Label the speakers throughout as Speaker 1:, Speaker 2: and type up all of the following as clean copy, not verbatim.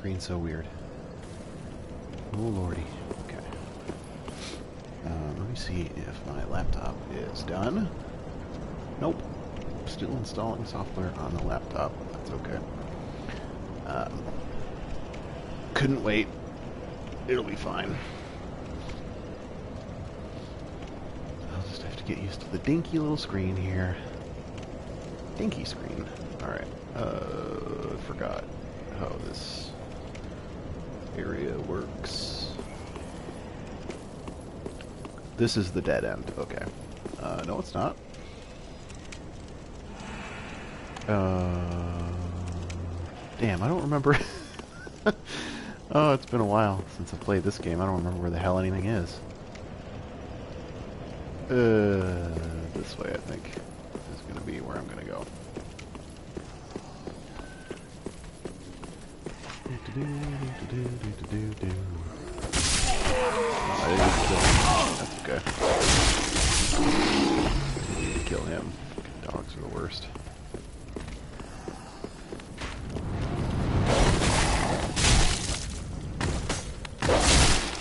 Speaker 1: screen's so weird. Oh lordy. Okay. Let me see if my laptop is done. Nope. Still installing software on the laptop. That's okay. Couldn't wait. It'll be fine. I'll just have to get used to the dinky little screen here. Dinky screen. Alright. I forgot how this area works. This is the dead end. Okay. No, it's not. Damn, I don't remember. Oh, it's been a while since I played this game. I don't remember where the hell anything is. This way, I think, is going to be where I'm going to go. Oh, I didn't kill him. That's okay. I need to kill him. Dogs are the worst.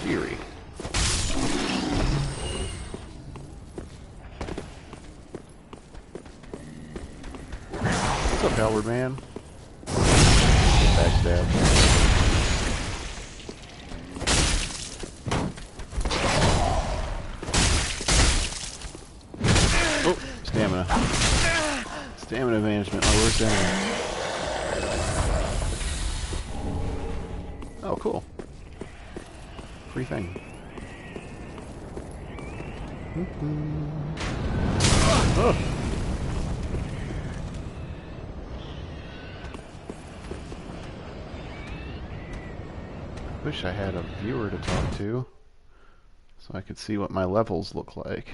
Speaker 1: Fury. What's up, Howard man? Backstab. Oh, stamina. Stamina management, my worst enemy. Oh, cool. Free thing. Oh. Wish I had a viewer to talk to so I could see what my levels look like.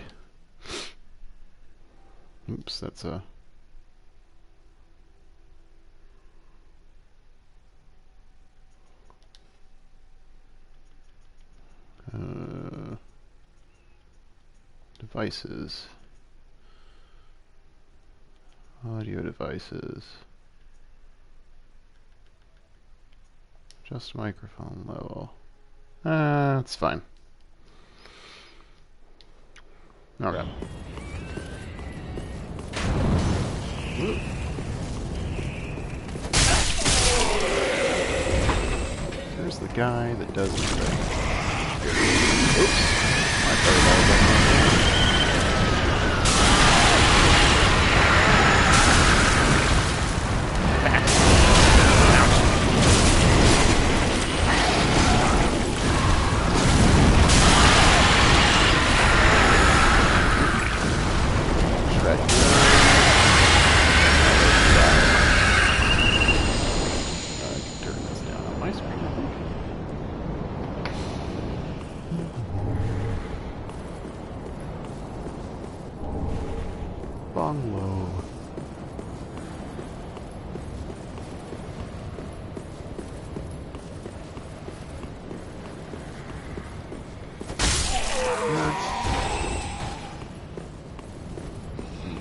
Speaker 1: Oops, that's a... devices. Audio devices. Just microphone level. That's fine. Okay. Ooh. There's the guy that does the thing. Oops. I thought about that. Bungalow.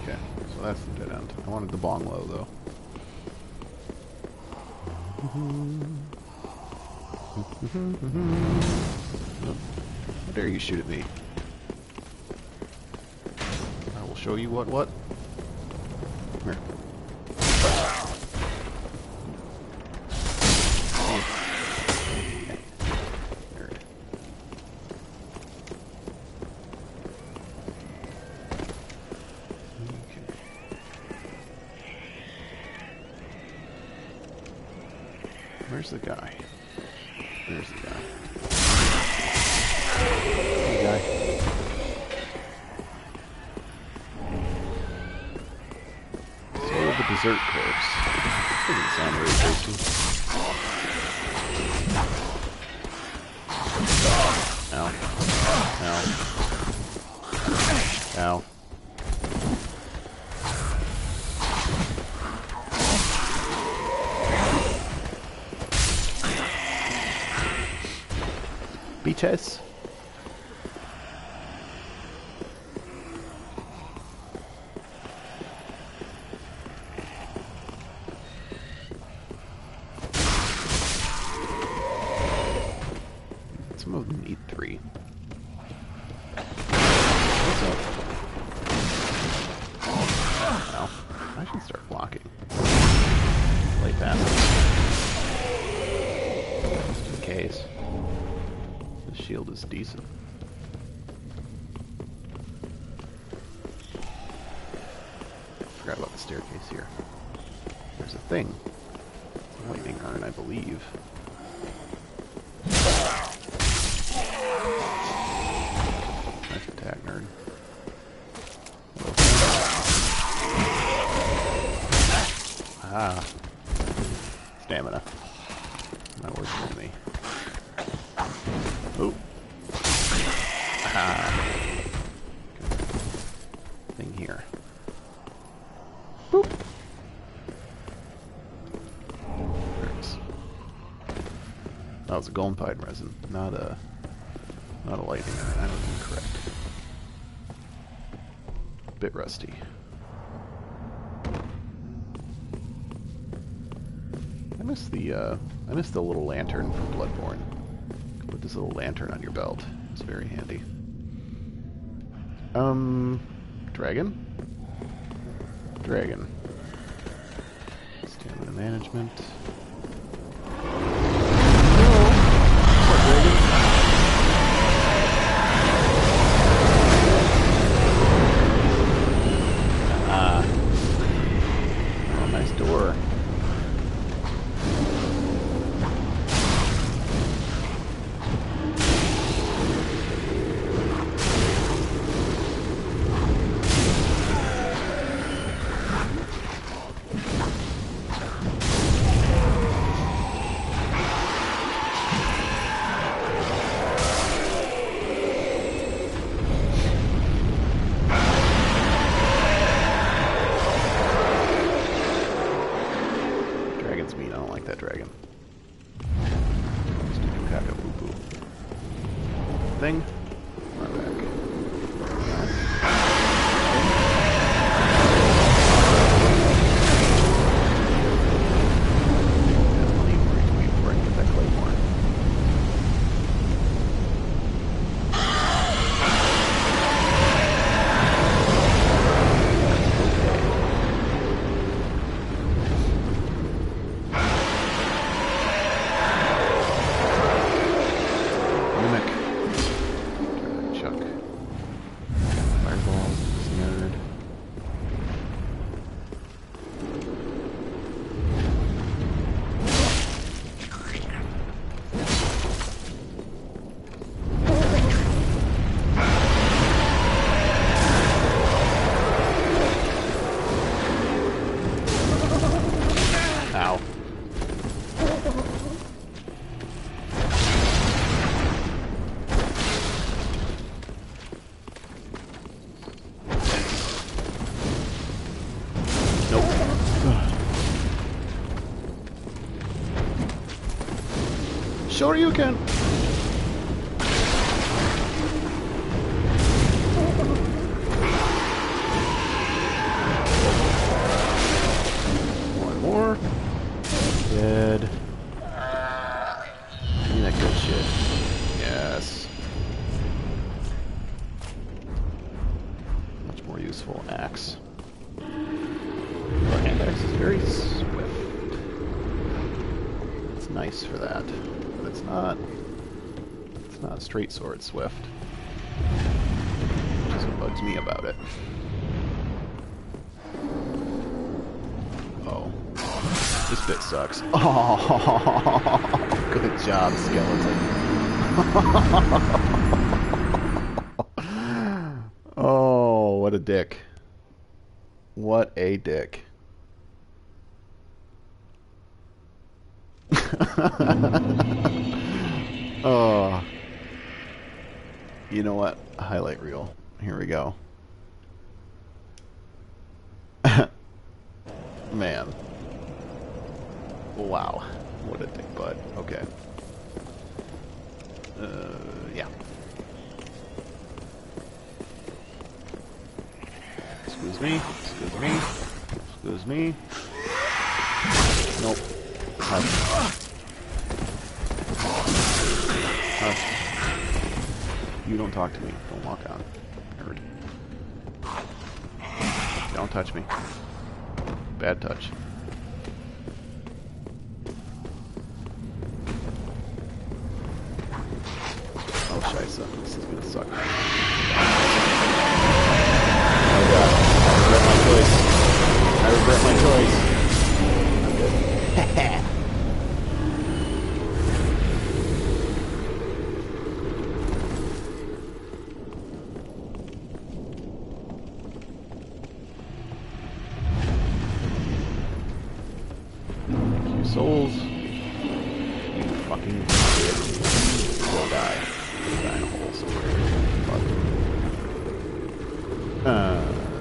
Speaker 1: Okay, so that's the dead end. I wanted the bungalow though. How dare you shoot at me? I will show you what? Come here. Nerd. Okay. Where's the guy? There's the guy. Hey, guy. The dessert corpse. Doesn't sound very tasty. Ow. Ow. Ow. Beaches. Some of them need 3. What's up? Well, I should start blocking. Play passive. Just in case. The shield is decent. Forgot about the staircase here. There's a thing. It's a lightning urn, I believe. Nice attack, nerd. Ah. Stamina. My worst enemy. Oh. Ah. Good thing here. Boop. That was a golden pied resin, not a lightning iron. I was incorrect. A bit rusty. I missed the little lantern from Bloodborne. Put this little lantern on your belt. It's very handy. Dragon? Dragon. Stamina management. Thing. Right back. Definitely wait for it to get that claymore. Sure you can. One more. Dead. Give me that good shit. Yes. Much more useful axe. The hand axe is very swift. It's nice for that. It's not straight sword swift. Which is what bugs me about it. Oh. This bit sucks. Oh, good job, skeleton. Oh, what a dick. What a dick. Oh, you know what? Highlight reel. Here we go. Man. Wow. What a dick butt. Okay. Yeah. Excuse me. Excuse me. Excuse me. Nope. Hush. Hush. you don't talk to me. Don't walk on. Nerd. Don't touch me. Bad touch. Oh, scheisse. This is gonna suck. Oh god. I regret my choice. I'm good. Souls. You fucking bitch. Will die. Die in a hole somewhere. Fuck.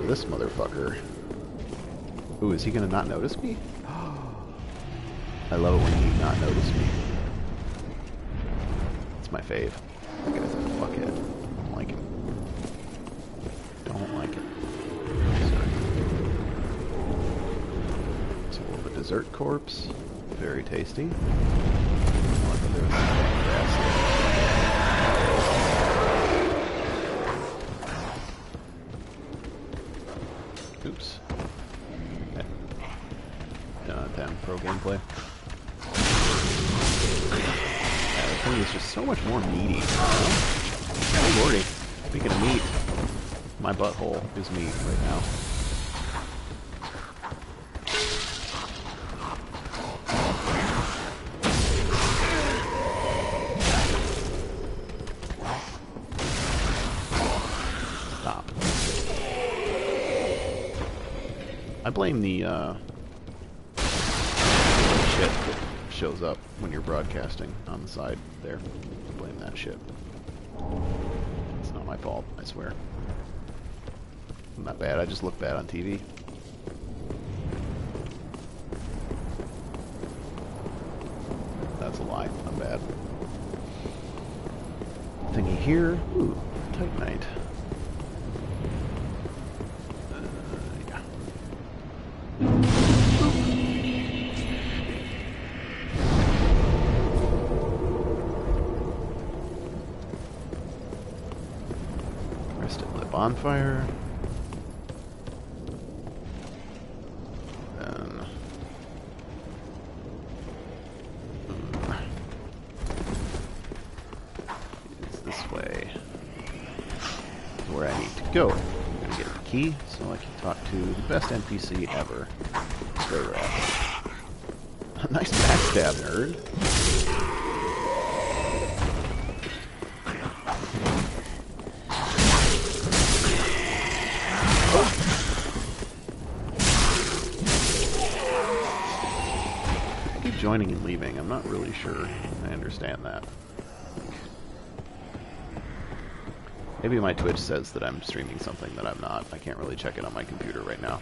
Speaker 1: This motherfucker. Ooh, is he gonna not notice me? I love it when he not notice me. It's my fave. That guy's a fuckhead. Don't like him. Don't like him. Sorry. So we'll have a dessert corpse. Very tasty. Oops. Damn, pro gameplay. Yeah, the thing is just so much more meaty. Oh lordy. Speaking of meat, my butthole is meat right now. I blame the shit that shows up when you're broadcasting on the side there. I blame that shit. It's not my fault, I swear. I'm not bad, I just look bad on TV. That's a lie, I'm bad. Thingy here. Ooh, Titanite. Bonfire. Then it's this way. Where I need to go. I'm gonna get the key so I can talk to the best NPC ever. Stray Rat. Nice backstab, nerd. Joining and leaving. I'm not really sure I understand that. Maybe my Twitch says that I'm streaming something that I'm not. I can't really check it on my computer right now.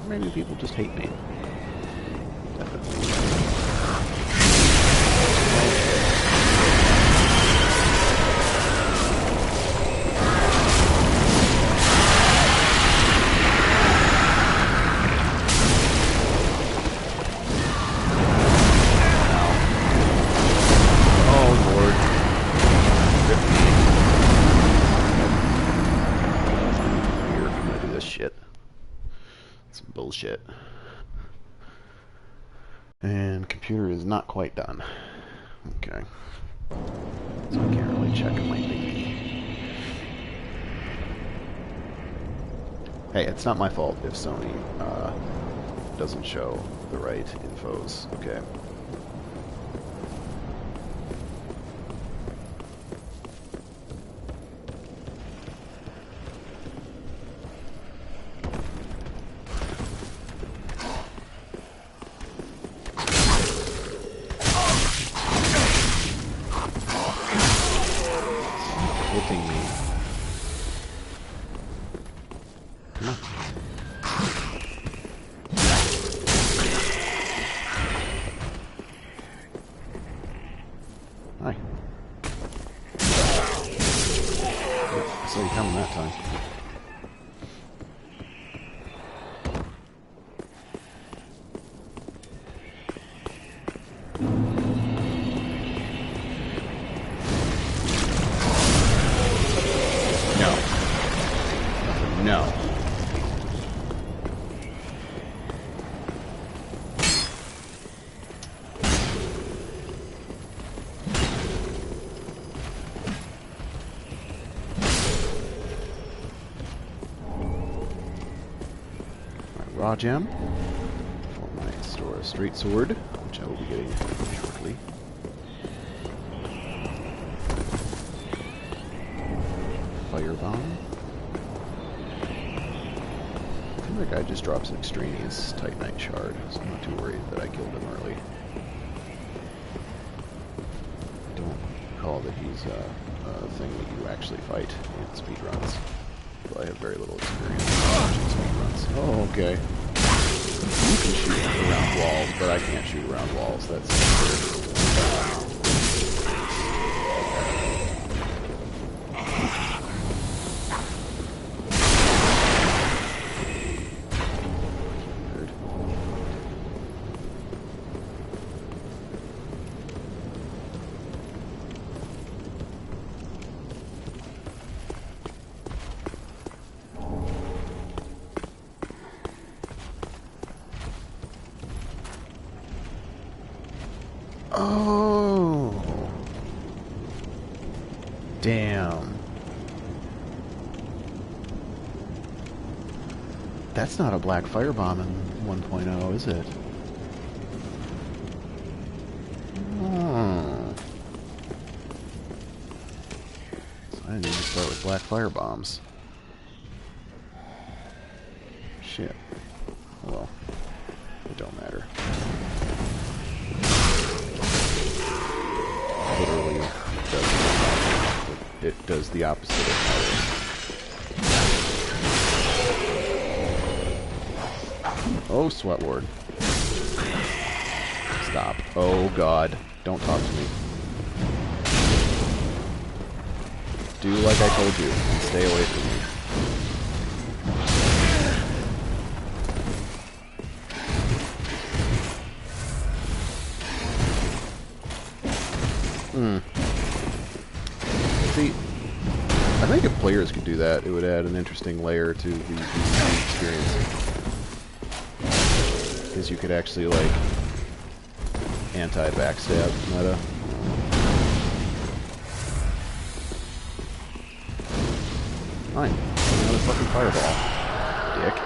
Speaker 1: Maybe people just hate me. Definitely. Bullshit. And computer is not quite done. Okay. So I can't really check my thingy. Hey, it's not my fault if Sony doesn't show the right infos. Okay. Hi. Yep, I saw you coming that time. raw gem for my store of straight sword, which I will be getting shortly. Firebomb. I think that guy just drops an extraneous Titanite shard, so I'm not too worried that I killed him early. I don't recall that he's a thing that you actually fight in speedruns. But I have very little experience in speedruns. Oh, okay. You can shoot around walls, but I can't shoot around walls. That's weird. Oh! Damn. That's not a black firebomb in 1.0, is it? Oh. So I need to start with black firebombs. Shit. Well, it don't matter. Literally it does the opposite of power. Oh, sweat ward. Stop. Oh god. Don't talk to me. Do like I told you and stay away from me. See, I think if players could do that, it would add an interesting layer to the experience. Because you could actually, like, anti-backstab meta. Fine. Another fucking fireball. Dick.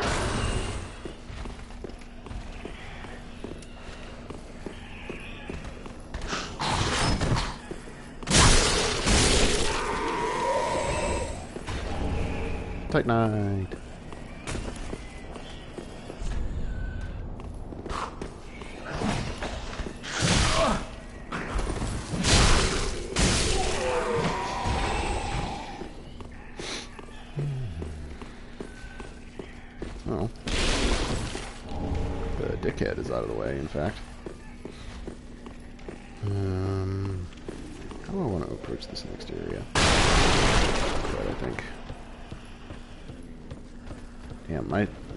Speaker 1: Titanite. Oh. The dickhead is out of the way, in fact. How do I want to approach this next area? Right, I think. Damn,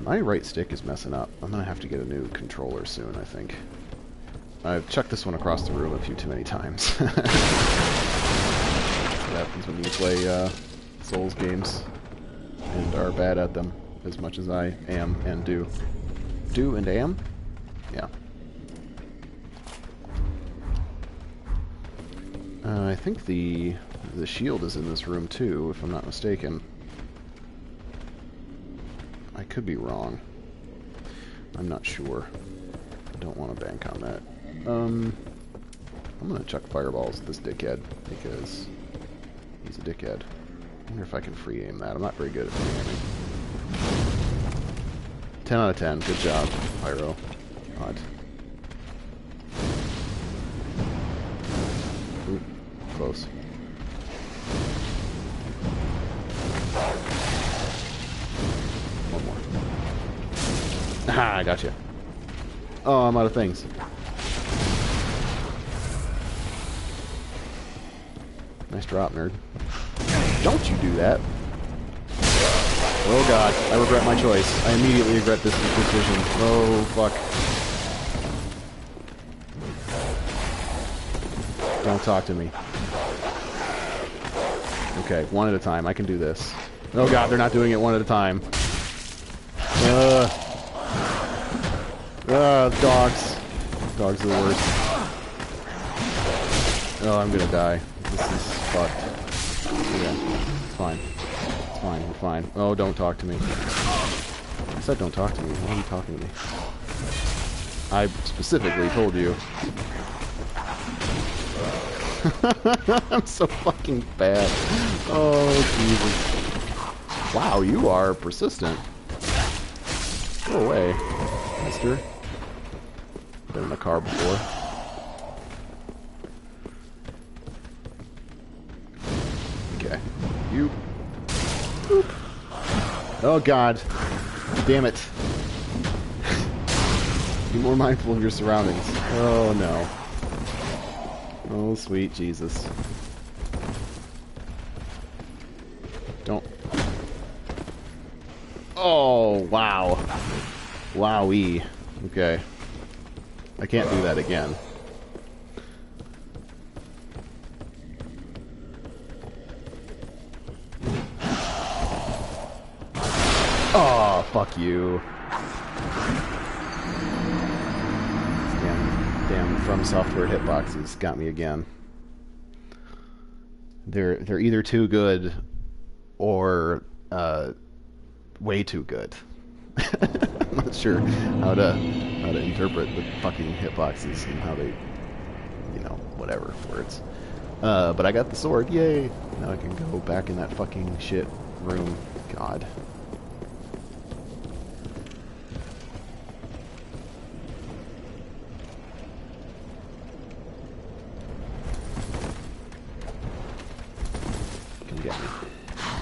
Speaker 1: my right stick is messing up. I'm gonna have to get a new controller soon, I think. I've chucked this one across the room a few too many times. What happens when you play Souls games and are bad at them as much as I am and do. Do and am? Yeah. I think the shield is in this room too, if I'm not mistaken. I could be wrong. I'm not sure. I don't want to bank on that. I'm gonna chuck fireballs at this dickhead because he's a dickhead. I wonder if I can free aim that. I'm not very good at free aiming. 10 out of 10. Good job, Pyro. Odd. Ooh, close. One more. Ah, I got you. Oh, I'm out of things. Nice drop, nerd. Don't you do that. Oh god, I regret my choice. I immediately regret this decision. Oh, fuck. Don't talk to me. Okay, one at a time. I can do this. Oh god, they're not doing it one at a time. Dogs. Dogs are the worst. Oh, I'm gonna die. This is fucked. Yeah, it's fine. It's fine, we're fine. Oh, don't talk to me. said don't talk to me. Why are you talking to me? I specifically told you. I'm so fucking bad. Oh, Jesus. Wow, you are persistent. Go away, mister. Been in the car before. Okay. You. Boop. Oh, God. Damn it. Be more mindful of your surroundings. Oh, no. Oh, sweet Jesus. Don't. Oh, wow. Wowee. Okay. I can't do that again. Oh, fuck you. Damn From Software hitboxes got me again. They're either too good or way too good. I'm not sure how to interpret the fucking hitboxes and how they, you know, whatever words. But I got the sword, yay! Now I can go back in that fucking shit room. God.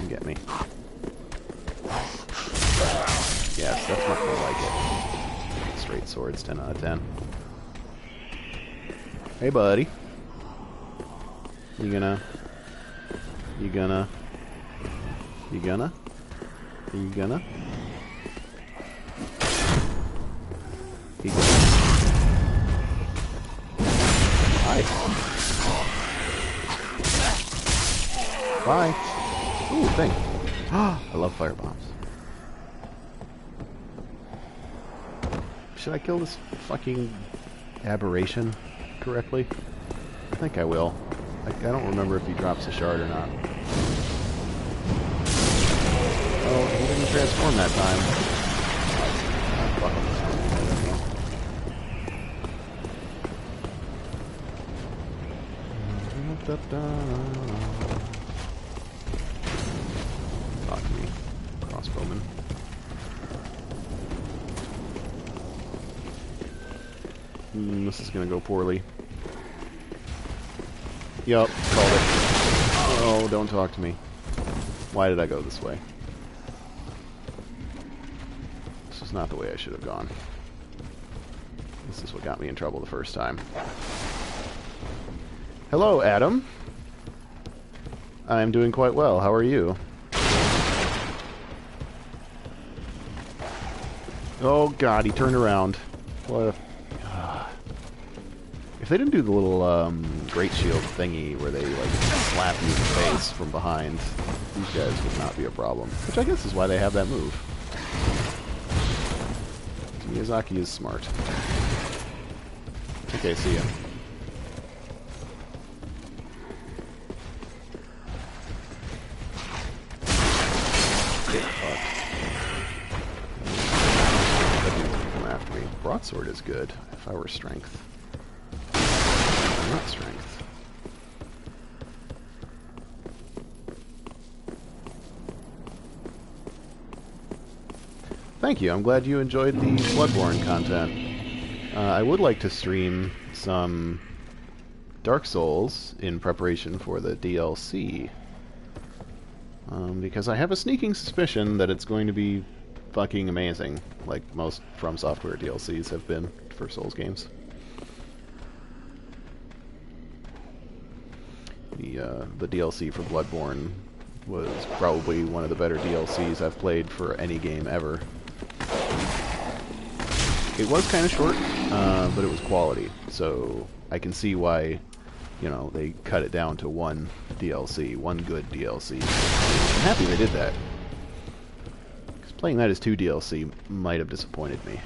Speaker 1: Get me. Yes, that's much more like it. Straight swords, 10 out of 10. Hey, buddy. You gonna? Are you gonna? Hi. Bye. Ooh, thing. I love fire bombs. Should I kill this fucking aberration correctly? I think I will. I don't remember if he drops a shard or not. Oh, he didn't transform that time. Fuck him. Talk to me, crossbowman. This is gonna go poorly. Yup, called it. Oh, don't talk to me. Why did I go this way? This is not the way I should have gone. This is what got me in trouble the first time. Hello, Adam. I'm doing quite well. How are you? Oh God, he turned around. What a... If they didn't do the little great shield thingy where they like slap you in the face from behind, these guys would not be a problem. Which I guess is why they have that move. Miyazaki is smart. Okay, see ya. Broadsword is good. If I were strength. I'm not strength. Thank you. I'm glad you enjoyed the Bloodborne content. I would like to stream some Dark Souls in preparation for the DLC. Because I have a sneaking suspicion that it's going to be fucking amazing, like most From Software DLCs have been for Souls games. The DLC for Bloodborne was probably one of the better DLCs I've played for any game ever. It was kind of short, but it was quality, so I can see why, you know, they cut it down to one DLC, one good DLC. I'm happy they did that. Playing that as 2 DLC might have disappointed me.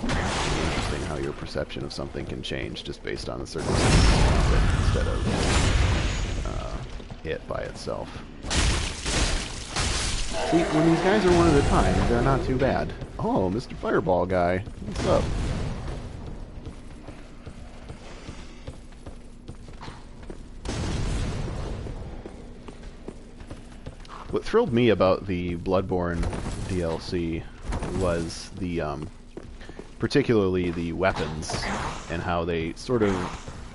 Speaker 1: Interesting how your perception of something can change just based on the circumstances around it instead of it by itself. See, when these guys are one at a time, they're not too bad. Oh, Mr. Fireball guy. What's up? What thrilled me about the Bloodborne DLC was the, particularly the weapons, and how they sort of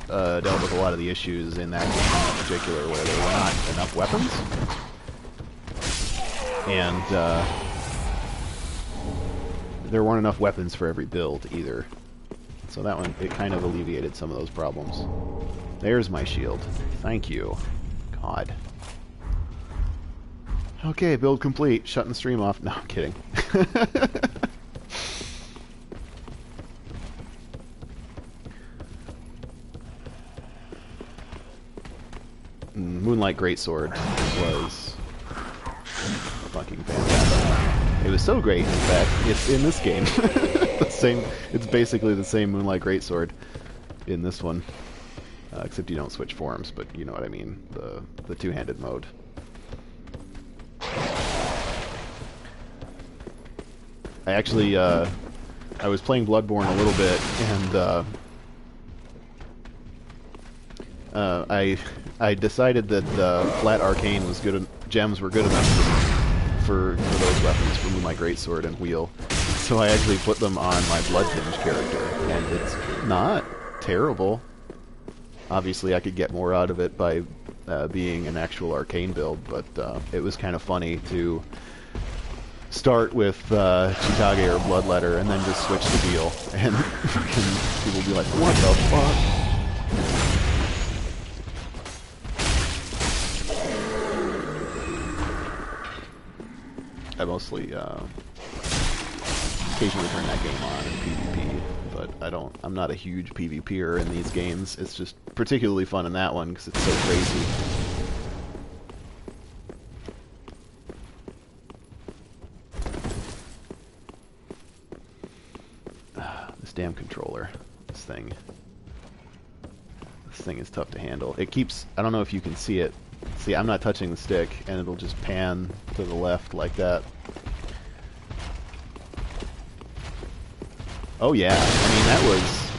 Speaker 1: dealt with a lot of the issues in that game in particular, where there were not enough weapons. And there weren't enough weapons for every build either. So that one, it kind of alleviated some of those problems. There's my shield. Thank you. God. Okay, build complete. Shutting the stream off. No, I'm kidding. Moonlight Greatsword was fucking fantastic. It was so great, in fact, it's in this game. It's basically the same Moonlight Greatsword in this one. Except you don't switch forms, but you know what I mean. The two-handed mode. I actually, I was playing Bloodborne a little bit, and I decided that flat arcane was good. Gems were good enough for those weapons, for my greatsword and wheel. So I actually put them on my Bloodtinge character, and it's not terrible. Obviously, I could get more out of it by being an actual arcane build, but it was kind of funny to start with Chitage or Bloodletter and then just switch the deal, and people be like, "What the fuck?" I mostly occasionally turn that game on in PvP, but I'm not a huge PvPer in these games. It's just particularly fun in that one because it's so crazy. This damn controller. This thing is tough to handle. It keeps, I don't know if you can see it. See, I'm not touching the stick, and it'll just pan to the left like that. Oh yeah, I mean, that was...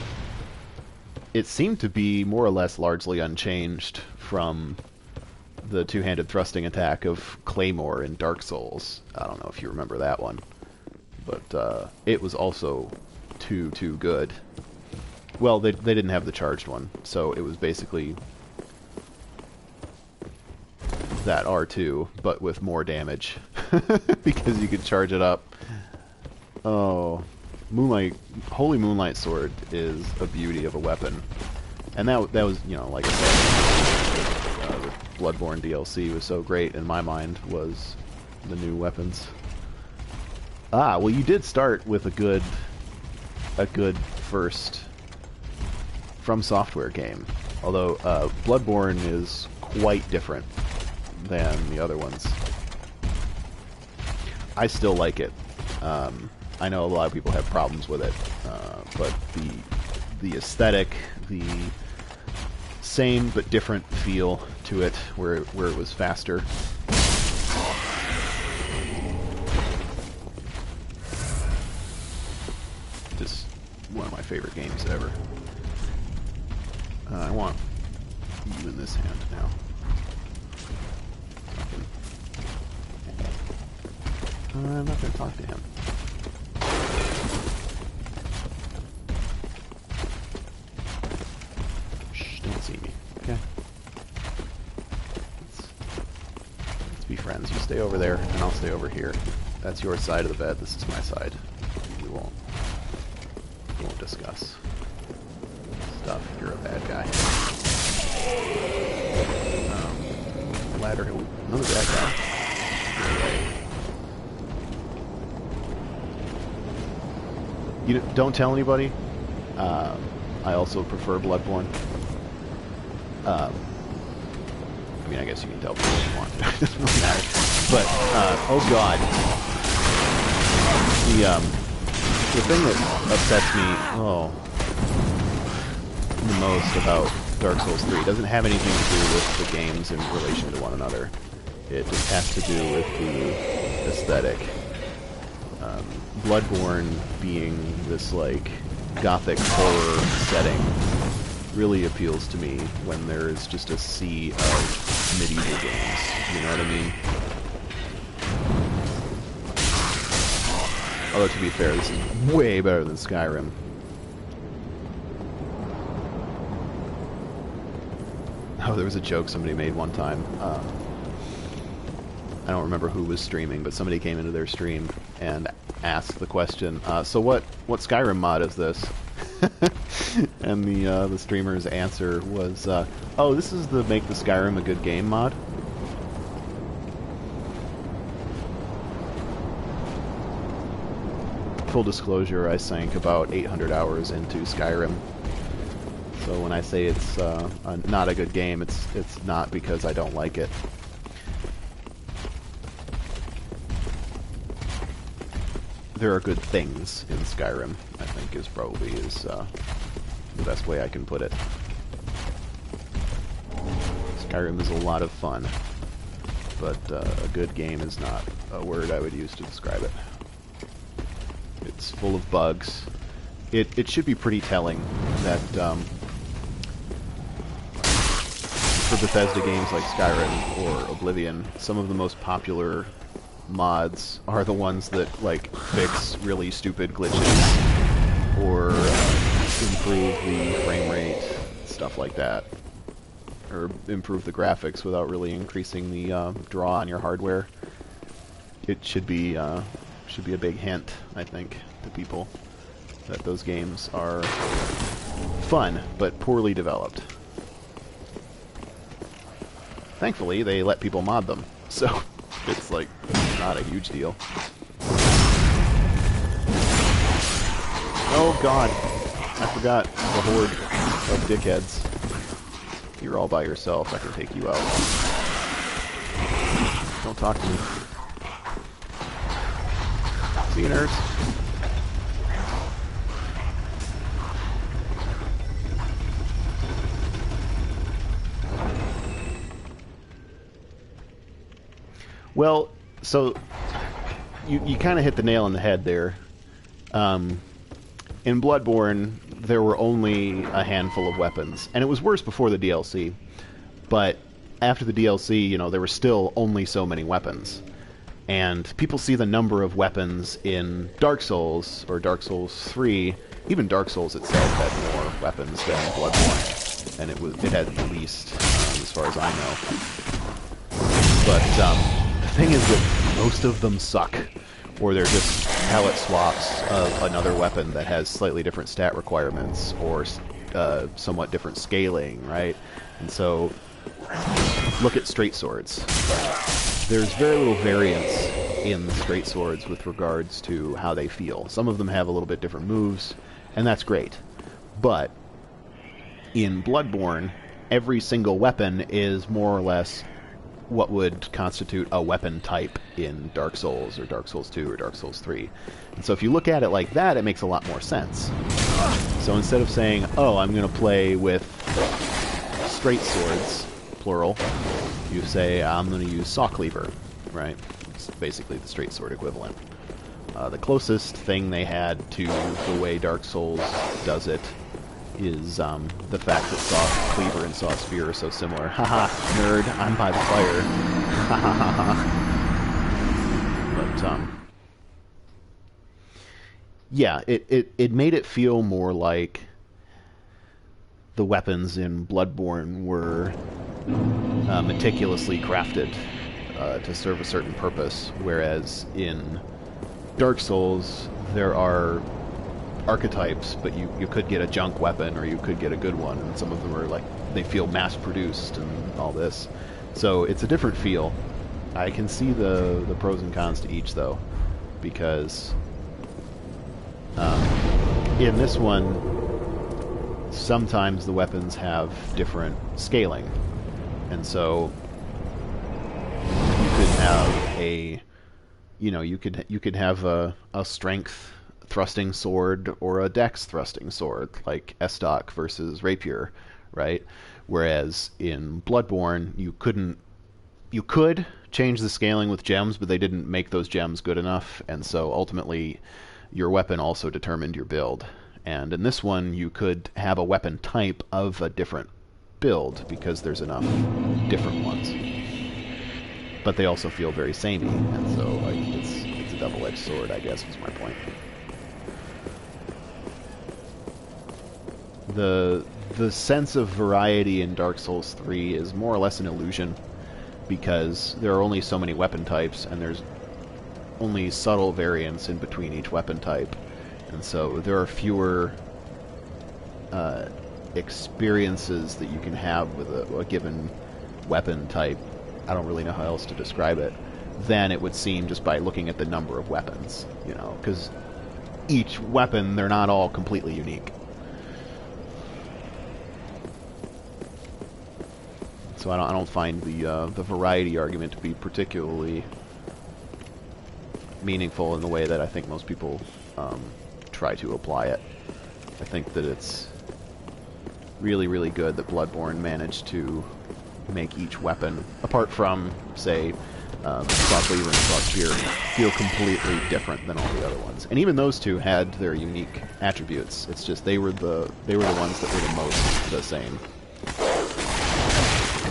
Speaker 1: It seemed to be more or less largely unchanged from the two-handed thrusting attack of Claymore in Dark Souls. I don't know if you remember that one. But it was also too good. Well, they didn't have the charged one, so it was basically that R2, but with more damage. Because you could charge it up. Oh... Holy Moonlight Sword is a beauty of a weapon. And that was, you know, like I said, the Bloodborne DLC was so great in my mind, was the new weapons. Ah, well, you did start with a good first From Software game. Although, Bloodborne is quite different than the other ones. I still like it. I know a lot of people have problems with it, but the aesthetic, the same but different feel to it, where it was faster. Just one of my favorite games ever. I want you in this hand now. I'm not going to talk to him. Don't see me. Okay. Let's be friends. You stay over there, and I'll stay over here. That's your side of the bed. This is my side. We won't discuss stuff. You're a bad guy. Ladder. Another bad guy. You don't tell anybody. I also prefer Bloodborne. I mean, I guess you can tell people if you want to. It doesn't really matter. But, oh god. The thing that upsets me, the most about Dark Souls 3 doesn't have anything to do with the games in relation to one another. It just has to do with aesthetic. Bloodborne being this like gothic horror setting really appeals to me when there is just a sea of medieval games. You know what I mean? Although to be fair, this is way better than Skyrim. Oh, there was a joke somebody made one time. I don't remember who was streaming, but somebody came into their stream and asked the question, so what Skyrim mod is this? And the streamer's answer was, oh, this is the Make the Skyrim a Good Game mod. Full disclosure, I sank about 800 hours into Skyrim. So when I say it's not a good game, it's not because I don't like it. There are good things in Skyrim, I think is probably the best way I can put it. Skyrim is a lot of fun, but a good game is not a word I would use to describe it. It's full of bugs. It should be pretty telling that for Bethesda games like Skyrim or Oblivion, some of the most popular mods are the ones that like fix really stupid glitches or improve the frame rate, stuff like that, or improve the graphics without really increasing the draw on your hardware. It should be a big hint, I think, to people that those games are fun but poorly developed. Thankfully, they let people mod them, so it's like not a huge deal. Oh god, I forgot the horde of dickheads. You're all by yourself, I can take you out. Don't talk to me. See you, nerds. Well, so you kind of hit the nail on the head there. In Bloodborne, there were only a handful of weapons, and it was worse before the DLC. But after the DLC, you know, there were still only so many weapons. And people see the number of weapons in Dark Souls, or Dark Souls 3. Even Dark Souls itself had more weapons than Bloodborne, and it had the least, as far as I know. But the thing is that most of them suck, or they're just palette swaps of another weapon that has slightly different stat requirements, or somewhat different scaling, right? And so, look at straight swords. There's very little variance in the straight swords with regards to how they feel. Some of them have a little bit different moves, and that's great. But in Bloodborne, every single weapon is more or less what would constitute a weapon type in Dark Souls, or Dark Souls 2, or Dark Souls 3. And so if you look at it like that, it makes a lot more sense. So instead of saying, oh, I'm going to play with straight swords, plural, you say, I'm going to use saw cleaver, right? It's basically the straight sword equivalent. The closest thing they had to the way Dark Souls does it is the fact that saw cleaver and saw spear are so similar. Haha, nerd, I'm by the fire. But, yeah, it made it feel more like the weapons in Bloodborne were meticulously crafted to serve a certain purpose, whereas in Dark Souls there are archetypes, but you could get a junk weapon or you could get a good one, and some of them are like, they feel mass-produced and all this. So it's a different feel. I can see the pros and cons to each, though, because in this one, sometimes the weapons have different scaling, and so you could have a, you know, you could have a strength thrusting sword or a dex thrusting sword, like Estoc versus Rapier, right? Whereas in Bloodborne, you could changed the scaling with gems, but they didn't make those gems good enough, and so ultimately your weapon also determined your build. And in this one, you could have a weapon type of a different build because there's enough different ones. But they also feel very samey, and so like, it's a double-edged sword, I guess, was my point. The sense of variety in Dark Souls 3 is more or less an illusion, because there are only so many weapon types, and there's only subtle variance in between each weapon type. And so there are fewer experiences that you can have with a given weapon type. I don't really know how else to describe it than it would seem just by looking at the number of weapons, you know, because each weapon, they're not all completely unique. So I don't find the variety argument to be particularly meaningful in the way that I think most people try to apply it. I think that it's really, really good that Bloodborne managed to make each weapon, apart from, say, Clockweaver and Clockspear, feel completely different than all the other ones. And even those two had their unique attributes. It's just they were the ones that were the most the same.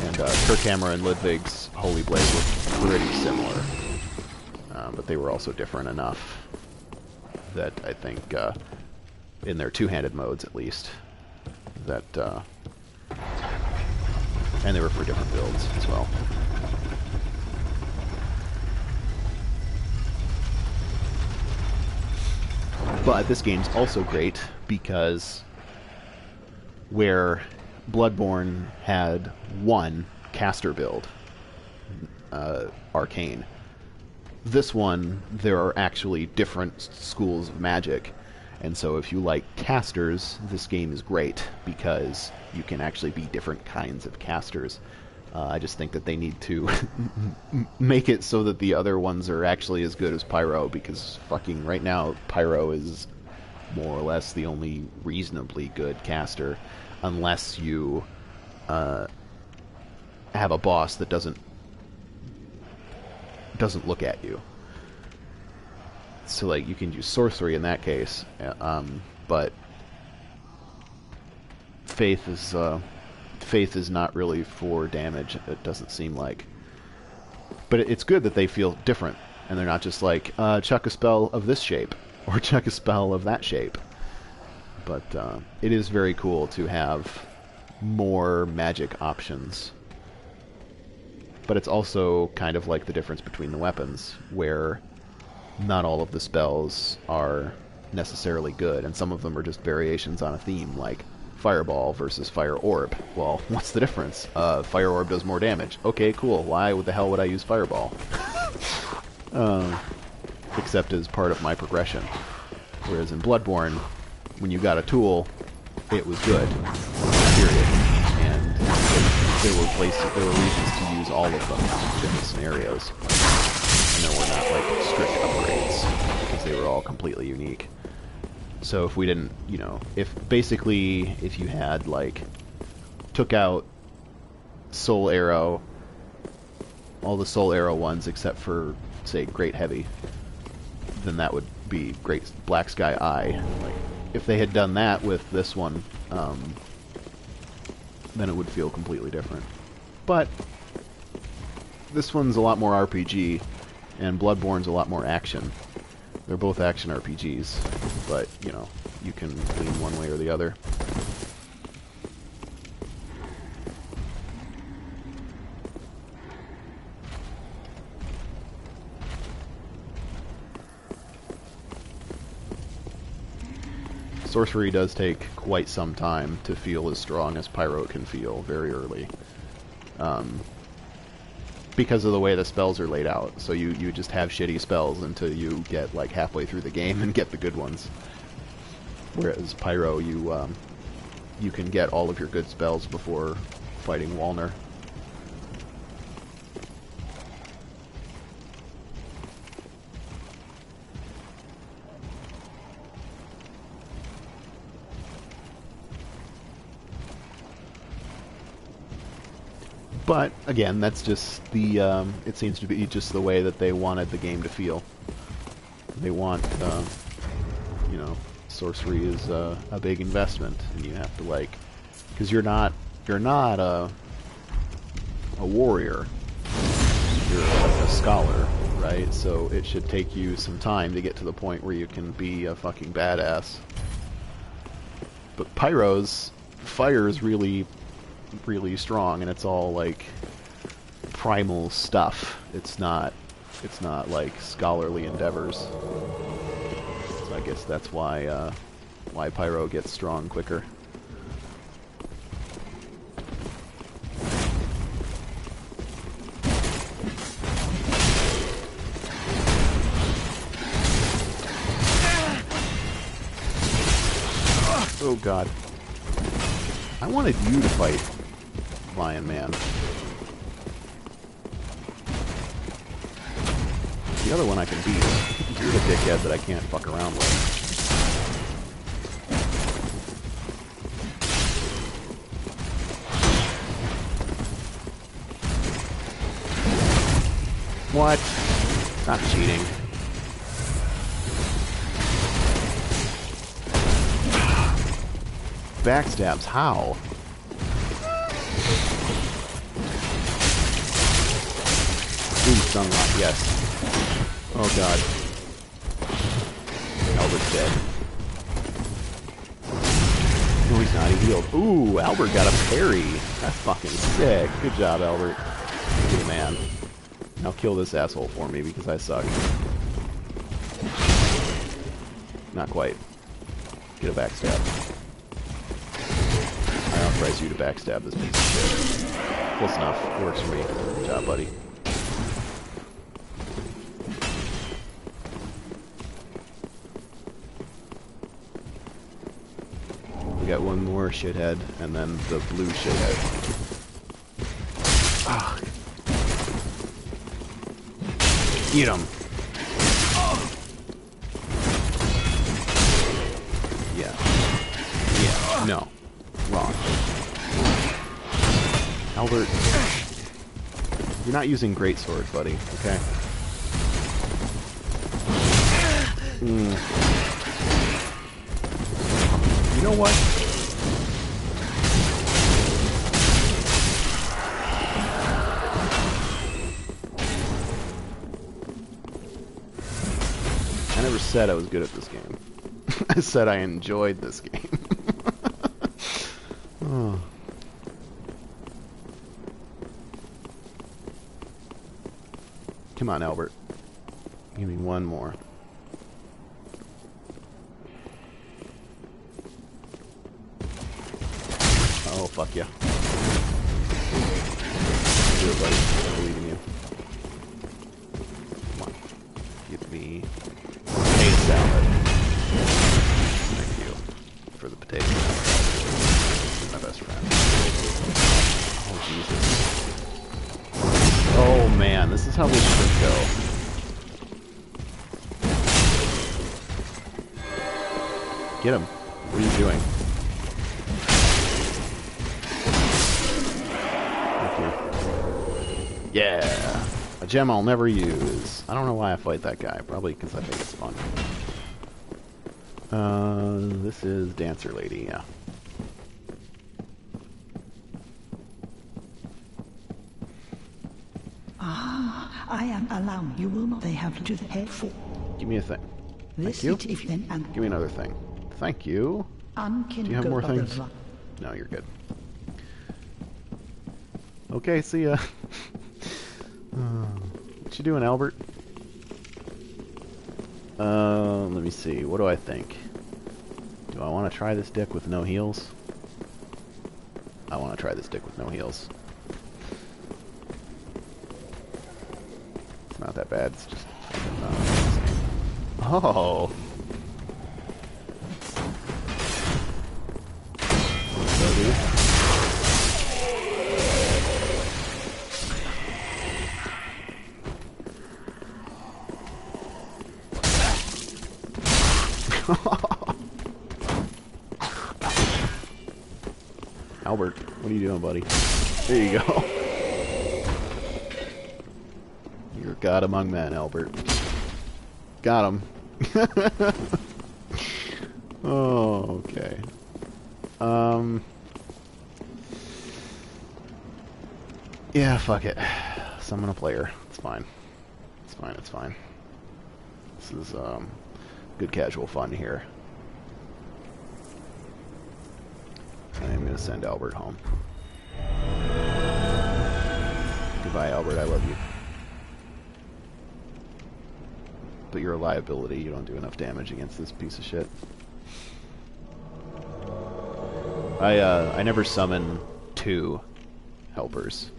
Speaker 1: And Kirkhammer and Ludwig's Holy Blade were pretty similar, but they were also different enough that I think, in their two-handed modes at least, that, and they were for different builds as well. But this game's also great because where Bloodborne had one caster build, Arcane, this one, there are actually different schools of magic. And so if you like casters, this game is great because you can actually be different kinds of casters. I just think that they need to make it so that the other ones are actually as good as Pyro, because fucking right now Pyro is more or less the only reasonably good caster, unless you have a boss that doesn't look at you. So, like, you can use sorcery in that case, but faith is not really for damage. It doesn't seem like. But it's good that they feel different, and they're not just like chuck a spell of this shape or chuck a spell of that shape. But it is very cool to have more magic options. But it's also kind of like the difference between the weapons, where not all of the spells are necessarily good, and some of them are just variations on a theme, like Fireball versus Fire Orb. Well, what's the difference? Fire Orb does more damage. Okay, cool. Why the hell would I use Fireball? Except as part of my progression. Whereas in Bloodborne, when you got a tool, it was good. Period. And there were reasons to use all of them in different scenarios. And there were not, like, strict upgrades, because they were all completely unique. So if we didn't, you know, if you had, like, took out Soul Arrow, all the Soul Arrow ones except for, say, Great Heavy, then that would be Great Black Sky Eye. Like, if they had done that with this one, then it would feel completely different. But this one's a lot more RPG, and Bloodborne's a lot more action. They're both action RPGs, but, you know, you can lean one way or the other. Sorcery does take quite some time to feel as strong as Pyro can feel very early. Because of the way the spells are laid out. So you just have shitty spells until you get like halfway through the game and get the good ones. Whereas Pyro, you can get all of your good spells before fighting Walner. But again, that's just the. It seems to be just the way that they wanted the game to feel. They want, you know, sorcery is a big investment, and you have to like, because you're not a warrior. You're a scholar, right? So it should take you some time to get to the point where you can be a fucking badass. But Pyro's fire is really, really strong, and it's all like primal stuff. It's not like scholarly endeavors. So I guess that's why Pyro gets strong quicker. Oh god. I wanted you to fight Lion Man. The other one I can beat. You're the dickhead that I can't fuck around with. What? Stop cheating. Backstabs, how? Ooh, sunlock, yes. Oh god. Albert's dead. No, he's not, he healed. Ooh, Albert got a parry. That's fucking sick. Good job, Albert. You're the man. Now kill this asshole for me because I suck. Not quite. Get a backstab. I authorize you to backstab this piece of shit. Close enough. It works for me. Good job, buddy. We got one more shithead, and then the blue shithead. Ah. Eat him. Yeah. Yeah. No. Wrong. Albert, you're not using greatsword, buddy, okay? You know what? I never said I was good at this game. I said I enjoyed this game. Oh. Come on, Albert. Give me one more. Oh, fuck yeah. Do it, buddy. I believe in you. Come on. Give me potato salad. Thank you for the potato salad. My best friend. Oh, Jesus. Oh, man. This is how this should go. Get him. What are you doing? Thank you. Yeah. A gem I'll never use. I don't know why I fight that guy. Probably because I think it's fun. This is Dancer Lady, yeah.
Speaker 2: I am allowing you will not they have to the head for.
Speaker 1: Give me a thing.
Speaker 2: This
Speaker 1: Thank you.
Speaker 2: and
Speaker 1: Give me another thing. Thank you. Do you have more things? No, you're good. Okay, see ya. What you doing, Albert? Let me see. What do I think? Do I want to try this dick with no heals? I want to try this dick with no heals. It's not that bad. It's just oh. So, dude. Albert, what are you doing, buddy? There you go. God among men, Albert. Got him. Oh, okay. Yeah, fuck it. Summon a player. It's fine. It's fine, it's fine. This is, good casual fun here. I am gonna send Albert home. Goodbye, Albert, I love you. But you're a liability, you don't do enough damage against this piece of shit. I never summon 2 helpers.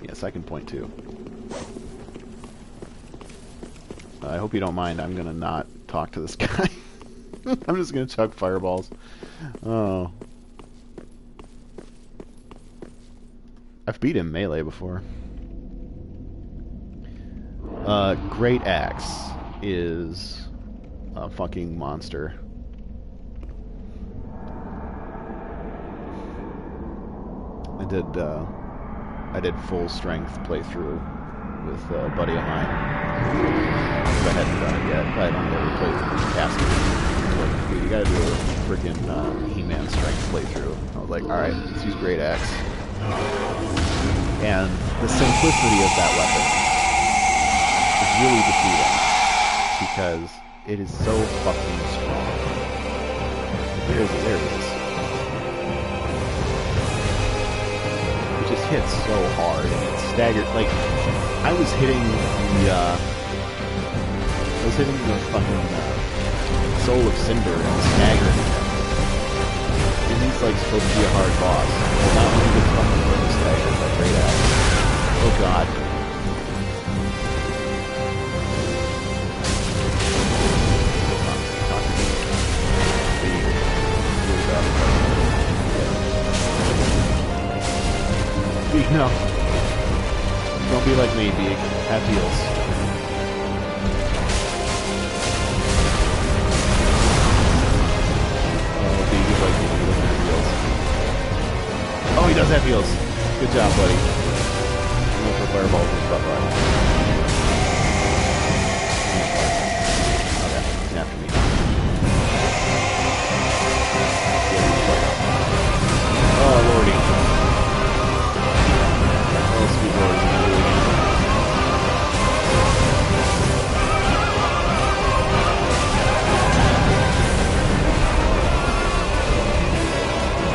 Speaker 1: Yes, I can point too. I hope you don't mind, I'm gonna not talk to this guy. I'm just gonna chuck fireballs. Oh. I've beat him melee before. Great Axe is a fucking monster. I did full strength playthrough with a buddy of mine. I hadn't done it yet. I had only ever played with Casket. Like, dude, you gotta do a freaking He-Man strength playthrough. I was like, alright, let's use Great Axe. And the simplicity of that weapon is really defeating because it is so fucking strong. There it is. It just hits so hard and it's staggered. Like, I was hitting the fucking Soul of Cinder and staggered him. And he's like supposed to be a hard boss. But not when he gets fucking really staggered by Great Axe. Oh god. No. Don't be like me, Beak. Have heals. Oh, Beak is like me. He doesn't have heals. Oh, he does have heals. Good job, buddy. I'm going for fireballs and stuff, right? Okay, he's after me. Oh, lordy. Sweet Lord, he's gonna do it again.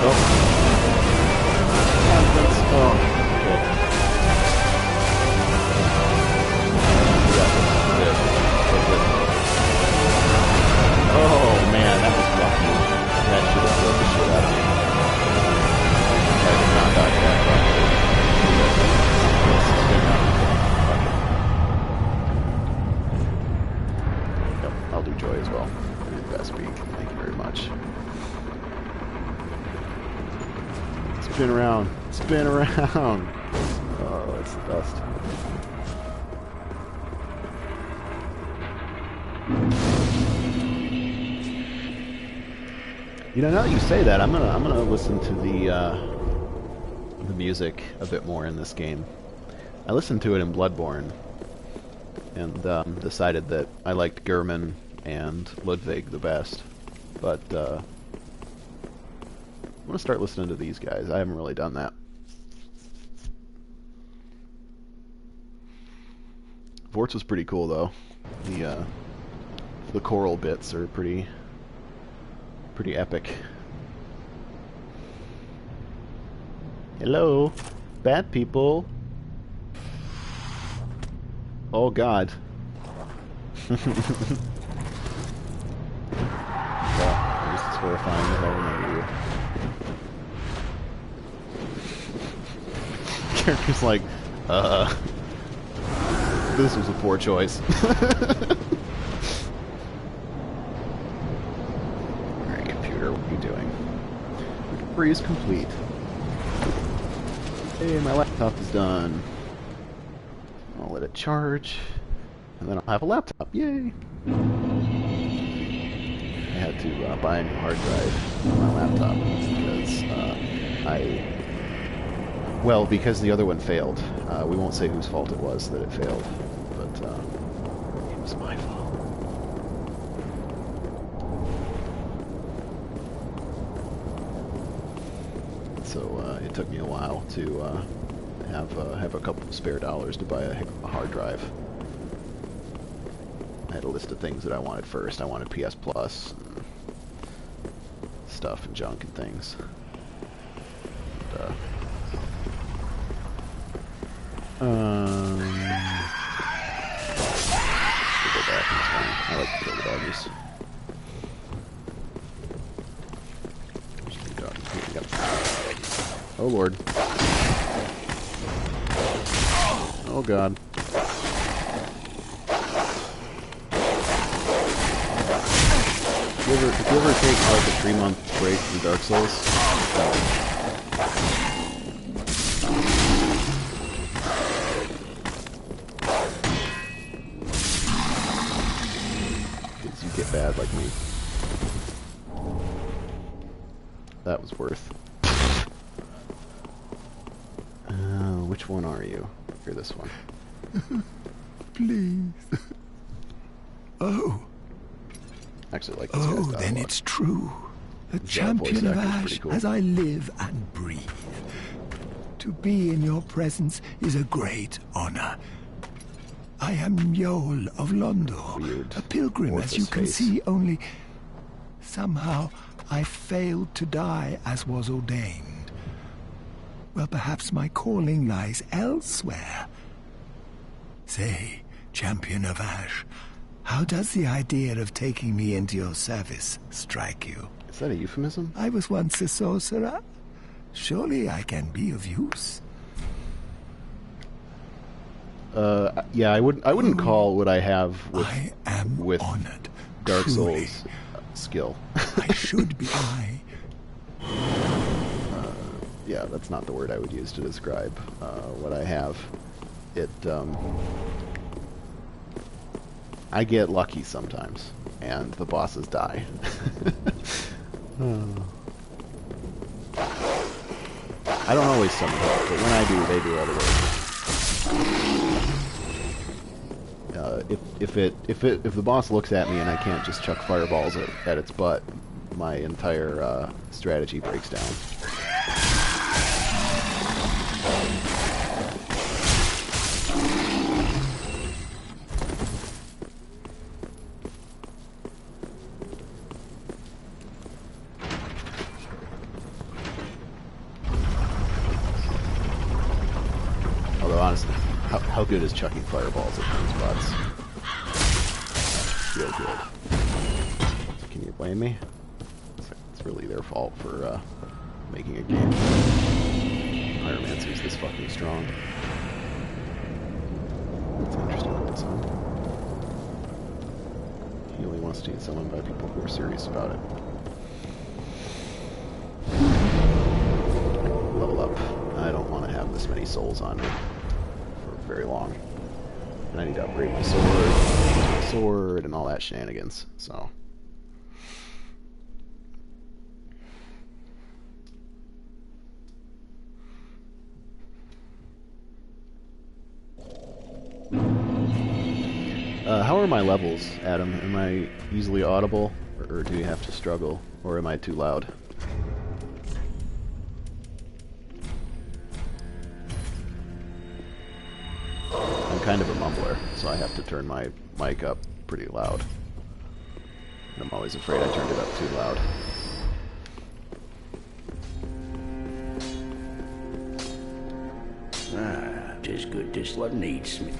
Speaker 1: Oh. Oh, okay. Oh, man, that was lucky. That should have killed the shit out of me. I did not dodge that properly. Yep, I'll do Joy as well. Best Beak. Thank you very much. Spin around. Spin around. Oh, that's the best. You know, now that you say that, I'm gonna listen to the music a bit more in this game. I listened to it in Bloodborne and decided that I liked Gehrman and Ludwig the best, but I'm gonna start listening to these guys. I haven't really done that. Vortz was pretty cool though. The choral bits are pretty epic. Hello, bad people. Oh god. Well, I guess it's horrifying if I remember you. Character's like, this was a poor choice. Alright, computer, what are you doing? Recovery is complete. Hey, my laptop is done. I'll let it charge, and then I'll have a laptop. Yay! I had to buy a new hard drive for my laptop because Well, because the other one failed. We won't say whose fault it was that it failed, but it was my fault. So it took me a while to have a couple of spare dollars to buy a hard drive. I had a list of things that I wanted first. I wanted PS Plus, and stuff and junk and things. And, we'll go back and it's fine. I like to kill the doggies. Oh lord. Oh god. If you ever take like a 3-month break from Dark Souls, because you get bad like me. That was worth. Which one are you? You're this one.
Speaker 3: Please. Oh.
Speaker 1: Actually, like this guy's
Speaker 3: Oh, then
Speaker 1: dialogue.
Speaker 3: it's true. A
Speaker 1: His
Speaker 3: champion
Speaker 1: voice
Speaker 3: of
Speaker 1: acting's
Speaker 3: Ash
Speaker 1: pretty cool.
Speaker 3: as I live and breathe. To be in your presence is a great honor. I am Mjol of Londor,
Speaker 1: Weird.
Speaker 3: a pilgrim, as you
Speaker 1: Orpheus
Speaker 3: can
Speaker 1: face.
Speaker 3: see, only somehow I failed to die as was ordained. Well, perhaps my calling lies elsewhere. Say, champion of Ash, how does the idea of taking me into your service strike you?
Speaker 1: Is that a euphemism?
Speaker 3: I was once a sorcerer. Surely I can be of use.
Speaker 1: Yeah, I wouldn't call what I have with
Speaker 3: I am
Speaker 1: with
Speaker 3: honored.
Speaker 1: Dark
Speaker 3: truly.
Speaker 1: Souls skill.
Speaker 3: I should be.
Speaker 1: Yeah, that's not the word I would use to describe what I have. I get lucky sometimes, and the bosses die. I don't always summon help, but when I do, they do other ways. If the boss looks at me and I can't just chuck fireballs at its butt, my entire strategy breaks down. Although honestly, how good is chucking fireballs at things butts? Real good. Can you blame me? It's really their fault for making a game. Pyromancer's this fucking strong. That's an interesting one to summon. He only wants to get summoned by people who are serious about it. Level up. I don't want to have this many souls on me for very long. And I need to upgrade my sword, and all that shenanigans, so. How are my levels, Adam? Am I easily audible, or do you have to struggle, or am I too loud? I'm kind of a mumbler, so I have to turn my mic up pretty loud. And I'm always afraid I turned it up too loud.
Speaker 4: Ah, 'tis good this love needs me.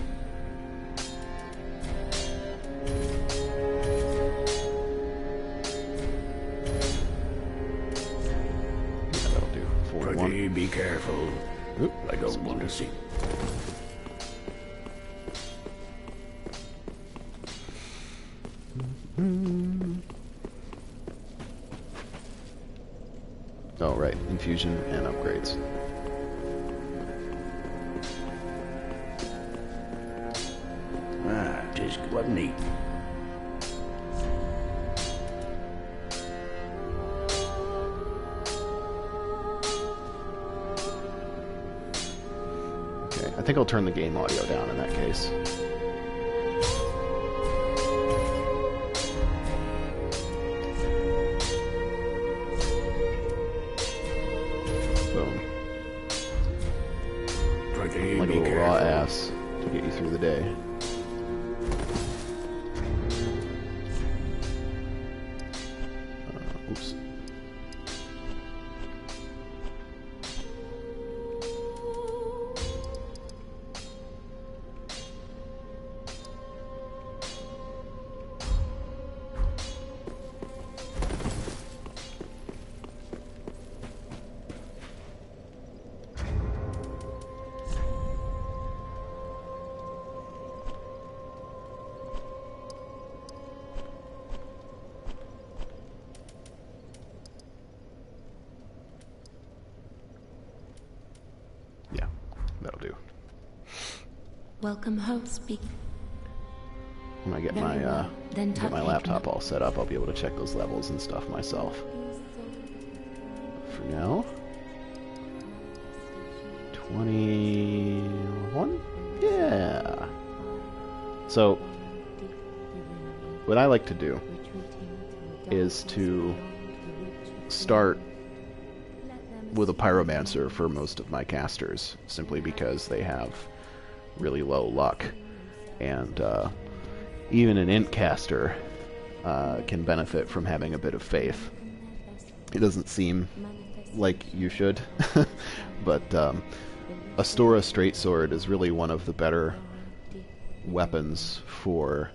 Speaker 1: Yeah, that'll do. 4 and 1.
Speaker 4: Pretty be careful.
Speaker 1: Oop,
Speaker 4: I don't want to see.
Speaker 1: Oh, right. Infusion and upgrades.
Speaker 4: Ah, 'tis love neat.
Speaker 1: I think I'll turn the game audio down in that case. Boom.
Speaker 4: Like
Speaker 1: Like a little raw ass to get you through the day. Oops. Yeah, that'll do.
Speaker 5: Welcome home, speak.
Speaker 1: When I get
Speaker 5: Very
Speaker 1: my
Speaker 5: well. Then
Speaker 1: get my
Speaker 5: tuck
Speaker 1: laptop
Speaker 5: in.
Speaker 1: all set up, I'll be able to check those levels and stuff myself. For now, 21? Yeah. So, what I like to do is to start with a pyromancer for most of my casters, simply because they have really low luck, and even an int caster can benefit from having a bit of faith. It doesn't seem like you should, but a Stora straight sword is really one of the better weapons for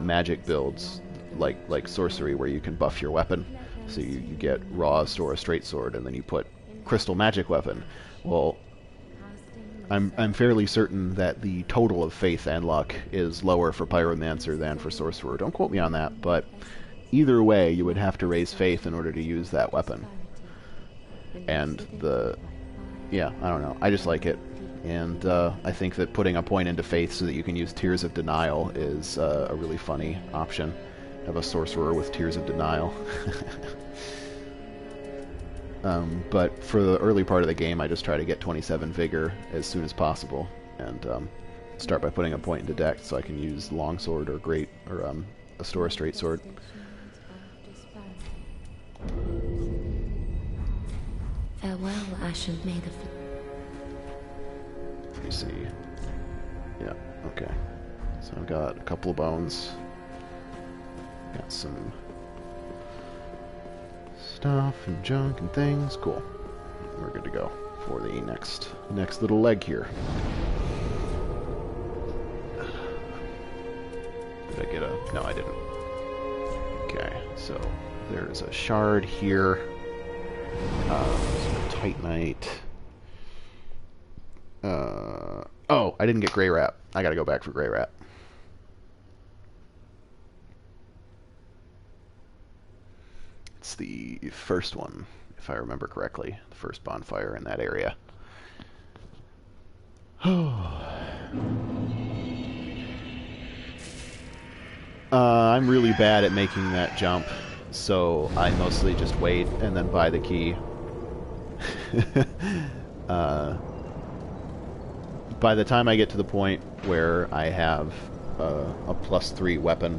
Speaker 1: magic builds, like sorcery, where you can buff your weapon. So you get raw Stora straight sword, and then you put crystal magic weapon. Well, I'm fairly certain that the total of faith and luck is lower for pyromancer than for sorcerer. Don't quote me on that, but either way, you would have to raise faith in order to use that weapon. And yeah, I don't know. I just like it. And I think that putting a point into faith so that you can use Tears of Denial is a really funny option. Have a sorcerer with Tears of Denial. But for the early part of the game, I just try to get 27 Vigor as soon as possible, and start by putting a point into Dex so I can use Longsword or a Stora Straight Sword.
Speaker 5: Farewell, Ashen Maid of...
Speaker 1: Let me see. Yeah, okay. So I've got a couple of bones. Got some stuff and junk and things. Cool. We're good to go for the next little leg here. Did I get a... No, I didn't. Okay, so there's a shard here. Some Titanite. Oh, I didn't get Grey Rat. I gotta go back for Grey Rat. It's the first one, if I remember correctly. The first bonfire in that area. I'm really bad at making that jump, so I mostly just wait and then buy the key. By the time I get to the point where I have a +3 weapon,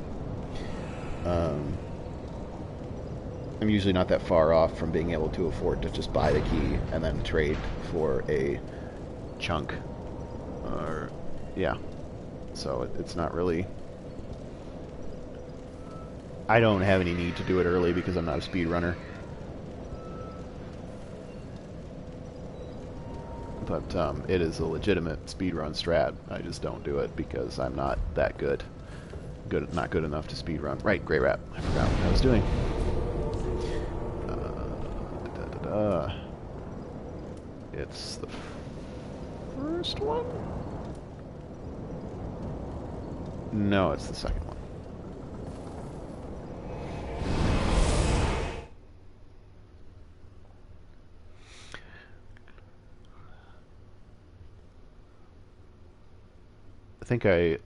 Speaker 1: I'm usually not that far off from being able to afford to just buy the key and then trade for a chunk. Yeah. So it's not really... I don't have any need to do it early because I'm not a speedrunner. But it is a legitimate speedrun strat. I just don't do it because I'm not that good. Not good enough to speedrun. Right, Grey Rat. I forgot what I was doing. It's the first one? No, it's the second one. I think I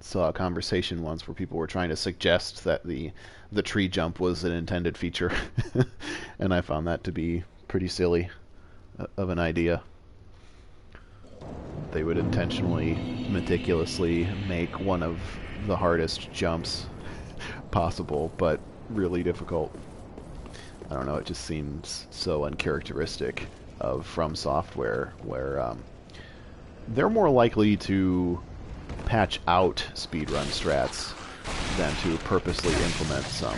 Speaker 1: saw a conversation once where people were trying to suggest that the tree jump was an intended feature, and I found that to be pretty silly of an idea. They would intentionally, meticulously make one of the hardest jumps possible, but really difficult. I don't know, it just seems so uncharacteristic of From Software, where they're more likely to patch out speedrun strats than to purposely implement some.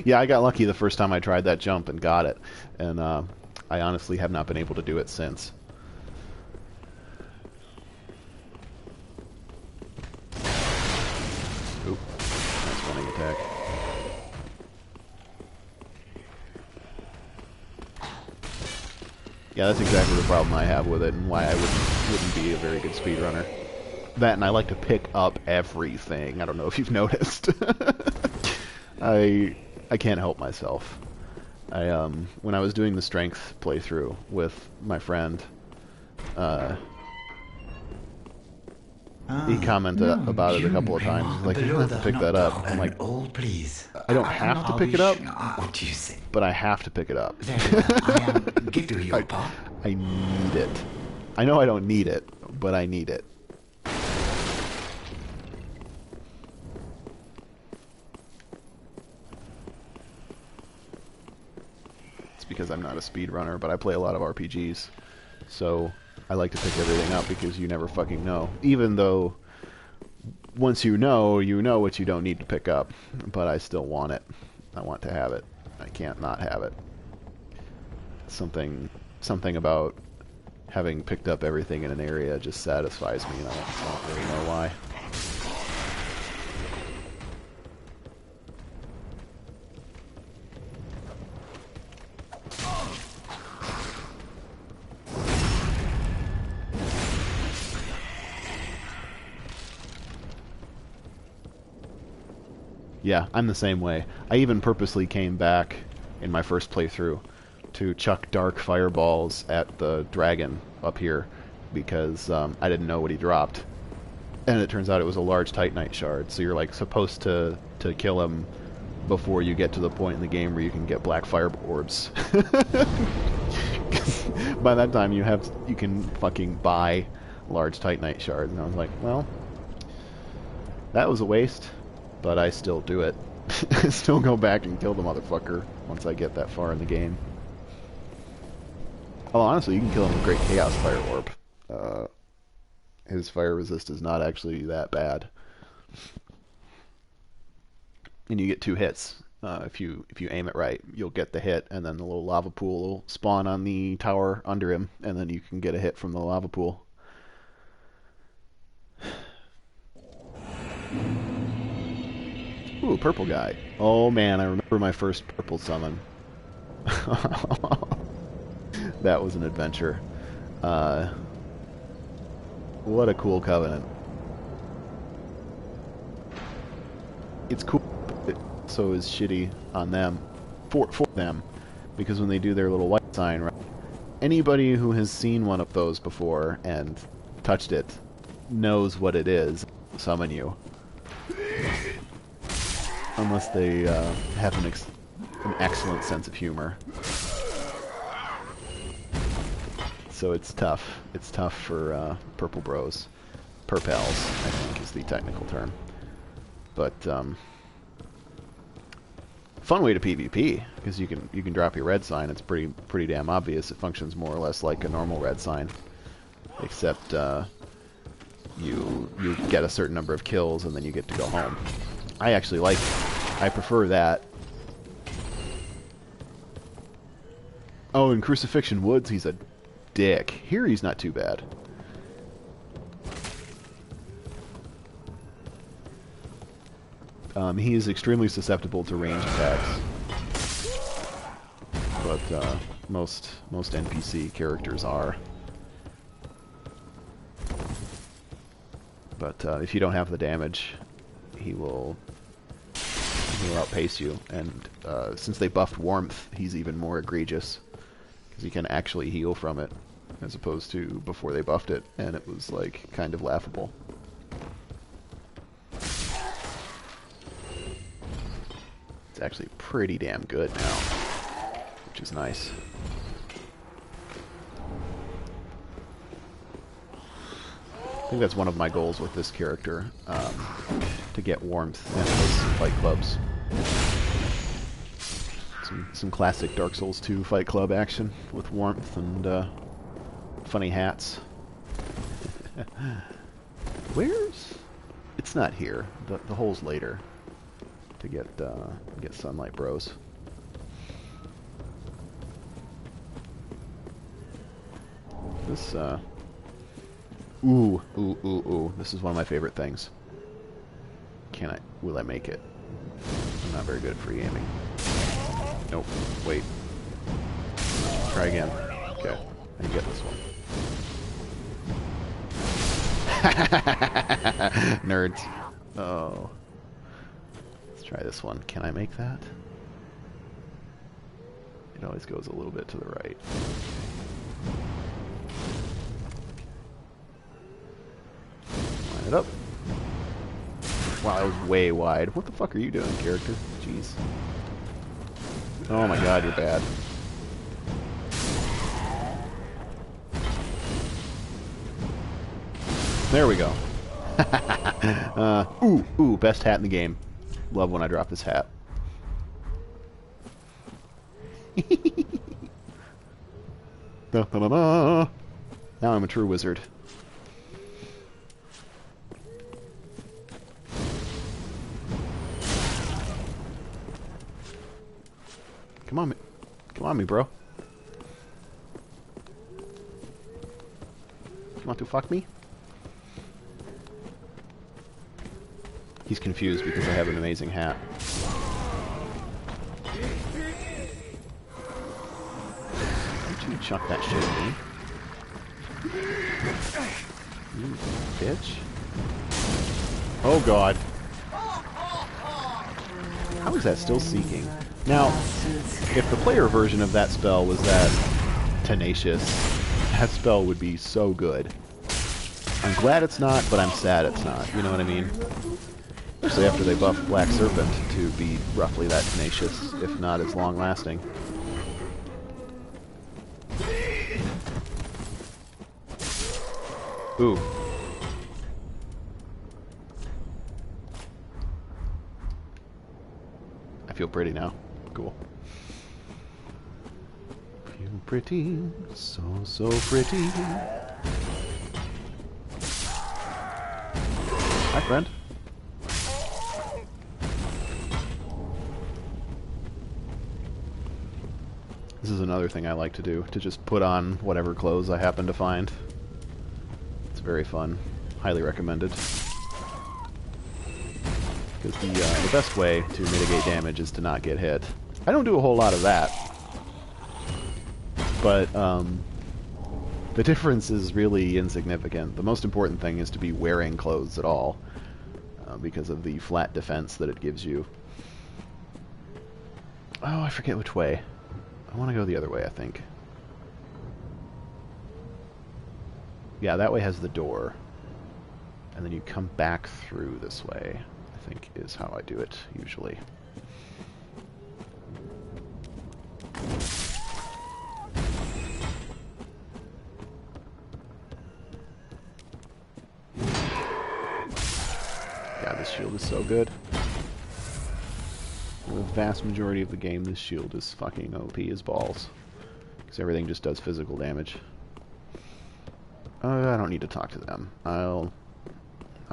Speaker 1: Yeah, I got lucky the first time I tried that jump and got it, and I honestly have not been able to do it since. Oop, nice running attack. Yeah, that's exactly the problem I have with it, and why I wouldn't be a very good speedrunner. That, and I like to pick up everything. I don't know if you've noticed. I can't help myself. When I was doing the strength playthrough with my friend, he commented about it a couple of times. He's like, you don't have to pick that up. I'm like, I don't have to pick it up, but I have to pick it up. I need it. I know I don't need it, but I need it. Because I'm not a speedrunner, but I play a lot of RPGs, so I like to pick everything up because you never fucking know. Even though once you know what you don't need to pick up, but I still want it. I want to have it. I can't not have it. Something about having picked up everything in an area just satisfies me, and I don't really know why. Yeah, I'm the same way. I even purposely came back in my first playthrough to chuck dark fireballs at the dragon up here because I didn't know what he dropped. And it turns out it was a large Titanite shard, so you're like supposed to kill him before you get to the point in the game where you can get black fire orbs. By that time you can fucking buy large Titanite shards, and I was like, well, that was a waste. But I still do it. Still go back and kill the motherfucker once I get that far in the game. Oh, honestly, you can kill him with Great Chaos Fire Orb. His fire resist is not actually that bad. And you get 2 hits. If you aim it right, you'll get the hit, and then the little lava pool will spawn on the tower under him, and then you can get a hit from the lava pool. Ooh, purple guy. Oh man, I remember my first purple summon. That was an adventure. What a cool covenant. It's cool, so is shitty on them, for them, because when they do their little white sign, right, anybody who has seen one of those before and touched it knows what it is. Summon you. Unless they have an excellent sense of humor. So it's tough. It's tough for purple bros. Purpels, I think, is the technical term. But fun way to PvP, because you can drop your red sign. It's pretty damn obvious. It functions more or less like a normal red sign, except you get a certain number of kills and then you get to go home. I actually like it. I prefer that. Oh, in Crucifixion Woods, he's a dick. Here, he's not too bad. He is extremely susceptible to range attacks. But most NPC characters are. But if you don't have the damage, he will he'll outpace you. And since they buffed warmth, he's even more egregious. Because he can actually heal from it, as opposed to before they buffed it, and it was, like, kind of laughable. It's actually pretty damn good now, which is nice. I think that's one of my goals with this character, to get warmth and those fight clubs. Some classic Dark Souls 2 Fight Club action with warmth and funny hats. Where's... It's not here. The hole's later to get sunlight bros. This ooh. This is one of my favorite things. Will I make it? I'm not very good at free aiming. Nope. Wait. Try again. Okay. I can get this one. Nerds. Oh. Let's try this one. Can I make that? It always goes a little bit to the right. Line it up. Wow, that was way wide. What the fuck are you doing, character? Jeez. Oh my god, you're bad. There we go. Ooh, best hat in the game. Love when I drop this hat. Da, da, da, da. Now I'm a true wizard. Come on me, bro. You want to fuck me? He's confused because I have an amazing hat. Don't you chuck that shit at me. You bitch. Oh god. How is that still seeking? Now, if the player version of that spell was that tenacious, that spell would be so good. I'm glad it's not, but I'm sad it's not. You know what I mean? Especially after they buffed Black Serpent to be roughly that tenacious, if not as long-lasting. Ooh. I feel pretty now. Cool. Feel pretty, so pretty. Hi, friend. This is another thing I like to do, to just put on whatever clothes I happen to find. It's very fun. Highly recommended. Because the best way to mitigate damage is to not get hit. I don't do a whole lot of that. But the difference is really insignificant. The most important thing is to be wearing clothes at all. Because of the flat defense that it gives you. Oh, I forget which way. I want to go the other way, I think. Yeah, that way has the door. And then you come back through this way, I think is how I do it, usually. God, this shield is so good. For the vast majority of the game, this shield is fucking OP as balls. Because everything just does physical damage. I don't need to talk to them. I'll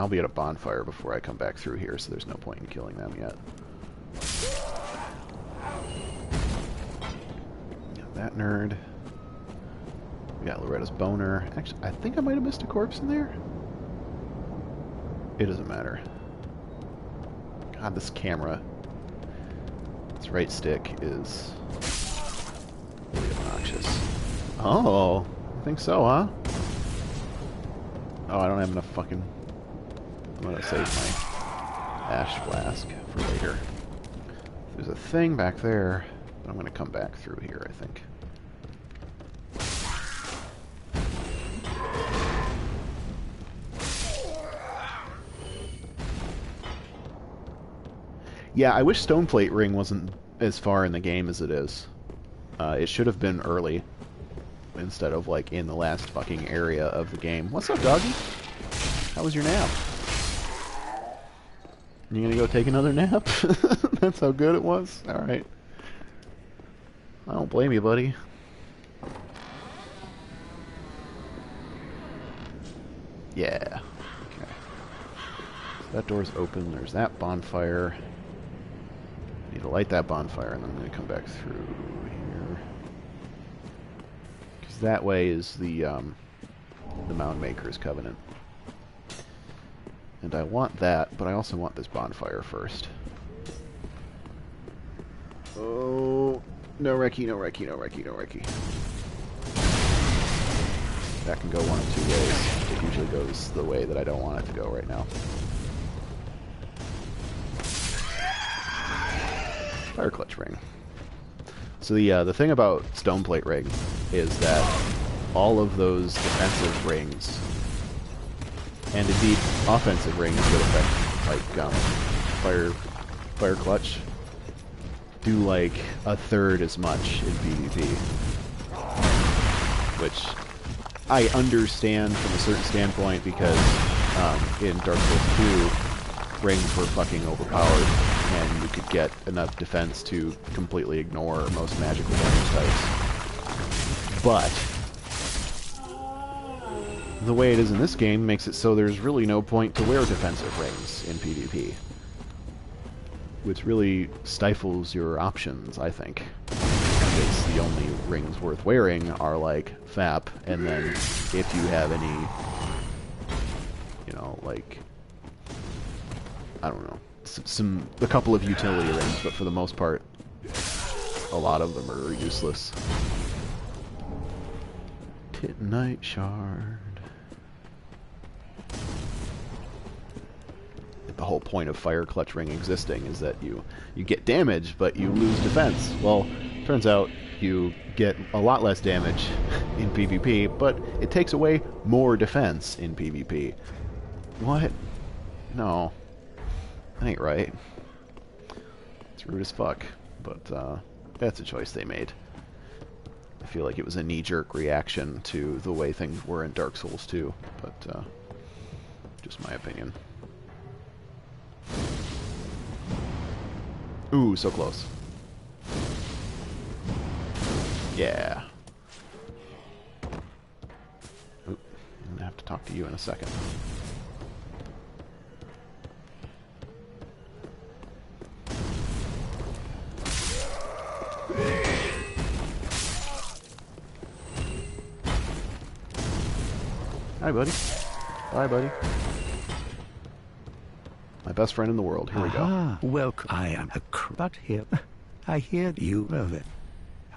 Speaker 1: be at a bonfire before I come back through here, so there's no point in killing them yet. Got that nerd. We got Loretta's boner. Actually, I think I might have missed a corpse in there. It doesn't matter. God, this camera. Its right stick is really obnoxious. Oh, I think so, huh? Oh, I don't have enough fucking... I'm gonna save my ash flask for later. There's a thing back there, but I'm going to come back through here, I think. Yeah, I wish Stoneplate Ring wasn't as far in the game as it is. It should have been early, instead of, like, in the last fucking area of the game. What's up, doggy? How was your nap? You gonna go take another nap? That's how good it was? Alright. I don't blame you, buddy. Yeah. Okay. So that door's open. There's that bonfire. Need to light that bonfire, and then I'm going to come back through here. Because that way is the Mound Maker's Covenant. And I want that, but I also want this bonfire first. Oh, no recce, no recce, no recce, no recce. That can go one of two ways. It usually goes the way that I don't want it to go right now. Fire Clutch Ring. So the thing about Stoneplate Ring is that all of those defensive rings, and indeed offensive rings that affect like Fire Clutch, do like a third as much in PvP, which I understand from a certain standpoint because in Dark Souls 2, rings were fucking overpowered, and you could get enough defense to completely ignore most magical damage types. But the way it is in this game makes it so there's really no point to wear defensive rings in PvP, which really stifles your options, I think. Because the only rings worth wearing are like FAP, and then if you have any, you know, like, I don't know, a couple of utility rings, but for the most part, a lot of them are useless. Titanite Shard. The whole point of Fire Clutch Ring existing is that you get damage, but you lose defense. Well, turns out you get a lot less damage in PvP, but it takes away more defense in PvP. What? No. That ain't right. It's rude as fuck, but that's a choice they made. I feel like it was a knee-jerk reaction to the way things were in Dark Souls 2, but just my opinion. Ooh, so close. Yeah. Oop, I'm gonna have to talk to you in a second. Hi, buddy. Bye, buddy. My best friend in the world. Here we go.
Speaker 3: Ah, welcome. I am a but here. I hear you of it.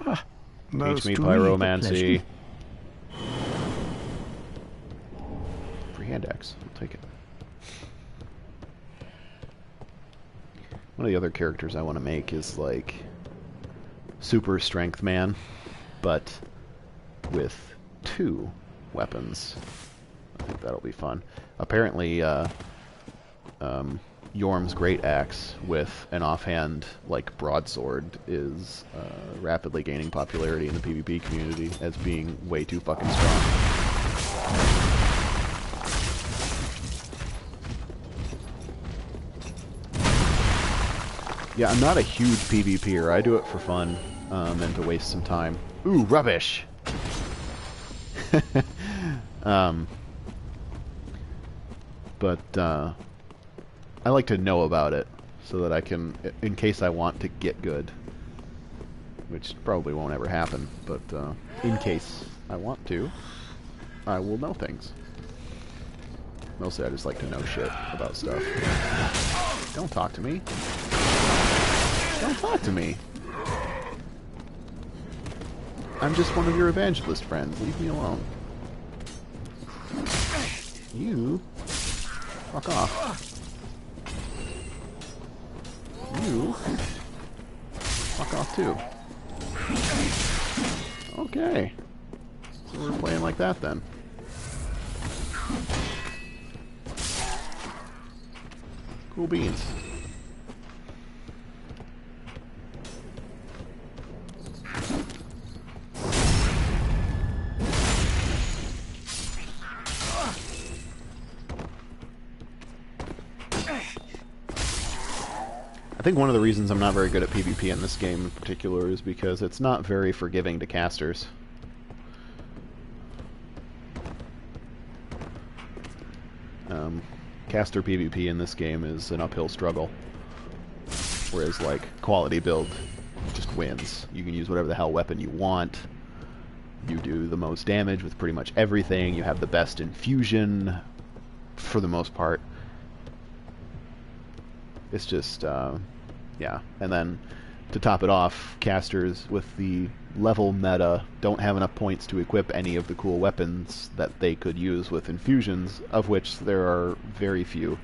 Speaker 3: Ah,
Speaker 1: Teach me pyromancy. Free hand axe. I'll take it. One of the other characters I want to make is like super strength man, but with 2 weapons. I think that'll be fun. Apparently, Yorm's Great Axe with an offhand, like, broadsword is rapidly gaining popularity in the PvP community as being way too fucking strong. Yeah, I'm not a huge PvPer. I do it for fun and to waste some time. Ooh, rubbish! But I like to know about it so that I can, in case I want to get good, which probably won't ever happen, but in case I want to, I will know things. Mostly I just like to know shit about stuff. Don't talk to me. Don't talk to me. I'm just one of your evangelist friends. Leave me alone. You... Fuck off. You too. Okay. So we're playing like that then. Cool beans. I think one of the reasons I'm not very good at PvP in this game in particular is because it's not very forgiving to casters. Caster PvP in this game is an uphill struggle, whereas like quality build just wins. You can use whatever the hell weapon you want. You do the most damage with pretty much everything. You have the best infusion for the most part. It's just, yeah. And then, to top it off, casters with the level meta don't have enough points to equip any of the cool weapons that they could use with infusions, of which there are very few.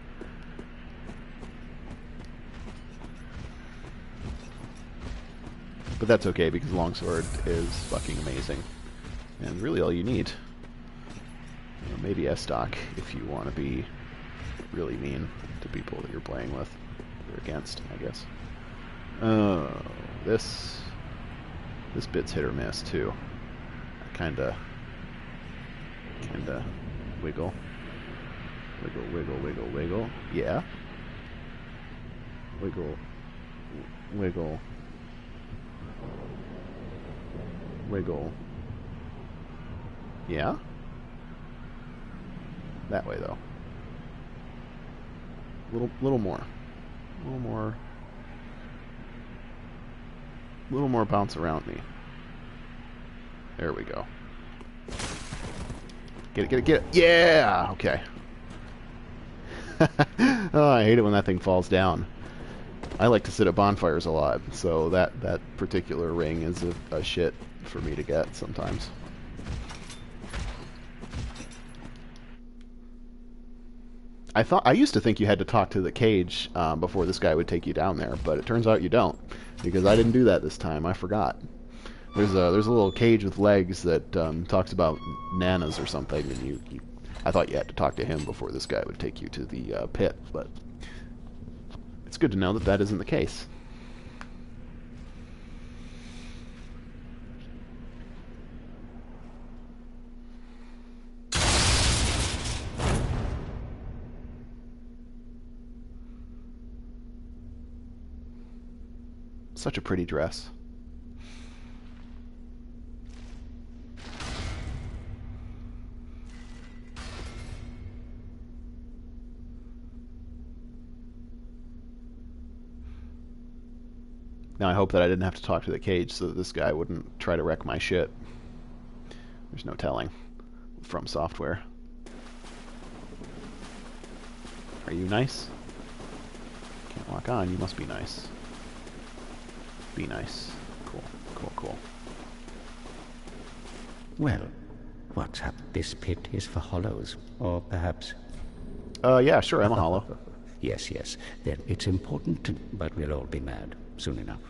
Speaker 1: But that's okay, because Longsword is fucking amazing. And really all you need. You know, maybe S-Stock, if you want to be really mean to people that you're playing with. Or against, I guess. Oh, this bit's hit or miss, too. I kinda wiggle. Wiggle, wiggle, wiggle, wiggle. Yeah. Wiggle. Wiggle. Wiggle. Yeah? That way, though. Little more. Little more bounce around me. There we go. Get it. Yeah! Okay. Oh, I hate it when that thing falls down. I like to sit at bonfires a lot, so that particular ring is a shit for me to get sometimes. I used to think you had to talk to the cage before this guy would take you down there, but it turns out you don't, because I didn't do that this time. I forgot. There's a little cage with legs that talks about nanas or something, and I thought you had to talk to him before this guy would take you to the pit, but it's good to know that that isn't the case. Such a pretty dress. Now I hope that I didn't have to talk to the cage so that this guy wouldn't try to wreck my shit. There's no telling. From Software. Are you nice? Can't walk on, you must be nice. Be nice. Cool, cool, cool.
Speaker 4: Well, what's up? This pit is for hollows, or perhaps...
Speaker 1: Yeah, sure, I'm a hollow.
Speaker 4: Yes. Then it's important to... But we'll all be mad soon enough.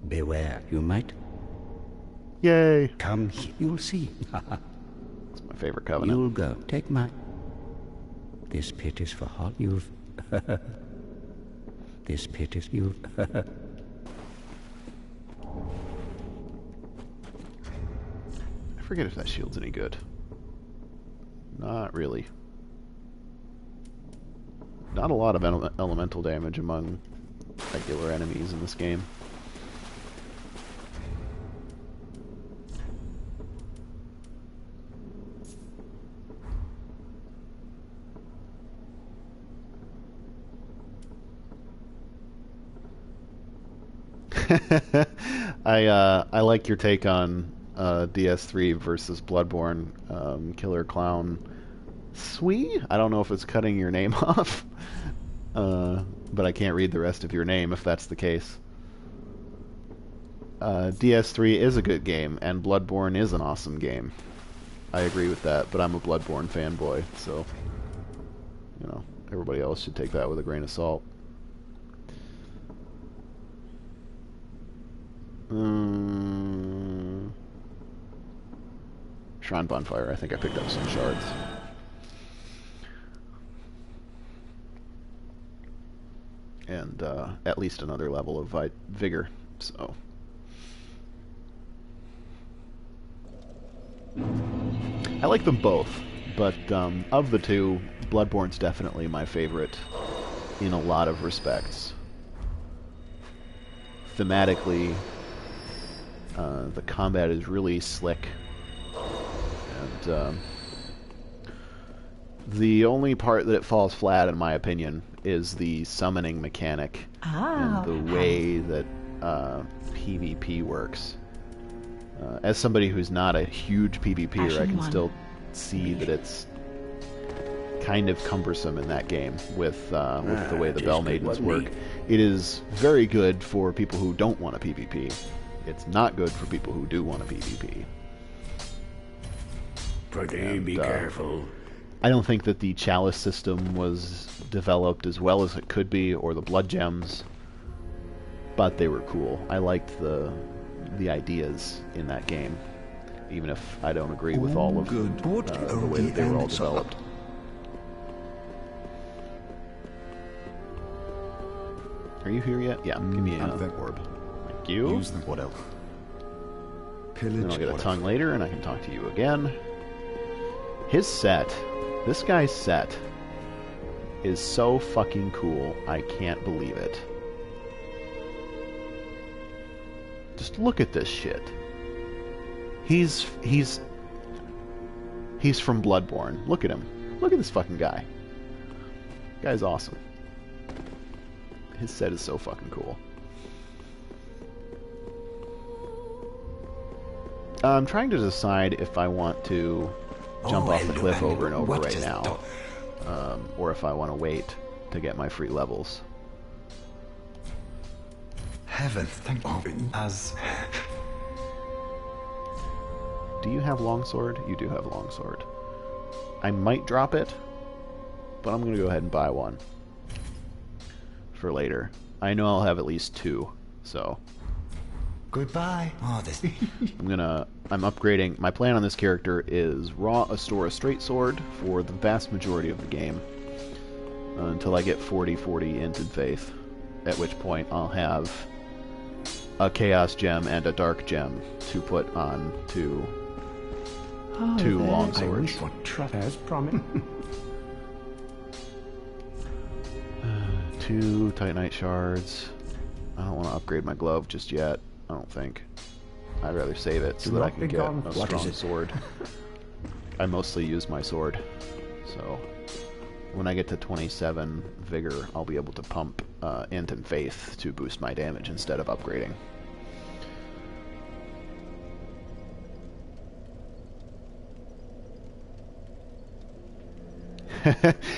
Speaker 4: Beware, you might...
Speaker 1: Yay!
Speaker 4: Come here, you'll see.
Speaker 1: It's my favorite covenant.
Speaker 4: You'll go. Take my... This pit is for hollows. You've... This pit is... You've...
Speaker 1: I forget if that shield's any good. Not really. Not a lot of elemental damage among regular enemies in this game. I like your take on DS3 versus Bloodborne. Killer Clown Sui? I don't know if it's cutting your name off, but I can't read the rest of your name if that's the case. DS3 is a good game, and Bloodborne is an awesome game. I agree with that, but I'm a Bloodborne fanboy, so, you know, everybody else should take that with a grain of salt. Shrine Bonfire. I think I picked up some shards. And at least another level of vigor. So I like them both, but of the two, Bloodborne's definitely my favorite in a lot of respects. Thematically, the combat is really slick, and the only part that it falls flat, in my opinion, is the summoning mechanic and the way that PvP works. As somebody who's not a huge PvPer, I can still see that it's kind of cumbersome in that game with the way the Bell Maidens work. It is very good for people who don't want a PvP. It's not good for people who do want a PvP.
Speaker 6: Be careful.
Speaker 1: I don't think that the chalice system was developed as well as it could be, or the blood gems, but they were cool. I liked the ideas in that game, even if I don't agree with all of the way that they were all developed. Are you here yet? Yeah, give me an orb. Thank you.
Speaker 7: Use them. What else?
Speaker 1: Then I'll get a tongue later, and I can talk to you again. His set, this guy's set, is so fucking cool. I can't believe it. Just look at this shit. He's from Bloodborne. Look at him. Look at this fucking guy. Guy's awesome. His set is so fucking cool. I'm trying to decide if I want to jump off the cliff over and over right now, or if I want to wait to get my free levels.
Speaker 7: Heaven, thank you. As
Speaker 1: do you have longsword? You do have longsword. I might drop it, but I'm gonna go ahead and buy one for later. I know I'll have at least two, so
Speaker 7: goodbye. Oh, this.
Speaker 1: I'm upgrading. My plan on this character is raw Astora straight sword for the vast majority of the game, until I get 40/40 Int and Faith, at which point I'll have a Chaos Gem and a Dark Gem to put on two long swords.
Speaker 6: As promised.
Speaker 1: 2 Titanite shards. I don't want to upgrade my glove just yet. I don't think. I'd rather save it so that I can get a strong sword. I mostly use my sword, so when I get to 27 vigor, I'll be able to pump Int and Faith to boost my damage instead of upgrading.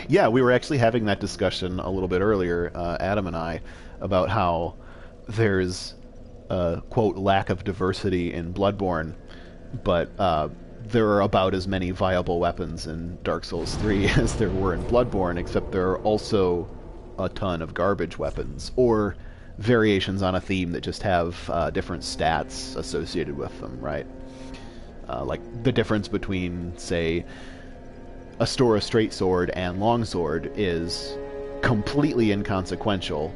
Speaker 1: Yeah, we were actually having that discussion a little bit earlier, Adam and I, about how there's a, quote, lack of diversity in Bloodborne, but there are about as many viable weapons in Dark Souls 3 as there were in Bloodborne, except there are also a ton of garbage weapons, or variations on a theme that just have different stats associated with them, right? Like the difference between, say, Astora straight sword and longsword is completely inconsequential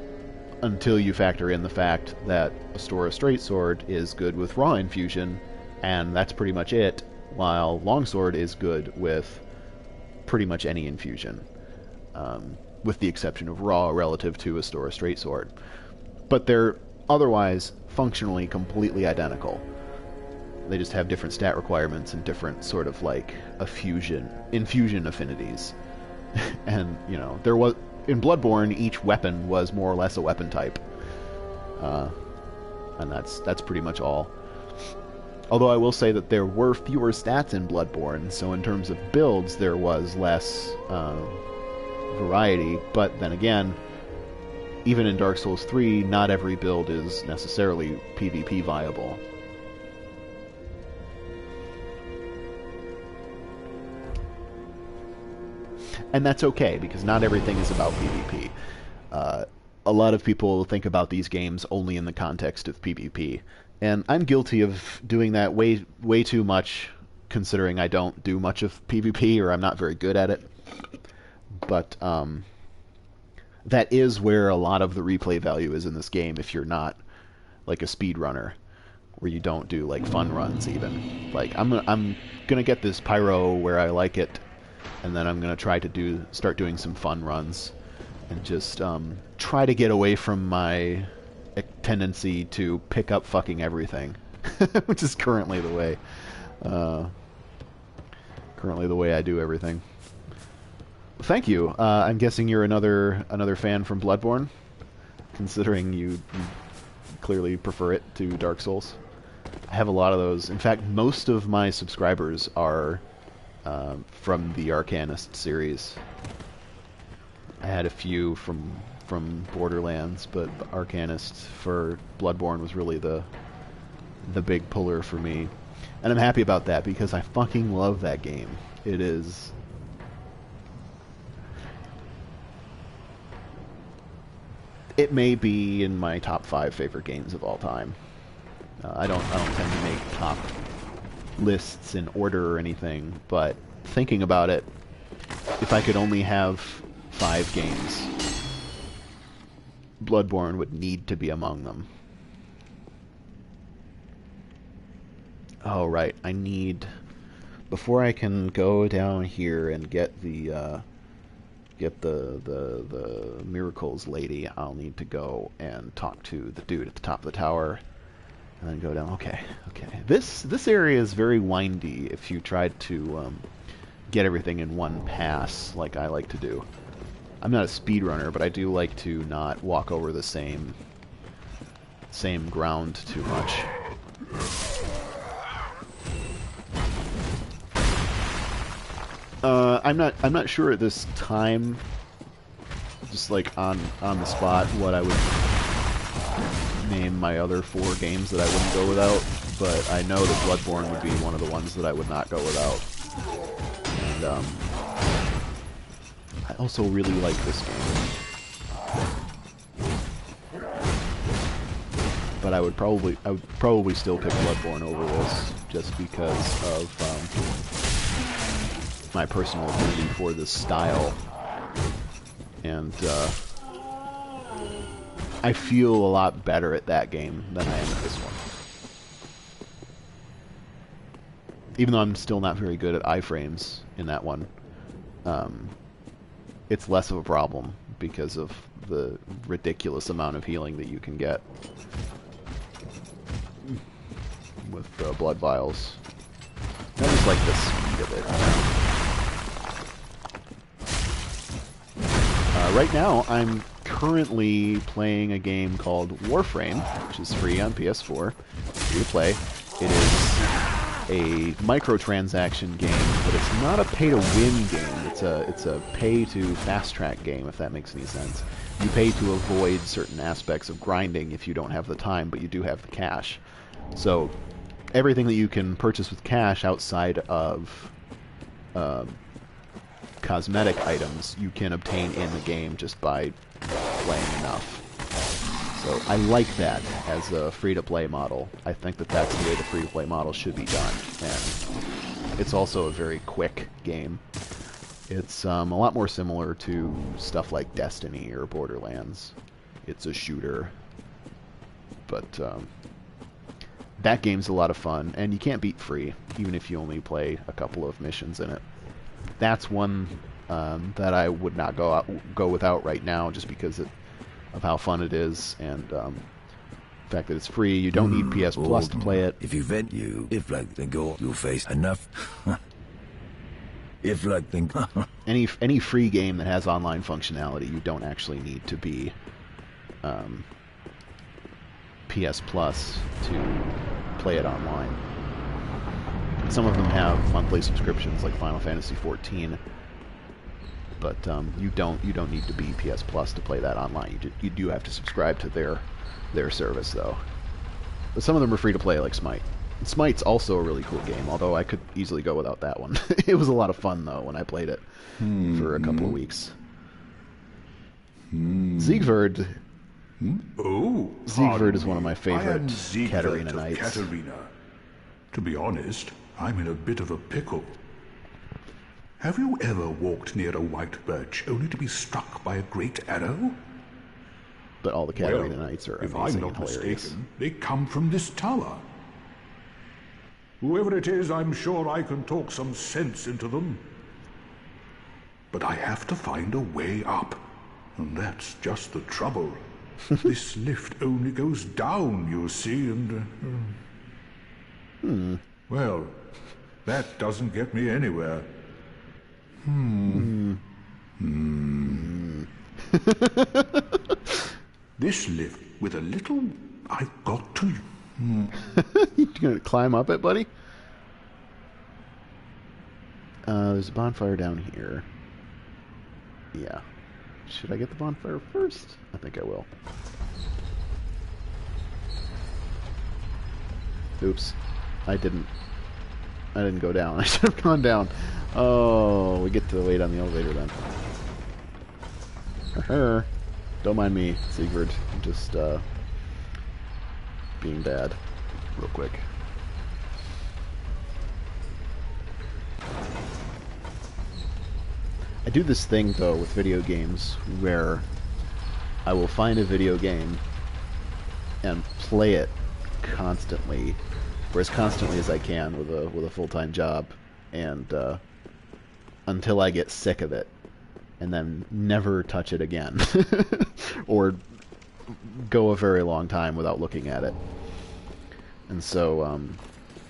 Speaker 1: until you factor in the fact that Astora straight sword is good with raw infusion, and that's pretty much it, while longsword is good with pretty much any infusion, with the exception of raw relative to Astora straight sword. But they're otherwise functionally completely identical. They just have different stat requirements and different sort of like infusion affinities. And, you know, there was in Bloodborne, each weapon was more or less a weapon type. And that's pretty much all. Although I will say that there were fewer stats in Bloodborne, so in terms of builds there was less variety, but then again, even in Dark Souls 3, not every build is necessarily PvP viable. And that's okay, because not everything is about PvP. A lot of people think about these games only in the context of PvP, And I'm guilty of doing that way too much, considering I don't do much of PvP, or I'm not very good at it. But that is where a lot of the replay value is in this game, if you're not like a speedrunner, where you don't do like fun runs even. Like I'm gonna get this Pyro where I like it, and then I'm gonna try to start doing some fun runs, and just try to get away from my tendency to pick up fucking everything, which is currently the way I do everything. Thank you. I'm guessing you're another fan from Bloodborne, considering you clearly prefer it to Dark Souls. I have a lot of those. In fact, most of my subscribers are from the Arcanist series. I had a few from Borderlands, but Arcanist for Bloodborne was really the big puller for me. And I'm happy about that, because I fucking love that game. It is... It may be in my top 5 favorite games of all time. I don't tend to make top lists in order or anything, but thinking about it, if I could only have 5 games, Bloodborne would need to be among them. Oh, right. I need... Before I can go down here and get the miracles lady, I'll need to go and talk to the dude at the top of the tower, and then go down. Okay. This area is very windy if you tried to get everything in one pass, like I like to do. I'm not a speedrunner, but I do like to not walk over the same ground too much. I'm not sure at this time, just like on the spot, what I would name my other 4 games that I wouldn't go without, but I know that Bloodborne would be one of the ones that I would not go without. And I also really like this game. But I would probably still pick Bloodborne over this, just because of my personal affinity for this style, and I feel a lot better at that game than I am at this one. Even though I'm still not very good at iframes in that one, it's less of a problem because of the ridiculous amount of healing that you can get with blood vials. I just like the speed of it. Right now, I'm currently playing a game called Warframe, which is free on PS4, free to play. It is a microtransaction game, but it's not a pay-to-win game. It's a pay-to-fast-track game, if that makes any sense. You pay to avoid certain aspects of grinding if you don't have the time, but you do have the cash. So everything that you can purchase with cash outside of cosmetic items you can obtain in the game just by playing enough. So I like that as a free-to-play model. I think that that's the way the free-to-play model should be done. And it's also a very quick game. It's a lot more similar to stuff like Destiny or Borderlands. It's a shooter. But that game's a lot of fun, and you can't beat free, even if you only play a couple of missions in it. That's one that I would not go without right now, just because of how fun it is, and the fact that it's free. You don't need PS Plus to play it.
Speaker 8: If you vent if like then go, you'll face enough. If like then
Speaker 1: any free game that has online functionality, you don't actually need to be PS Plus to play it online. Some of them have monthly subscriptions, like Final Fantasy XIV, but you don't need to be PS Plus to play that online. You do have to subscribe to their service, though. But some of them are free to play, like Smite. And Smite's also a really cool game, although I could easily go without that one. It was a lot of fun, though, when I played it for a couple of weeks. Siegward
Speaker 9: Oh,
Speaker 1: Siegfried is one of my
Speaker 9: I
Speaker 1: favorite
Speaker 9: am Siegfried
Speaker 1: Katarina
Speaker 9: of
Speaker 1: knights.
Speaker 9: Katarina. To be honest, I'm in a bit of a pickle. Have you ever walked near a white birch only to be struck by a great arrow?
Speaker 1: But all the Katarina knights are
Speaker 9: if
Speaker 1: amazing
Speaker 9: I'm
Speaker 1: and
Speaker 9: not
Speaker 1: hilarious.
Speaker 9: mistaken, they come from this tower. Whoever it is, I'm sure I can talk some sense into them. But I have to find a way up, and that's just the trouble. This lift only goes down, you see, and... Well, that doesn't get me anywhere. This lift with a little... I've got to...
Speaker 1: You gonna climb up it, buddy? There's a bonfire down here. Yeah. Should I get the bonfire first? I think I will. Oops. I didn't go down. I should have gone down. Oh, we get to wait on the elevator then. Don't mind me, Siegfried. I'm just being bad. Real quick. I do this thing, though, with video games, where I will find a video game and play it constantly, or as constantly as I can with a full-time job, and until I get sick of it, and then never touch it again, or go a very long time without looking at it. And so,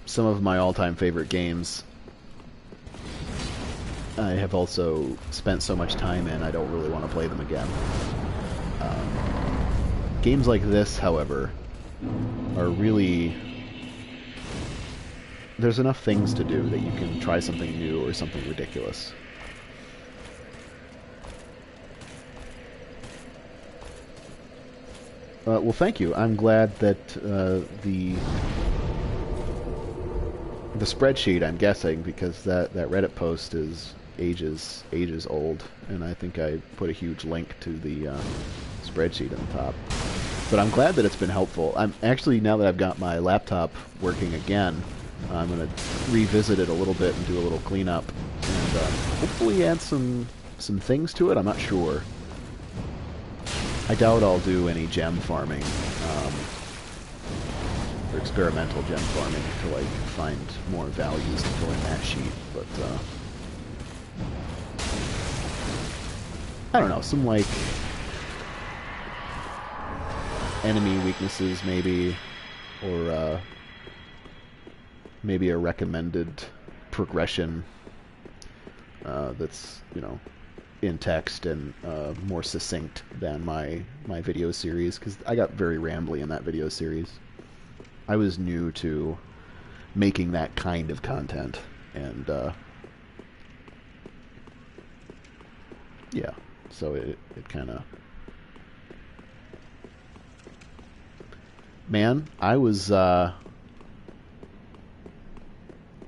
Speaker 1: some of my all-time favorite games I have also spent so much time in, I don't really want to play them again. Games like this, however, are really... There's enough things to do that you can try something new or something ridiculous. Well, thank you. I'm glad that the spreadsheet, I'm guessing, because that Reddit post is ages old, and I think I put a huge link to the spreadsheet on the top. But I'm glad that it's been helpful. I'm actually, now that I've got my laptop working again, I'm going to revisit it a little bit and do a little cleanup, and hopefully add some things to it. I'm not sure. I doubt I'll do any gem farming, or experimental gem farming until I find more values to fill in that sheet, but I don't know, some like enemy weaknesses maybe, or maybe a recommended progression that's, you know, in text and more succinct than my video series, because I got very rambly in that video series. I was new to making that kind of content, and yeah, so it kind of... Man, I was... I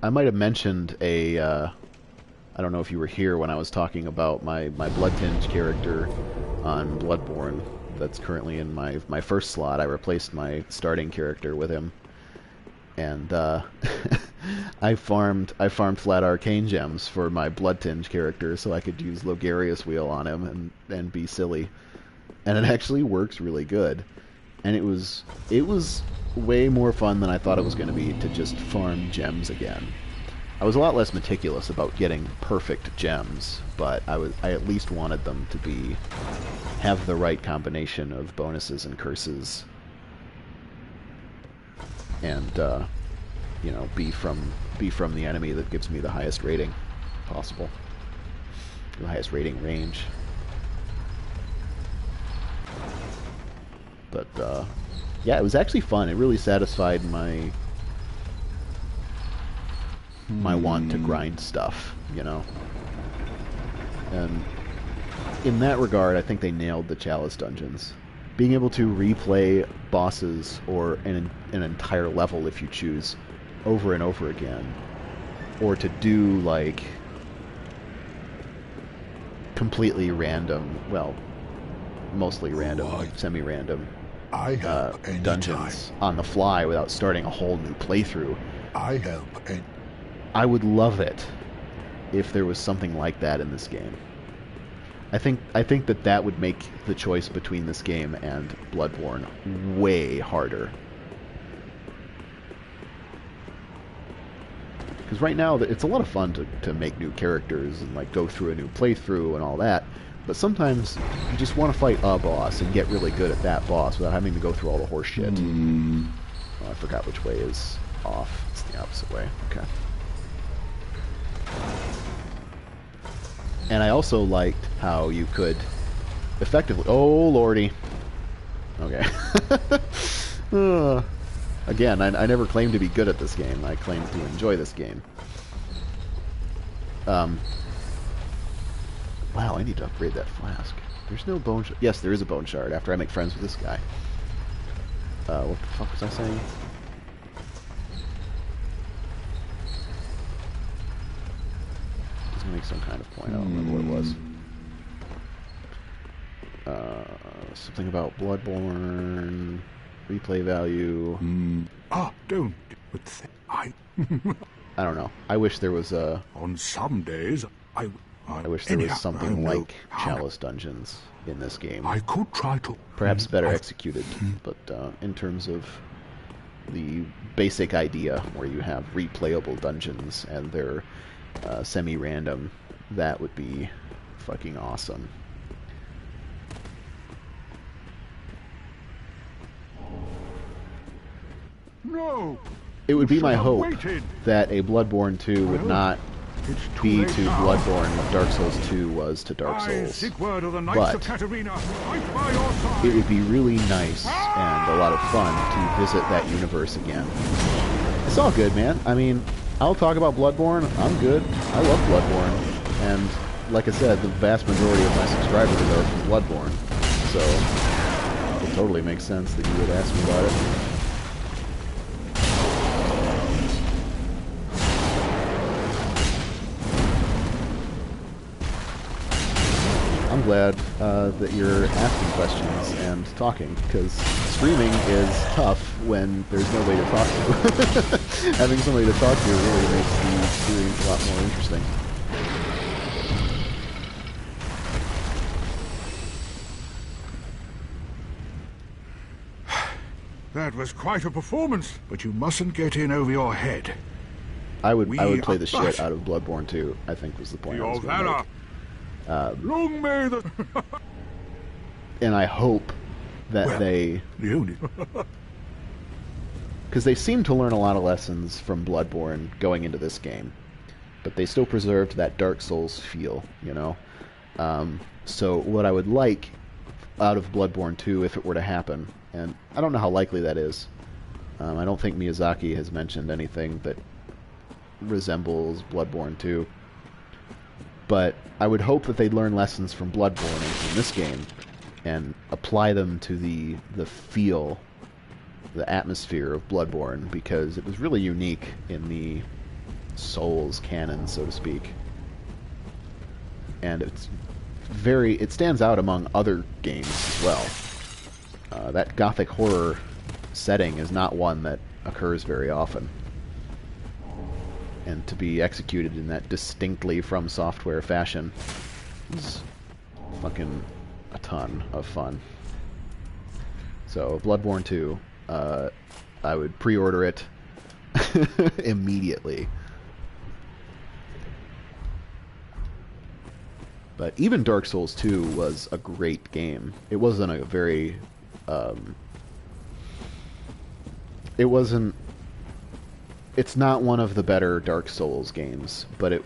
Speaker 1: might have mentioned a... I don't know if you were here when I was talking about my Blood-Tinged character on Bloodborne that's currently in my first slot. I replaced my starting character with him, and I farmed flat arcane gems for my Blood-Tinged character so I could use Logarius Wheel on him and be silly, and it actually works really good. And it was way more fun than I thought it was going to be to just farm gems again. I was a lot less meticulous about getting perfect gems, but I at least wanted them to have the right combination of bonuses and curses, and you know, be from the enemy that gives me the highest rating possible, the highest rating range. But yeah, it was actually fun. It really satisfied my want to grind stuff, you know. And in that regard, I think they nailed the Chalice dungeons. Being able to replay bosses or an entire level, if you choose, over and over again, or to do like completely random, well, mostly random, semi-random
Speaker 9: I help
Speaker 1: dungeons on the fly without starting a whole new playthrough.
Speaker 9: I help any...
Speaker 1: I would love it if there was something like that in this game. I think that would make the choice between this game and Bloodborne way harder. Because right now, it's a lot of fun to make new characters and like go through a new playthrough and all that. But sometimes you just want to fight a boss and get really good at that boss without having to go through all the horse shit. Oh, I forgot which way is off. It's the opposite way. Okay. And I also liked how you could effectively... Oh, lordy. Okay. Again, I never claimed to be good at this game. I claimed to enjoy this game. Wow, I need to upgrade that flask. There's no bone shard. Yes, there is a bone shard after I make friends with this guy. What the fuck was I saying? He's gonna make some kind of point. I don't remember what it was. Something about Bloodborne, replay value.
Speaker 9: Don't. I
Speaker 1: don't know. I wish there was a...
Speaker 9: On some days, I
Speaker 1: wish there was something like Chalice Dungeons in this game.
Speaker 9: I could try to...
Speaker 1: Perhaps better executed, but in terms of the basic idea where you have replayable dungeons and they're semi-random, that would be fucking awesome.
Speaker 9: No!
Speaker 1: It would be my hope that a Bloodborne 2 would not be to Bloodborne what Dark Souls 2 was to Dark Souls. But it would be really nice and a lot of fun to visit that universe again. It's all good, man. I mean, I'll talk about Bloodborne. I'm good. I love Bloodborne. And like I said, the vast majority of my subscribers are from Bloodborne. So it totally makes sense that you would ask me about it. I'm glad that you're asking questions and talking, because streaming is tough when there's nobody to talk to. Having somebody to talk to really makes the experience a lot more interesting.
Speaker 9: That was quite a performance, but you mustn't get in over your head.
Speaker 1: I would play the shit out of Bloodborne 2, I think was the point I was going to make.
Speaker 9: Long may the...
Speaker 1: And I hope that they... Because they seem to learn a lot of lessons from Bloodborne going into this game. But they still preserved that Dark Souls feel, you know? So what I would like out of Bloodborne 2, if it were to happen, and I don't know how likely that is. I don't think Miyazaki has mentioned anything that resembles Bloodborne 2. But I would hope that they'd learn lessons from Bloodborne and from this game and apply them to the feel, the atmosphere of Bloodborne, because it was really unique in the Souls canon, so to speak. And it stands out among other games as well. That gothic horror setting is not one that occurs very often. And to be executed in that distinctly From Software fashion is fucking a ton of fun. So, Bloodborne 2, I would pre-order it immediately. But even Dark Souls 2 was a great game. It wasn't a very... it wasn't... It's not one of the better Dark Souls games, but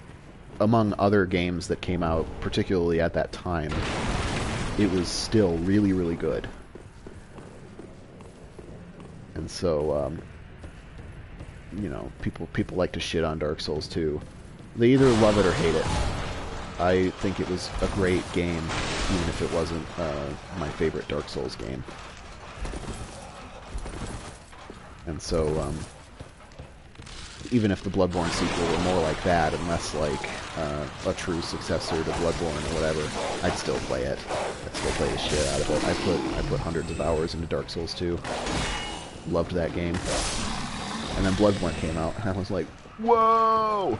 Speaker 1: among other games that came out, particularly at that time, it was still really, really good. And so, you know, people like to shit on Dark Souls 2. They either love it or hate it. I think it was a great game, even if it wasn't my favorite Dark Souls game. And so, even if the Bloodborne sequel were more like that, and less like a true successor to Bloodborne or whatever, I'd still play it. I'd still play the shit out of it. I put hundreds of hours into Dark Souls 2. Loved that game. And then Bloodborne came out, and I was like, whoa!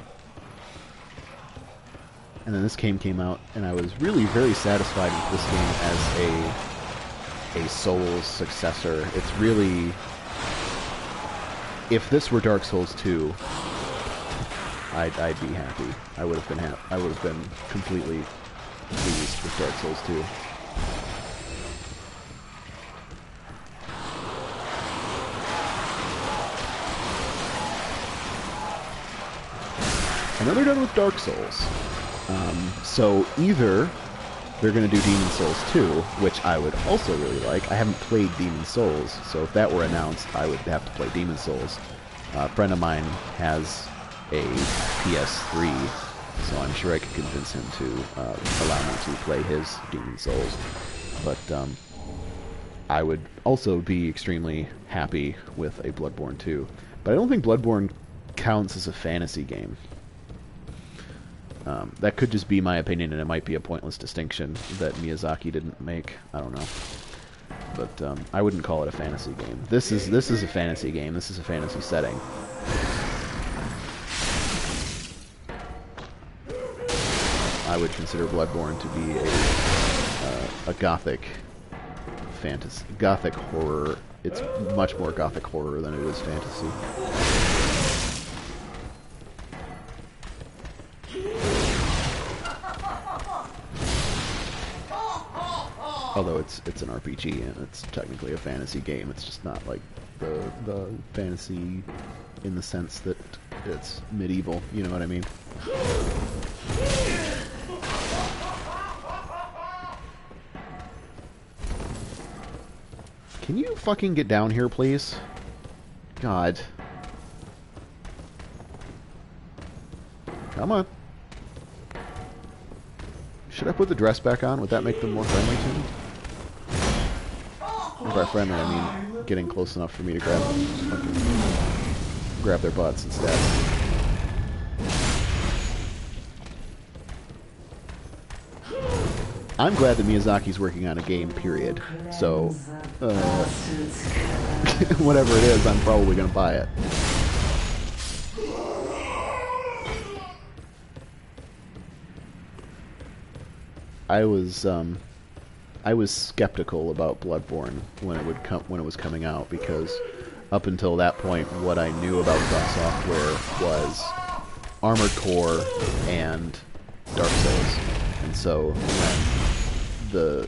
Speaker 1: And then this game came out, and I was really very satisfied with this game as a Souls successor. It's really... If this were Dark Souls 2, I'd be happy. I would have been I would have been completely pleased with Dark Souls 2. And then they're done with Dark Souls. So either they're going to do Demon Souls 2, which I would also really like. I haven't played Demon Souls, so if that were announced, I would have to play Demon Souls. A friend of mine has a PS3, so I'm sure I could convince him to allow me to play his Demon Souls. But I would also be extremely happy with a Bloodborne 2. But I don't think Bloodborne counts as a fantasy game. That could just be my opinion, and it might be a pointless distinction that Miyazaki didn't make. I don't know. But I wouldn't call it a fantasy game. This is a fantasy game. This is a fantasy setting. I would consider Bloodborne to be a gothic fantasy, gothic horror. It's much more gothic horror than it is fantasy. Although it's an RPG and it's technically a fantasy game, it's just not like the fantasy in the sense that it's medieval. You know what I mean? Can you fucking get down here, please? God. Come on. Should I put the dress back on? Would that make them more friendly to me? And by friendly, I mean getting close enough for me to grab their butts instead. I'm glad that Miyazaki's working on a game, period. So, whatever it is, I'm probably going to buy it. I was skeptical about Bloodborne when it was coming out, because up until that point, what I knew about From Software was Armored Core and Dark Souls, and so when the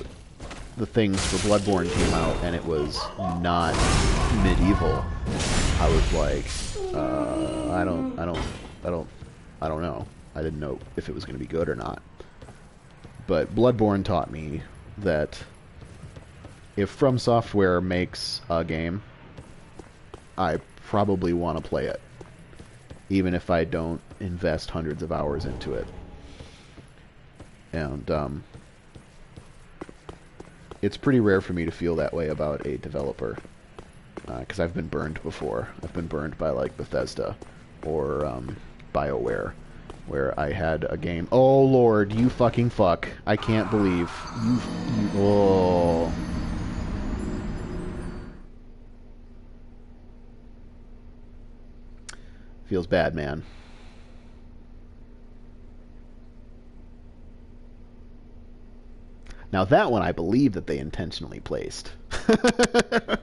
Speaker 1: things for Bloodborne came out and it was not medieval, I was like, I don't know. I didn't know if it was going to be good or not. But Bloodborne taught me that if From Software makes a game, I probably want to play it, even if I don't invest hundreds of hours into it. And it's pretty rare for me to feel that way about a developer, because I've been burned before. I've been burned by like Bethesda or BioWare, where I had a game. Oh Lord, you fucking fuck! I can't believe you. Oh. Feels bad, man. Now that one I believe that they intentionally placed. I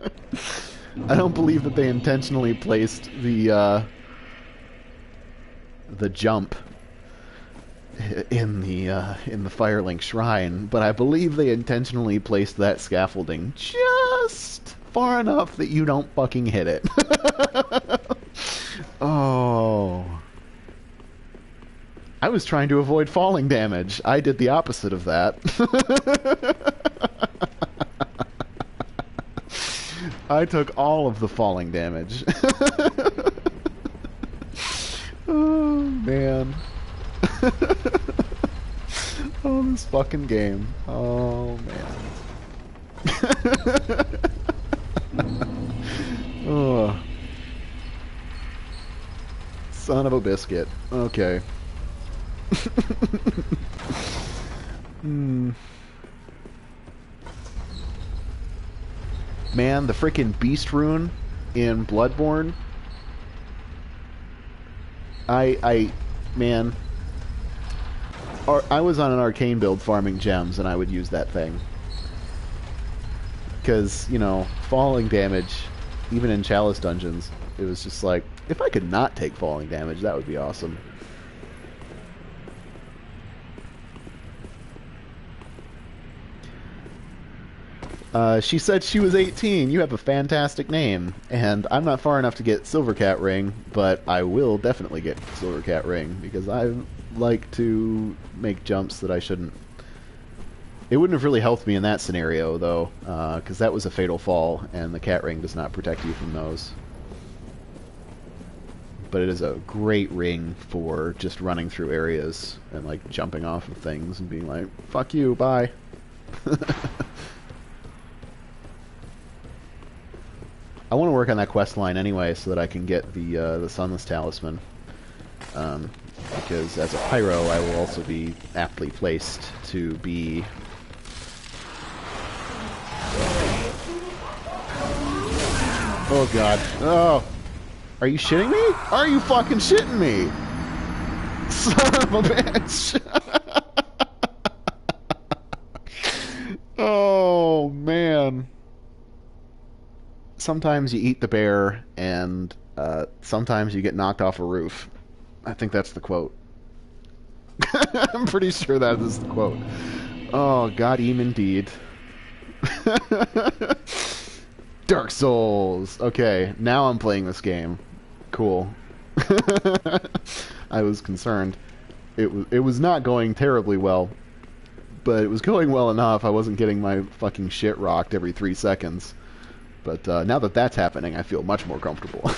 Speaker 1: don't believe that they intentionally placed the jump in the Firelink Shrine, but I believe they intentionally placed that scaffolding just far enough that you don't fucking hit it. Oh. I was trying to avoid falling damage. I did the opposite of that. I took all of the falling damage. Oh, man. Oh, this fucking game. Oh, man. Oh. Son of a biscuit. Okay. Man, the frickin' beast rune in Bloodborne. Man. I was on an arcane build farming gems, and I would use that thing. Because, you know, falling damage, even in Chalice dungeons, it was just like, if I could not take falling damage, that would be awesome. She said she was 18. You have a fantastic name. And I'm not far enough to get Silver Cat Ring, but I will definitely get Silver Cat Ring, because I like to make jumps that I shouldn't. It wouldn't have really helped me in that scenario, though, because that was a fatal fall, and the Cat Ring does not protect you from those. But it is a great ring for just running through areas and, like, jumping off of things and being like, fuck you, bye. I want to work on that quest line anyway, so that I can get the Sunless Talisman. Because as a Pyro, I will also be aptly placed to be... Oh god. Oh! Are you shitting me? Are you fucking shitting me? Son of a bitch! Oh, man. Sometimes you eat the bear, and sometimes you get knocked off a roof. I think that's the quote. I'm pretty sure that is the quote. Oh, God-eam indeed. Dark Souls! Okay, now I'm playing this game. Cool. I was concerned. It was not going terribly well, but it was going well enough. I wasn't getting my fucking shit rocked every 3 seconds. But now that that's happening, I feel much more comfortable.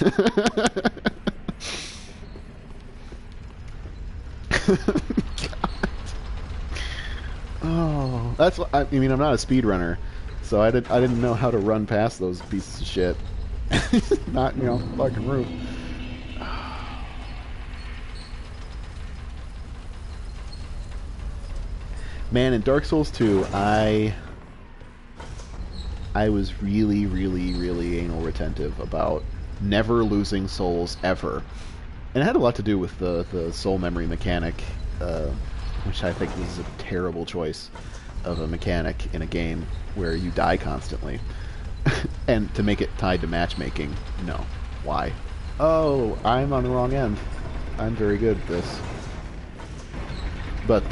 Speaker 1: Oh, that's what, I mean. I'm not a speedrunner, so I didn't know how to run past those pieces of shit. Not, you know, fucking roof. Man, in Dark Souls 2, I was really, really, really anal retentive about never losing souls ever. And it had a lot to do with the soul memory mechanic, which I think is a terrible choice of a mechanic in a game where you die constantly. And to make it tied to matchmaking, no. Why? Oh, I'm on the wrong end. I'm very good at this. But,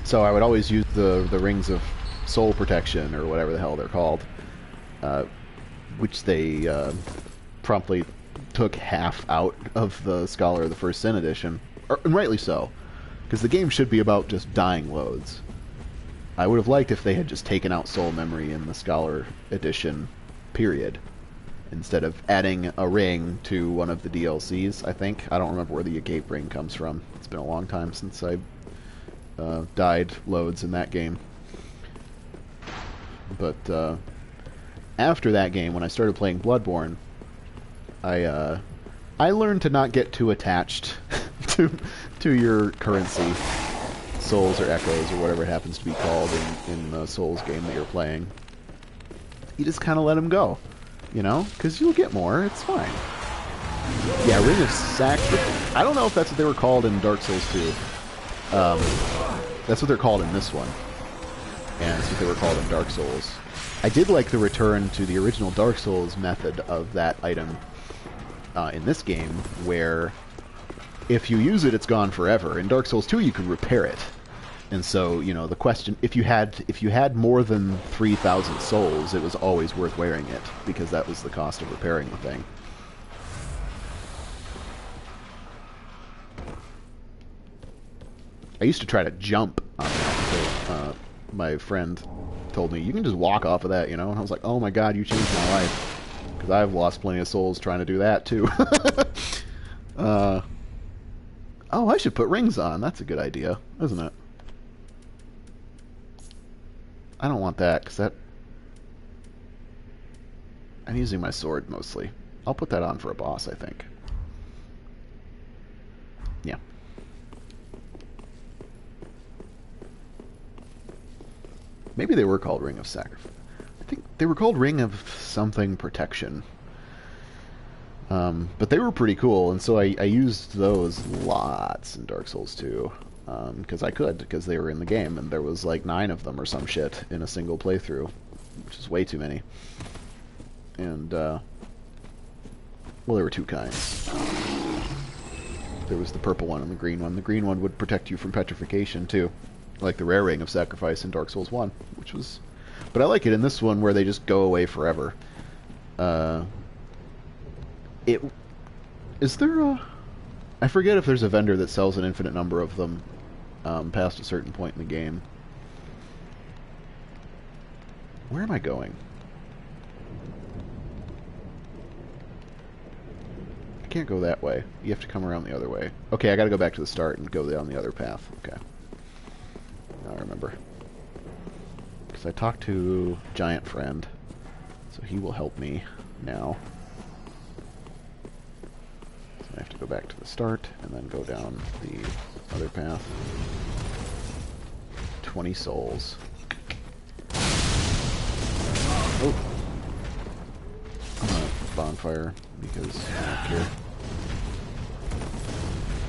Speaker 1: so I would always use the rings of soul protection, or whatever the hell they're called, which they promptly took half out of the Scholar of the First Sin edition, and rightly so, because the game should be about just dying loads. I would have liked if they had just taken out soul memory in the Scholar edition, period, instead of adding a ring to one of the DLCs, I think. I don't remember where the Agape ring comes from. It's been a long time since I died loads in that game. But after that game, when I started playing Bloodborne, I learned to not get too attached to your currency, souls or echoes or whatever it happens to be called in the Souls game that you're playing. You just kind of let them go, you know, because you'll get more. It's fine. Yeah, Ring of Sacrifice. I don't know if that's what they were called in Dark Souls 2. That's what they're called in this one. And that's what they were called in Dark Souls. I did like the return to the original Dark Souls method of that item in this game, where if you use it, it's gone forever. In Dark Souls 2, you can repair it. And so, you know, the question, if you had more than 3,000 souls, it was always worth wearing it, because that was the cost of repairing the thing. I used to try to jump on that until my friend told me, you can just walk off of that, you know? And I was like, oh my god, you changed my life. Because I've lost plenty of souls trying to do that, too. Oh, I should put rings on. That's a good idea, isn't it? I don't want that, because that... I'm using my sword, mostly. I'll put that on for a boss, I think. Yeah. Maybe they were called Ring of Sacrifice. I think they were called Ring of something protection. But they were pretty cool, and so I used those lots in Dark Souls 2. Because I could, because they were in the game, and there was like 9 of them or some shit in a single playthrough, which is way too many. And, well, there were 2 kinds. There was the purple one and the green one. The green one would protect you from petrification, too. Like the rare Ring of Sacrifice in Dark Souls 1, which was... But I like it in this one where they just go away forever. Is there a... I forget if there's a vendor that sells an infinite number of them past a certain point in the game. Where am I going? I can't go that way. You have to come around the other way. Okay, I gotta go back to the start and go down the other path. Okay. Now I remember. Because I talked to Giant Friend, so he will help me now. So I have to go back to the start and then go down the other path. 20 souls. Oh! I'm on a bonfire because I don't care.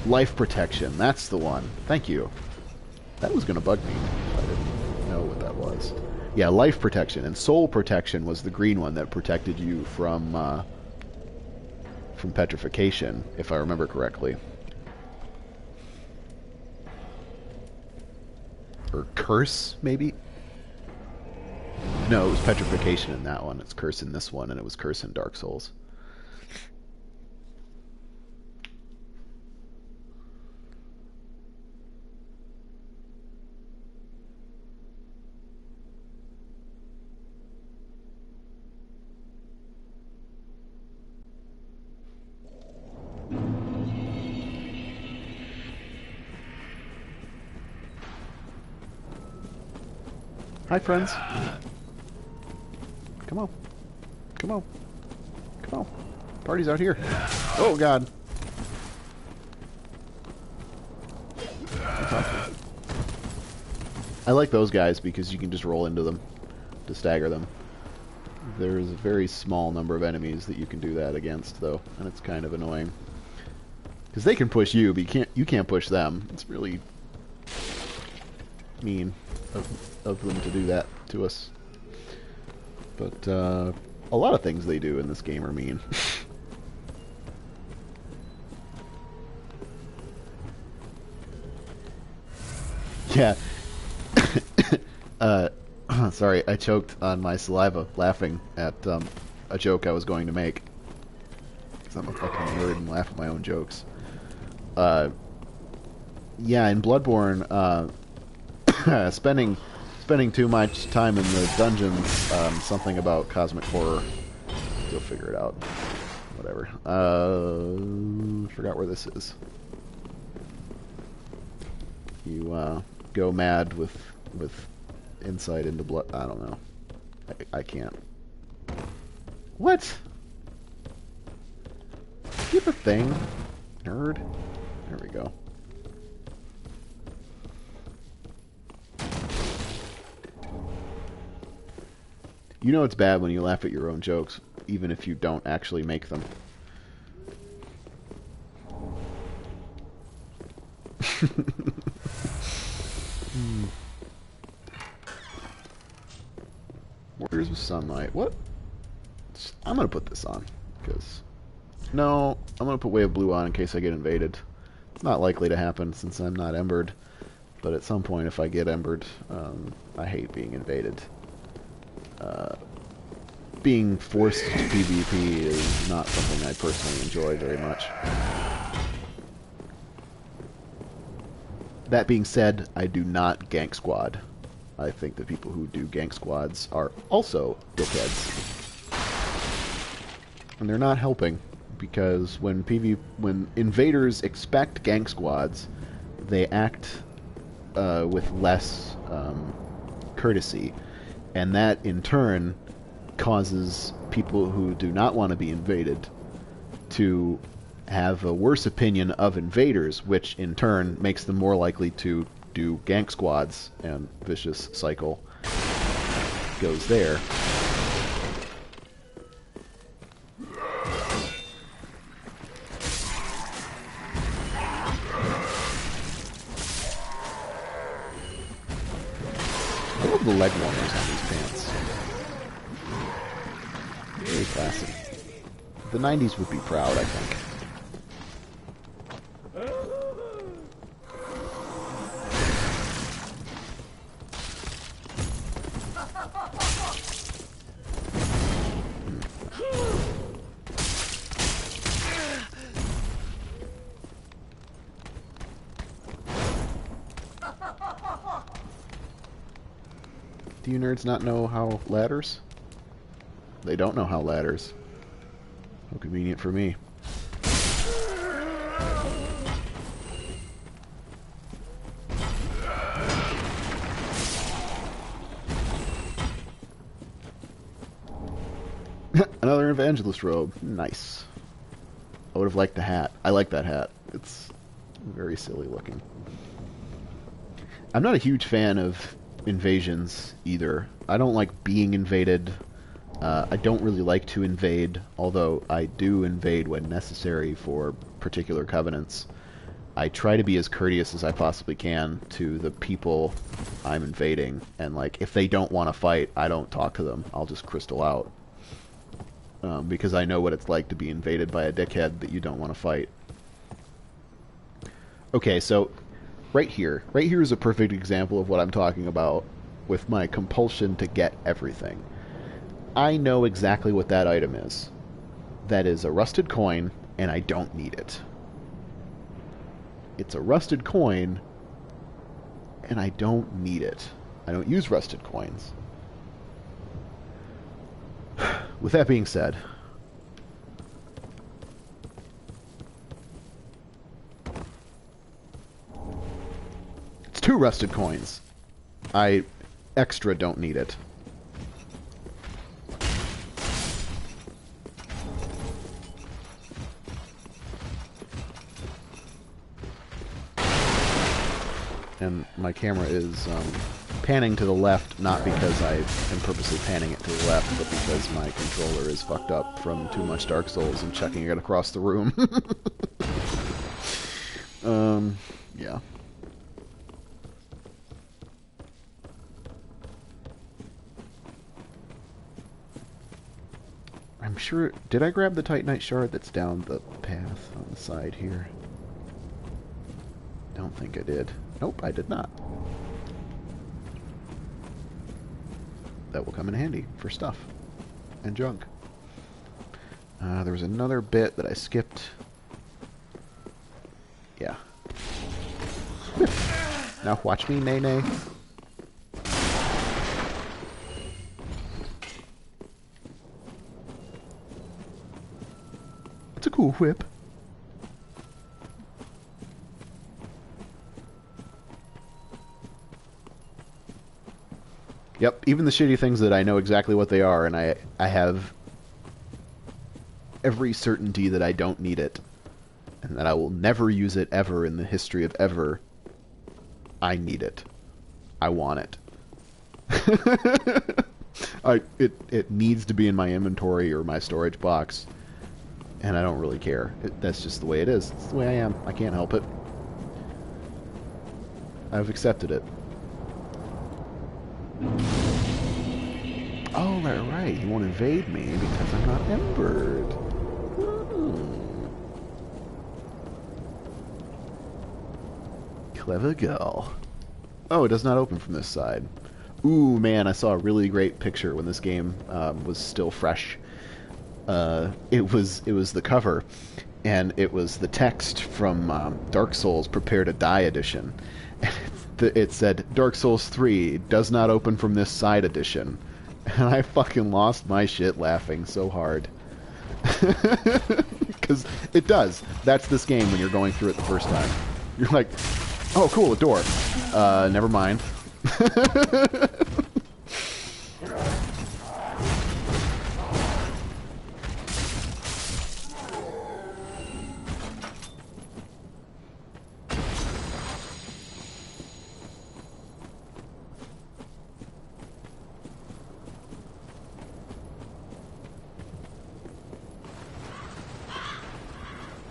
Speaker 1: Life protection, that's the one. Thank you. That was going to bug me if I didn't know what that was. Yeah, life protection. And soul protection was the green one that protected you from petrification, if I remember correctly. Or curse, maybe? No, it was petrification in that one. It's curse in this one, and it was curse in Dark Souls. Hi, friends. Come on. Come on. Come on. Party's out here. Oh, God. I like those guys because you can just roll into them to stagger them. There's a very small number of enemies that you can do that against, though, and it's kind of annoying. Because they can push you, but you can't push them. It's really mean of them to do that to us. But a lot of things they do in this game are mean. Yeah. Sorry, I choked on my saliva laughing at a joke I was going to make. Because I'm a fucking nerd and laugh at my own jokes. Yeah, in Bloodborne, spending too much time in the dungeons, something about cosmic horror. You'll figure it out. Whatever. Forgot where this is. You go mad with insight into blood. I don't know. I can't. What? You have a thing, nerd. There we go. You know it's bad when you laugh at your own jokes, even if you don't actually make them. Warriors with Sunlight. What? I'm gonna put this on, because... No, I'm gonna put Way of Blue on in case I get invaded. It's not likely to happen since I'm not embered, but at some point if I get embered, I hate being invaded. Being forced to PvP is not something I personally enjoy very much. That being said, I do not gank squad. I think that people who do gank squads are also dickheads. And they're not helping, because when invaders expect gank squads, they act with less courtesy. And that, in turn, causes people who do not want to be invaded to have a worse opinion of invaders, which in turn makes them more likely to do gank squads, and vicious cycle goes there. I love the leg warmers on these pants. Very classy. The 90s would be proud, I think. Do you nerds not know how ladders? They don't know how ladders. How convenient for me. Another evangelist robe. Nice. I would have liked the hat. I like that hat. It's very silly looking. I'm not a huge fan of invasions either. I don't like being invaded. I don't really like to invade, although I do invade when necessary for particular covenants. I try to be as courteous as I possibly can to the people I'm invading, and like if they don't want to fight, I don't talk to them. I'll just crystal out. Because I know what it's like to be invaded by a dickhead that you don't want to fight. Okay, so right here is a perfect example of what I'm talking about with my compulsion to get everything. I know exactly what that item is. That is a rusted coin, and I don't need it. It's a rusted coin, and I don't need it. I don't use rusted coins. With that being said, it's 2 rusted coins. I extra don't need it. And my camera is panning to the left, not because I am purposely panning it to the left, but because my controller is fucked up from too much Dark Souls and chucking it across the room. Yeah. I'm sure... Did I grab the Titanite shard that's down the path on the side here? Don't think I did. Nope, I did not. That will come in handy for stuff and junk. There was another bit that I skipped. Yeah. Now watch me, nay nay. It's a cool whip. Yep, even the shitty things that I know exactly what they are, and I have every certainty that I don't need it, and that I will never use it ever in the history of ever. I need it. I want it. It needs to be in my inventory or my storage box, and I don't really care. That's just the way it is. It's the way I am. I can't help it. I've accepted it. Oh, right. You won't invade me because I'm not embered. Clever girl. Oh, it does not open from this side. Ooh, man, I saw a really great picture when this game was still fresh. It was the cover, and it was the text from Dark Souls Prepare to Die edition. It said, Dark Souls 3 does not open from this side edition. And I fucking lost my shit laughing so hard. Because it does. That's this game when you're going through it the first time. You're like, oh cool, a door. Never mind.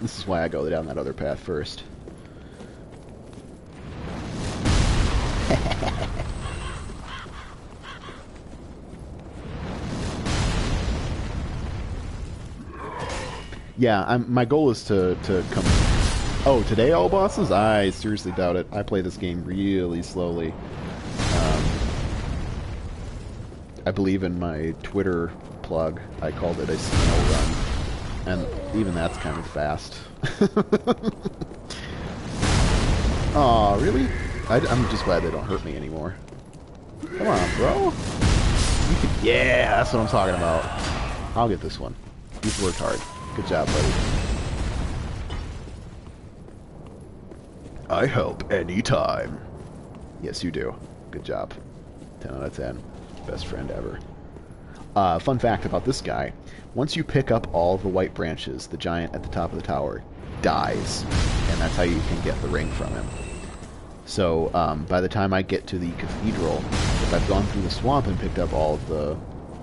Speaker 1: This is why I go down that other path first. Yeah, my goal is to come... Oh, today all bosses? I seriously doubt it. I play this game really slowly. I believe in my Twitter plug, I called it a snail run. And even that's kind of fast. Aw, really? I'm just glad they don't hurt me anymore. Come on, bro. Yeah, that's what I'm talking about. I'll get this one. You've worked hard. Good job, buddy. I help anytime. Yes, you do. Good job. 10 out of 10. Best friend ever. Fun fact about this guy. Once you pick up all the white branches, the giant at the top of the tower dies. And that's how you can get the ring from him. So, by the time I get to the cathedral, if I've gone through the swamp and picked up all the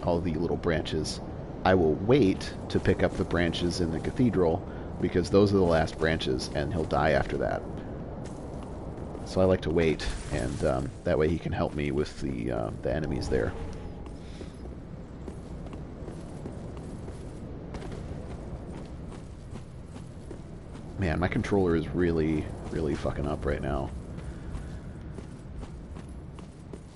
Speaker 1: little branches, I will wait to pick up the branches in the cathedral, because those are the last branches, and he'll die after that. So I like to wait, and that way he can help me with the enemies there. Man, my controller is really, really fucking up right now.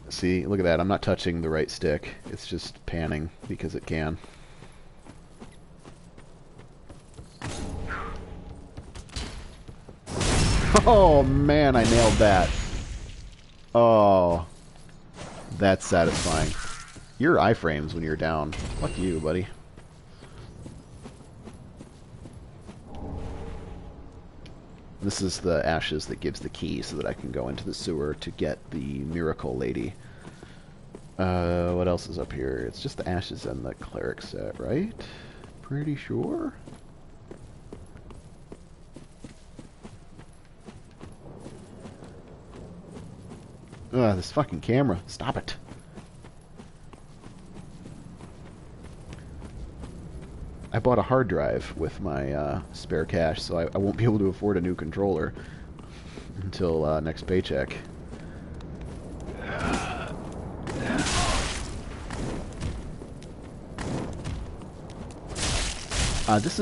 Speaker 1: See, look at that. I'm not touching the right stick. It's just panning because it can. Oh, man, I nailed that. Oh, that's satisfying. Your iframes when you're down. Fuck you, buddy. This is the ashes that gives the key so that I can go into the sewer to get the miracle lady. What else is up here? It's just the ashes and the cleric set, right? Pretty sure? Ugh, this fucking camera. Stop it. I bought a hard drive with my spare cash, so I won't be able to afford a new controller until next paycheck. This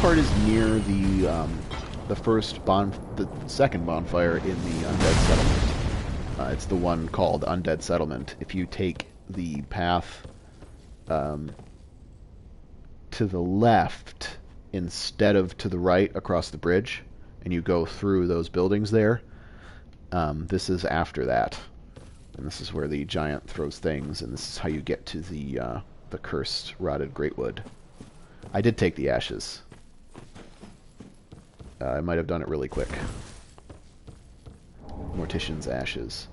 Speaker 1: part is near the second bonfire in the Undead Settlement. It's the one called Undead Settlement. If you take the path to the left instead of to the right across the bridge, and you go through those buildings there, this is after that. And this is where the giant throws things, and this is how you get to the cursed rotted greatwood. I did take the ashes. I might have done it really quick. Mortician's ashes.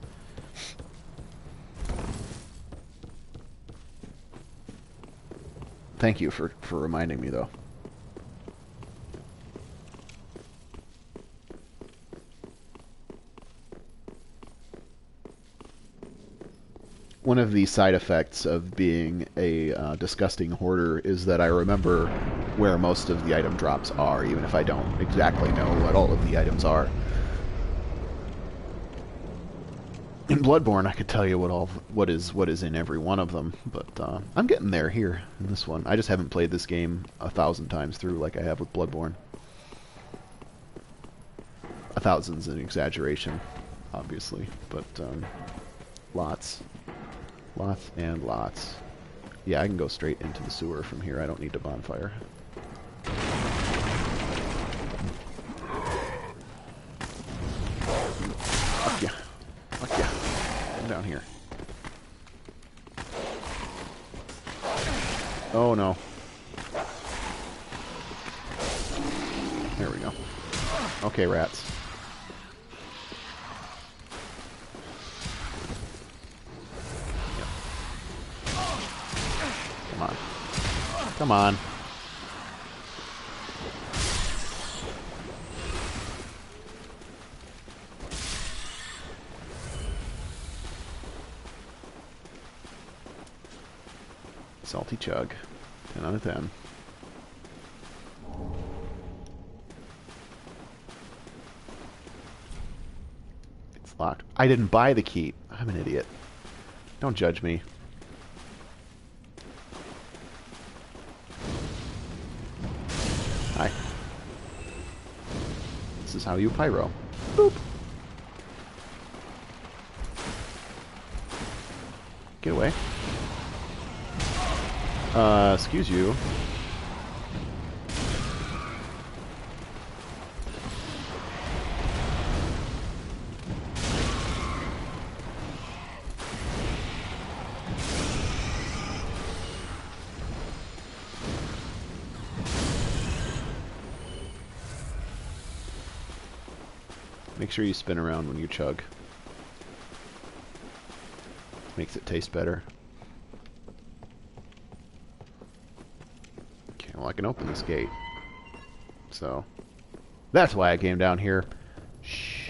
Speaker 1: Thank you for reminding me, though. One of the side effects of being a disgusting hoarder is that I remember where most of the item drops are, even if I don't exactly know what all of the items are. In Bloodborne, I could tell you what is in every one of them, but I'm getting there here in this one. I just haven't played this game 1,000 times through like I have with Bloodborne. 1,000's an exaggeration, obviously, but lots. Lots and lots. Yeah, I can go straight into the sewer from here. I don't need a bonfire. Fuck yeah. Fuck yeah. Come down here. Oh no. There we go. Okay, rats. Come on. Salty chug. 10 out of 10. It's locked. I didn't buy the key. I'm an idiot. Don't judge me. Hi. This is how you pyro. Boop. Get away. Excuse you. Make sure you spin around when you chug. Makes it taste better. Okay, well I can open this gate. So, that's why I came down here. Shh.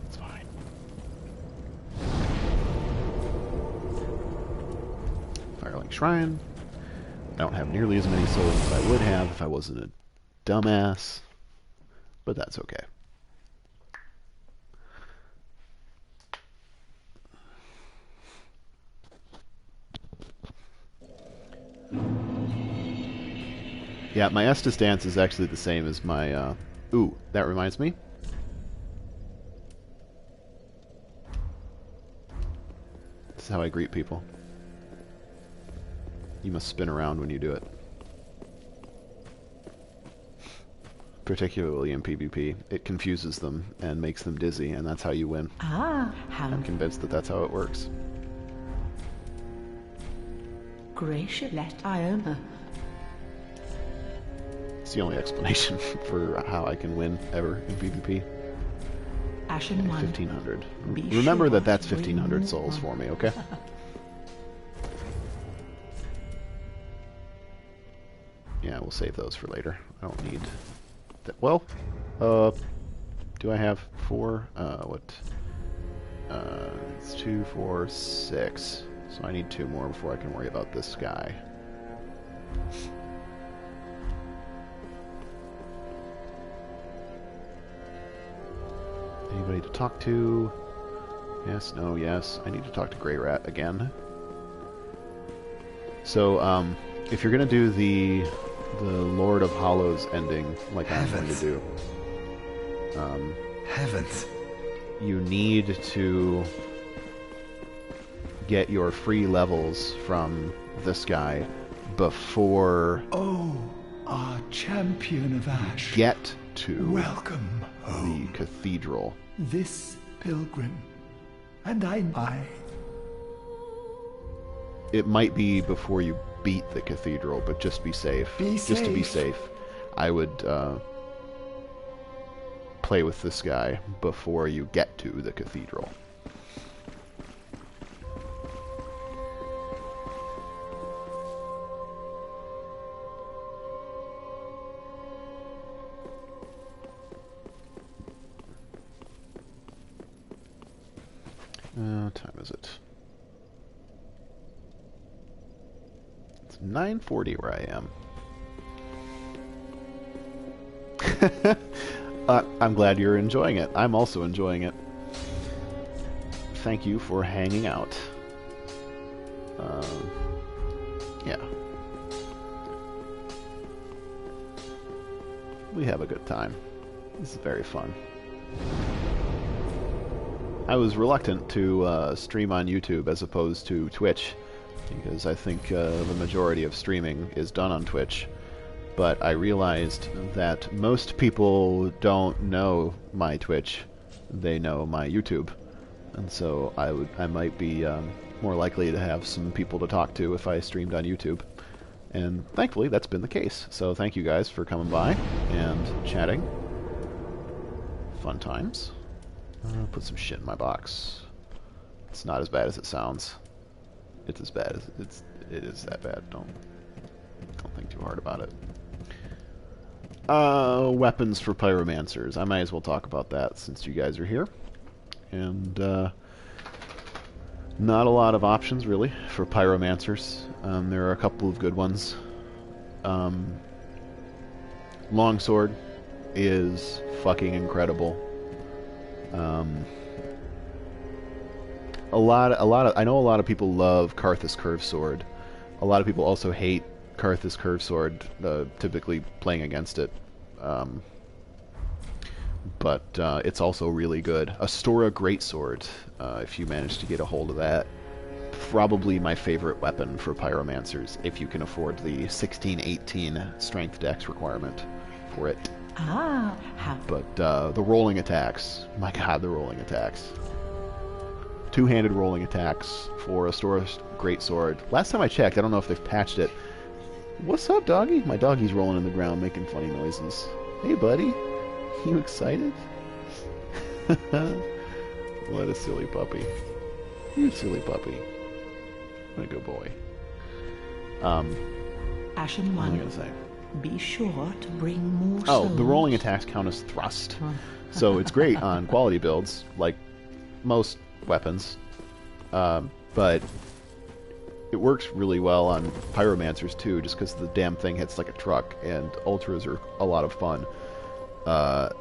Speaker 1: It's fine. Firelink Shrine. I don't have nearly as many souls as I would have if I wasn't a dumbass. But that's okay. Yeah, my Estus dance is actually the same as my, Ooh, that reminds me. This is how I greet people. You must spin around when you do it. Particularly in PvP. It confuses them and makes them dizzy, and that's how you win.
Speaker 2: Ah, how
Speaker 1: I'm convinced that that's how it works.
Speaker 2: gracious let Iona.
Speaker 1: It's the only explanation for how I can win ever in PvP.
Speaker 2: Ashen one.
Speaker 1: 1500.
Speaker 2: Be
Speaker 1: Remember
Speaker 2: sure
Speaker 1: that that's
Speaker 2: to
Speaker 1: 1500
Speaker 2: win
Speaker 1: souls
Speaker 2: one.
Speaker 1: for me, okay? Yeah, we'll save those for later. I don't need that. Well, do I have 4? It's 2, 4, 6. So I need 2 more before I can worry about this guy. Anybody to talk to? Yes, no, yes. I need to talk to Grey Rat again. So, if you're gonna do the Lord of Hollows ending, like I'm going to do,
Speaker 7: Heavens.
Speaker 1: you need to get your free levels from this guy before
Speaker 3: Oh, our champion of Ash.
Speaker 1: get to
Speaker 3: Welcome
Speaker 1: the
Speaker 3: home.
Speaker 1: cathedral.
Speaker 3: This pilgrim. And I...
Speaker 1: It might be before you beat the cathedral, but just be safe.
Speaker 3: Be
Speaker 1: Just to be
Speaker 3: safe.
Speaker 1: safe, I would play with this guy before you get to the cathedral. What time is it? It's 9:40 where I am. I'm glad you're enjoying it. I'm also enjoying it. Thank you for hanging out. Yeah. We have a good time. This is very fun. I was reluctant to stream on YouTube as opposed to Twitch, because I think the majority of streaming is done on Twitch. But I realized that most people don't know my Twitch; they know my YouTube, and so I might be more likely to have some people to talk to if I streamed on YouTube. And thankfully, that's been the case. So thank you guys for coming by and chatting. Fun times. Put some shit in my box. It's not as bad as it sounds. It's as bad as it is that bad. Don't think too hard about it. Weapons for pyromancers. I might as well talk about that since you guys are here. And not a lot of options really for pyromancers. There are a couple of good ones. Longsword is fucking incredible. I know a lot of people love Karthus Curved Sword. A lot of people also hate Karthus Curved Sword, typically playing against it. But it's also really good. Astora Greatsword, if you manage to get a hold of that. Probably my favorite weapon for pyromancers, if you can afford the 16-18 strength dex requirement for it.
Speaker 2: How?
Speaker 1: But the rolling attacks, my god, the rolling attacks. Two-handed rolling attacks for Astora Greatsword. Last time I checked, I don't know if they've patched it. What's up, doggy? My doggy's rolling in the ground, making funny noises. Hey, buddy. You excited? What a silly puppy. You silly puppy. What a good boy.
Speaker 2: Ashen
Speaker 1: What am I
Speaker 2: One,
Speaker 1: going to say?
Speaker 2: be sure to bring more
Speaker 1: Oh,
Speaker 2: souls.
Speaker 1: the rolling attacks count as thrust. So it's great on quality builds, like most weapons. But it works really well on pyromancers too, just because the damn thing hits like a truck, and ultras are a lot of fun. I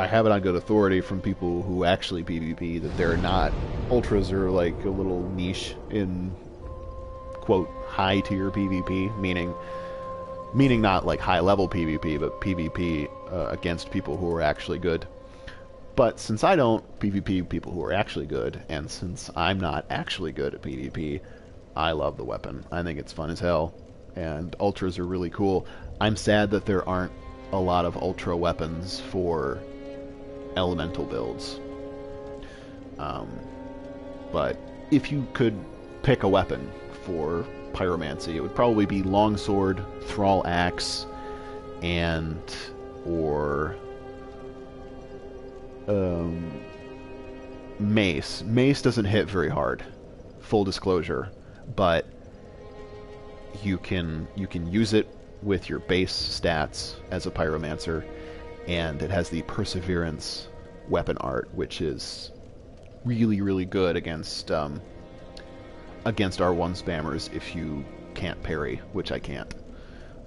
Speaker 1: have it on good authority from people who actually PvP that they're not. Ultras are like a little niche in, quote, high tier PvP, meaning not like high level PvP, but PvP against people who are actually good. But since I don't PvP people who are actually good, and since I'm not actually good at PvP, I love the weapon. I think it's fun as hell, and ultras are really cool. I'm sad that there aren't a lot of ultra weapons for elemental builds. But if you could pick a weapon for pyromancy, it would probably be longsword, thrall axe, or mace. Mace doesn't hit very hard, full disclosure, but you can use it with your base stats as a pyromancer, and it has the perseverance weapon art, which is really, really good against R1 spammers if you can't parry, which I can't.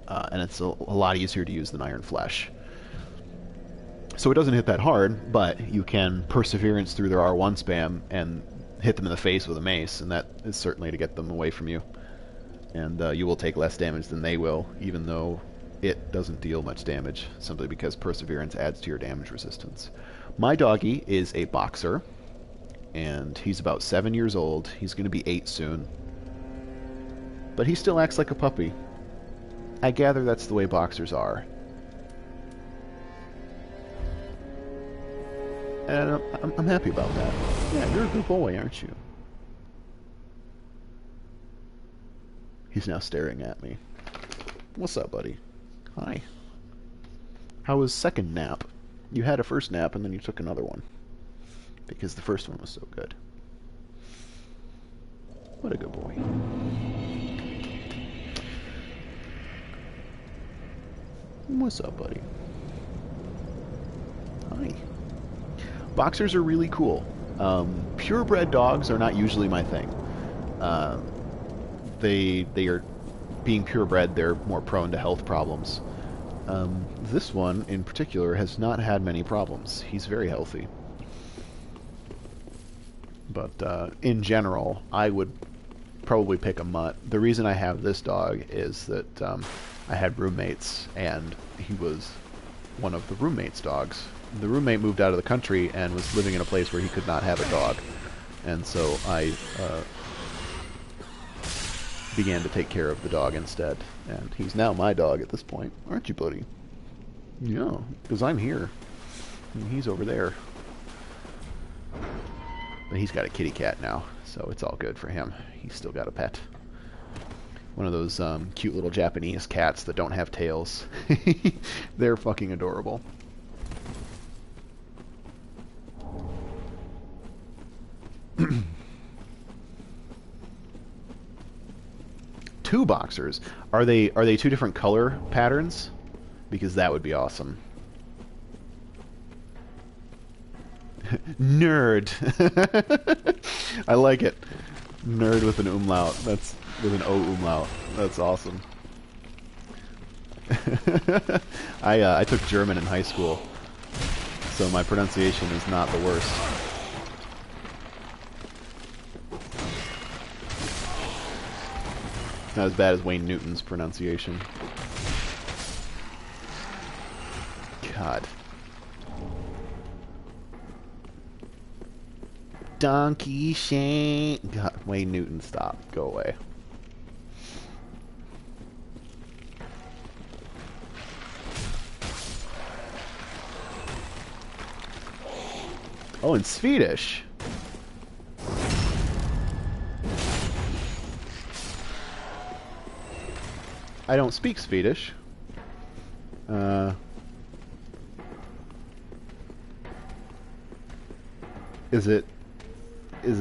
Speaker 1: And it's a lot easier to use than Iron Flesh. So it doesn't hit that hard, but you can perseverance through their R1 spam and hit them in the face with a mace, and that is certainly to get them away from you. And you will take less damage than they will, even though it doesn't deal much damage, simply because perseverance adds to your damage resistance. My doggy is a boxer, and he's about 7 years old. He's going to be 8 soon. But he still acts like a puppy. I gather that's the way boxers are. And I'm happy about that. Yeah, you're a good boy, aren't you? He's now staring at me. What's up, buddy? Hi. How was second nap? You had a first nap and then you took another one. Because the first one was so good. What a good boy. What's up, buddy? Hi. Boxers are really cool. Purebred dogs are not usually my thing. They are, being purebred, they're more prone to health problems. This one, in particular, has not had many problems. He's very healthy. But in general, I would probably pick a mutt. The reason I have this dog is that I had roommates, and he was one of the roommates' dogs. The roommate moved out of the country and was living in a place where he could not have a dog. And so I began to take care of the dog instead. And he's now my dog at this point. Aren't you, buddy? Yeah, because I'm here. And he's over there. But he's got a kitty cat now, so it's all good for him. He's still got a pet. One of those cute little Japanese cats that don't have tails. They're fucking adorable. Two boxers. Are they two different color patterns? Because that would be awesome. Nerd. I like it. Nerd with an umlaut. That's with an O umlaut. That's awesome. I took German in high school, So my pronunciation is not the worst. It's not as bad as Wayne Newton's pronunciation. God. Donkey Shane. God, Wayne Newton, stop. Go away. Oh, in Swedish. I don't speak Swedish. Is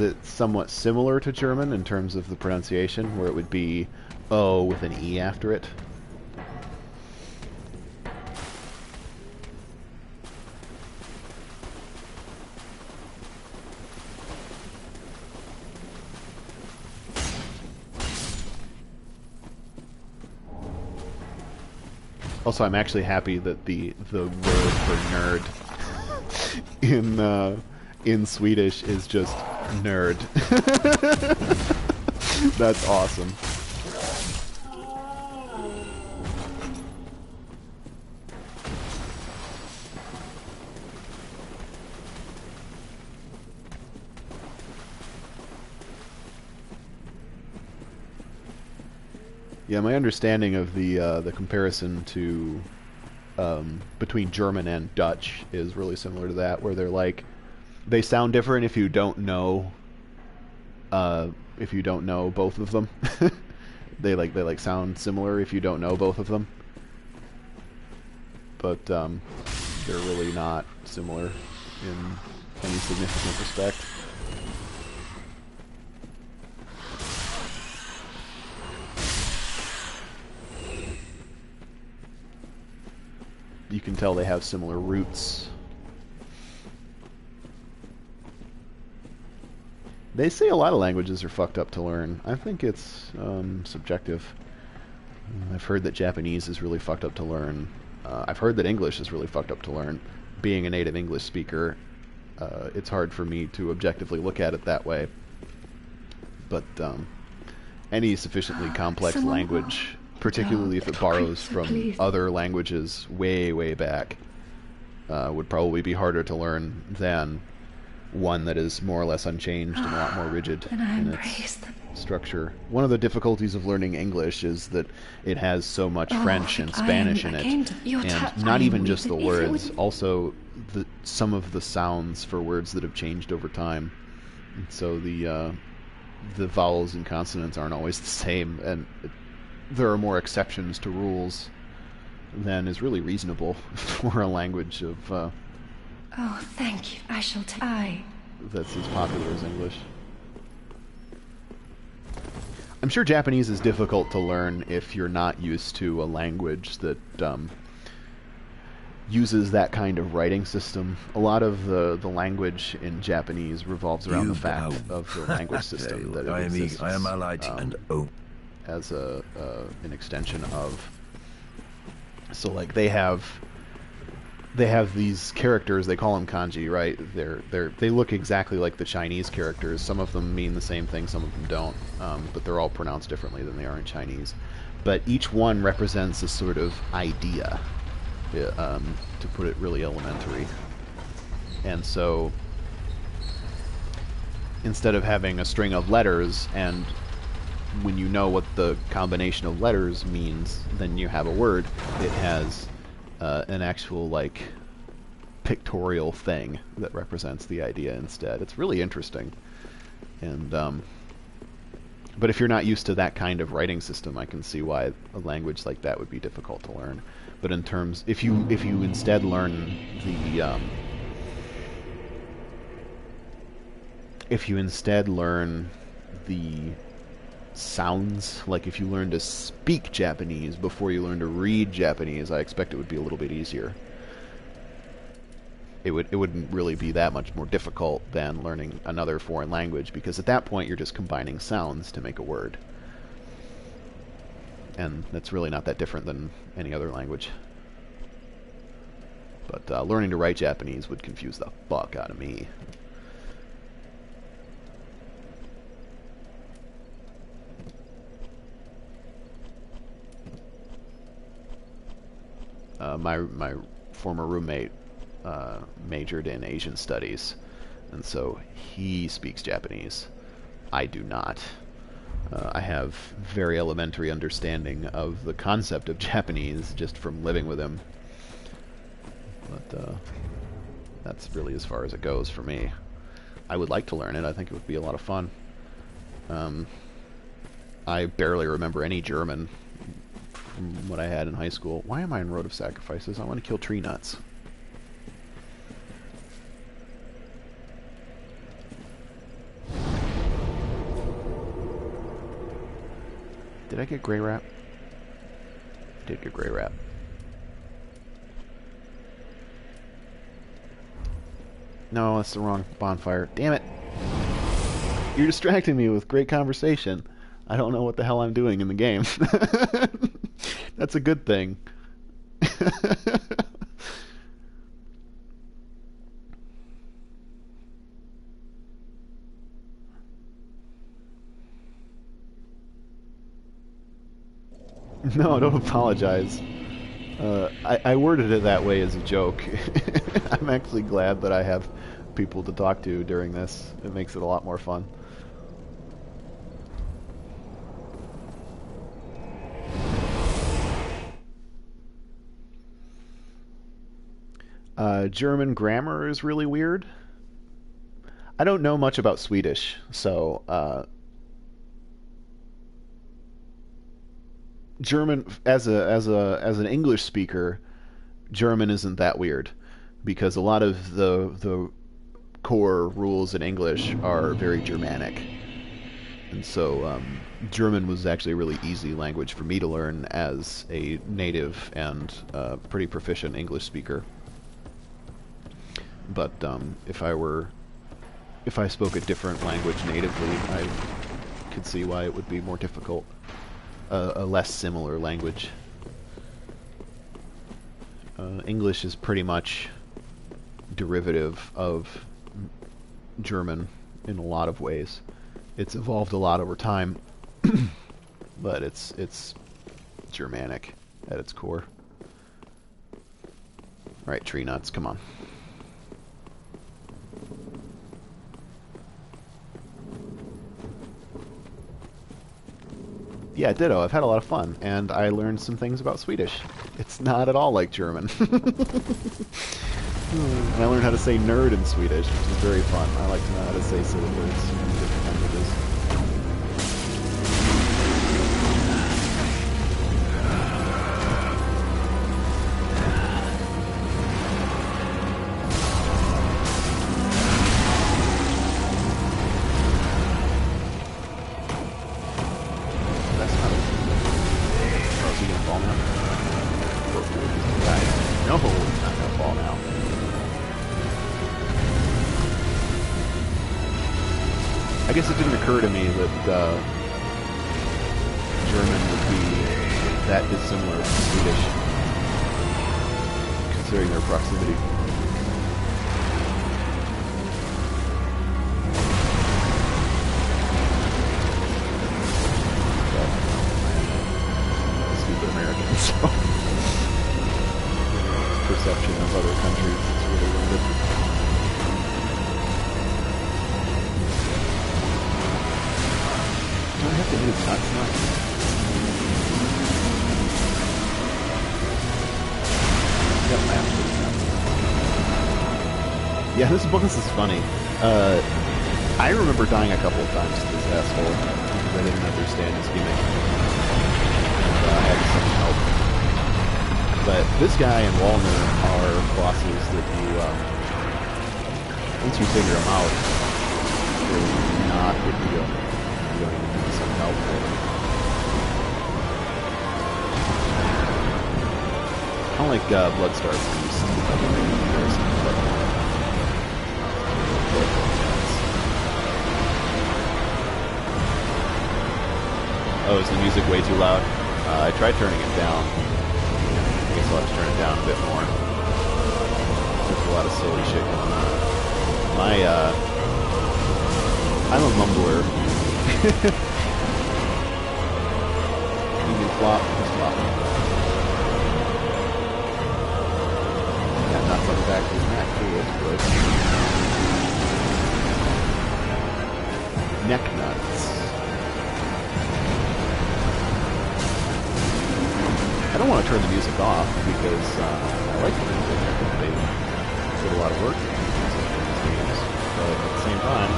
Speaker 1: it somewhat similar to German in terms of the pronunciation, where it would be O with an E after it? Also, I'm actually happy that the word for nerd in Swedish is just nerd. That's awesome. Yeah, my understanding of the comparison to between German and Dutch is really similar to that, where they're like, they sound different if you don't know both of them. they sound similar if you don't know both of them, but they're really not similar in any significant respect. You can tell they have similar roots. They say a lot of languages are fucked up to learn. I think it's subjective. I've heard that Japanese is really fucked up to learn. I've heard that English is really fucked up to learn. Being a native English speaker, it's hard for me to objectively look at it that way. But any sufficiently complex language, particularly if it borrows from other languages way, way back, would probably be harder to learn than one that is more or less unchanged and a lot more rigid in its structure. One of the difficulties of learning English is that it has so much French and Spanish in it, and not even just the words, also some of the sounds for words that have changed over time. And so the vowels and consonants aren't always the same, and there are more exceptions to rules than is really reasonable for a language of
Speaker 5: Oh, thank you. I shall take...
Speaker 1: that's as popular as English. I'm sure Japanese is difficult to learn if you're not used to a language that uses that kind of writing system. A lot of the language in Japanese revolves around the fact of the language system that it exists as an extension of. So, like, they have these characters, they call them kanji, right? They look exactly like the Chinese characters. Some of them mean the same thing, some of them don't, but they're all pronounced differently than they are in Chinese. But each one represents a sort of idea, to put it really elementary. And so, instead of having a string of letters, and when you know what the combination of letters means, then you have a word, it has an actual, like, pictorial thing that represents the idea instead. It's really interesting. And but if you're not used to that kind of writing system, I can see why a language like that would be difficult to learn. But in terms, if you instead learn the sounds, like if you learn to speak Japanese before you learn to read Japanese, I expect it would be a little bit easier. It wouldn't really be that much more difficult than learning another foreign language, because at that point you're just combining sounds to make a word. And that's really not that different than any other language. But learning to write Japanese would confuse the fuck out of me. My former roommate majored in Asian studies, and so he speaks Japanese. I do not. I have very elementary understanding of the concept of Japanese just from living with him. But that's really as far as it goes for me. I would like to learn it. I think it would be a lot of fun. I barely remember any German from what I had in high school. Why am I in Road of Sacrifices? I want to kill tree nuts. Did I get gray wrap? I did get gray wrap. No, that's the wrong bonfire. Damn it! You're distracting me with great conversation. I don't know what the hell I'm doing in the game. That's a good thing. No, don't apologize. I worded it that way as a joke. I'm actually glad that I have people to talk to during this. It makes it a lot more fun. German grammar is really weird. I don't know much about Swedish, so German as an English speaker, German isn't that weird because a lot of the core rules in English are very Germanic, and so German was actually a really easy language for me to learn as a native and pretty proficient English speaker. But if I spoke a different language natively, I could see why it would be more difficult. A less similar language. English is pretty much derivative of German in a lot of ways. It's evolved a lot over time, but it's Germanic at its core. Alright, tree nuts, come on. Yeah, ditto. I've had a lot of fun, and I learned some things about Swedish. It's not at all like German. And I learned how to say nerd in Swedish, which is very fun. I like to know how to say silly words in different languages. I guess it didn't occur to me that German would be that dissimilar to Swedish, considering their proximity. But, stupid Americans, so perception of other countries is really limited. I have to use nuts now. Yep, I have to use nuts. Yeah, this bonus is funny. I remember dying a couple of times to this asshole because I didn't understand his gimmick. And I had some help. But this guy and Walner are bosses that you, once you figure them out, they're not a big deal. You don't even need some help for them. I don't like Bloodstar's Beast. Oh, is the music way too loud? I tried turning it down. I guess I'll have to turn it down a bit more. a lot of silly shit going on. I'm a mumbler. You can flop, just flop. Got knocked on the back of his neck, too, that's good. Neck nuts. I don't want to turn the music off because I like the music. I think they did a lot of work in these games. But at the same time,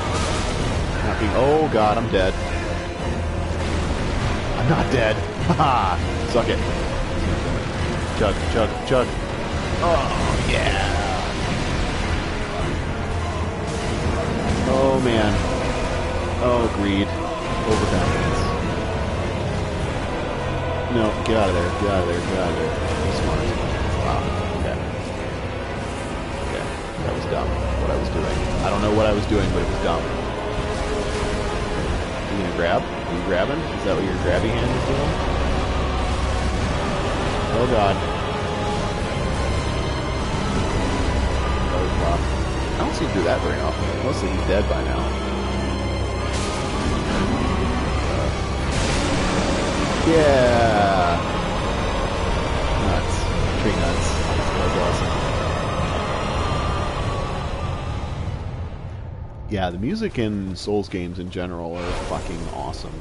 Speaker 1: not being... Oh god, I'm dead. I'm not dead. Haha! Suck it. Chug, chug, chug. Oh, yeah! Oh, man. Oh, greed. Overconfidence. No, get out of there. Get out of there. Get out of there. Be smart. Wow. Okay. Okay. That was dumb. What I was doing. I don't know what I was doing, but it was dumb. You gonna grab? Are you grabbing? Is that what your grabby hand is doing? Oh god. Oh, I don't see him do that very often. Mostly he's dead by now. Yeah! Nuts. Tree nuts. That was awesome. Yeah, the music in Souls games in general are fucking awesome.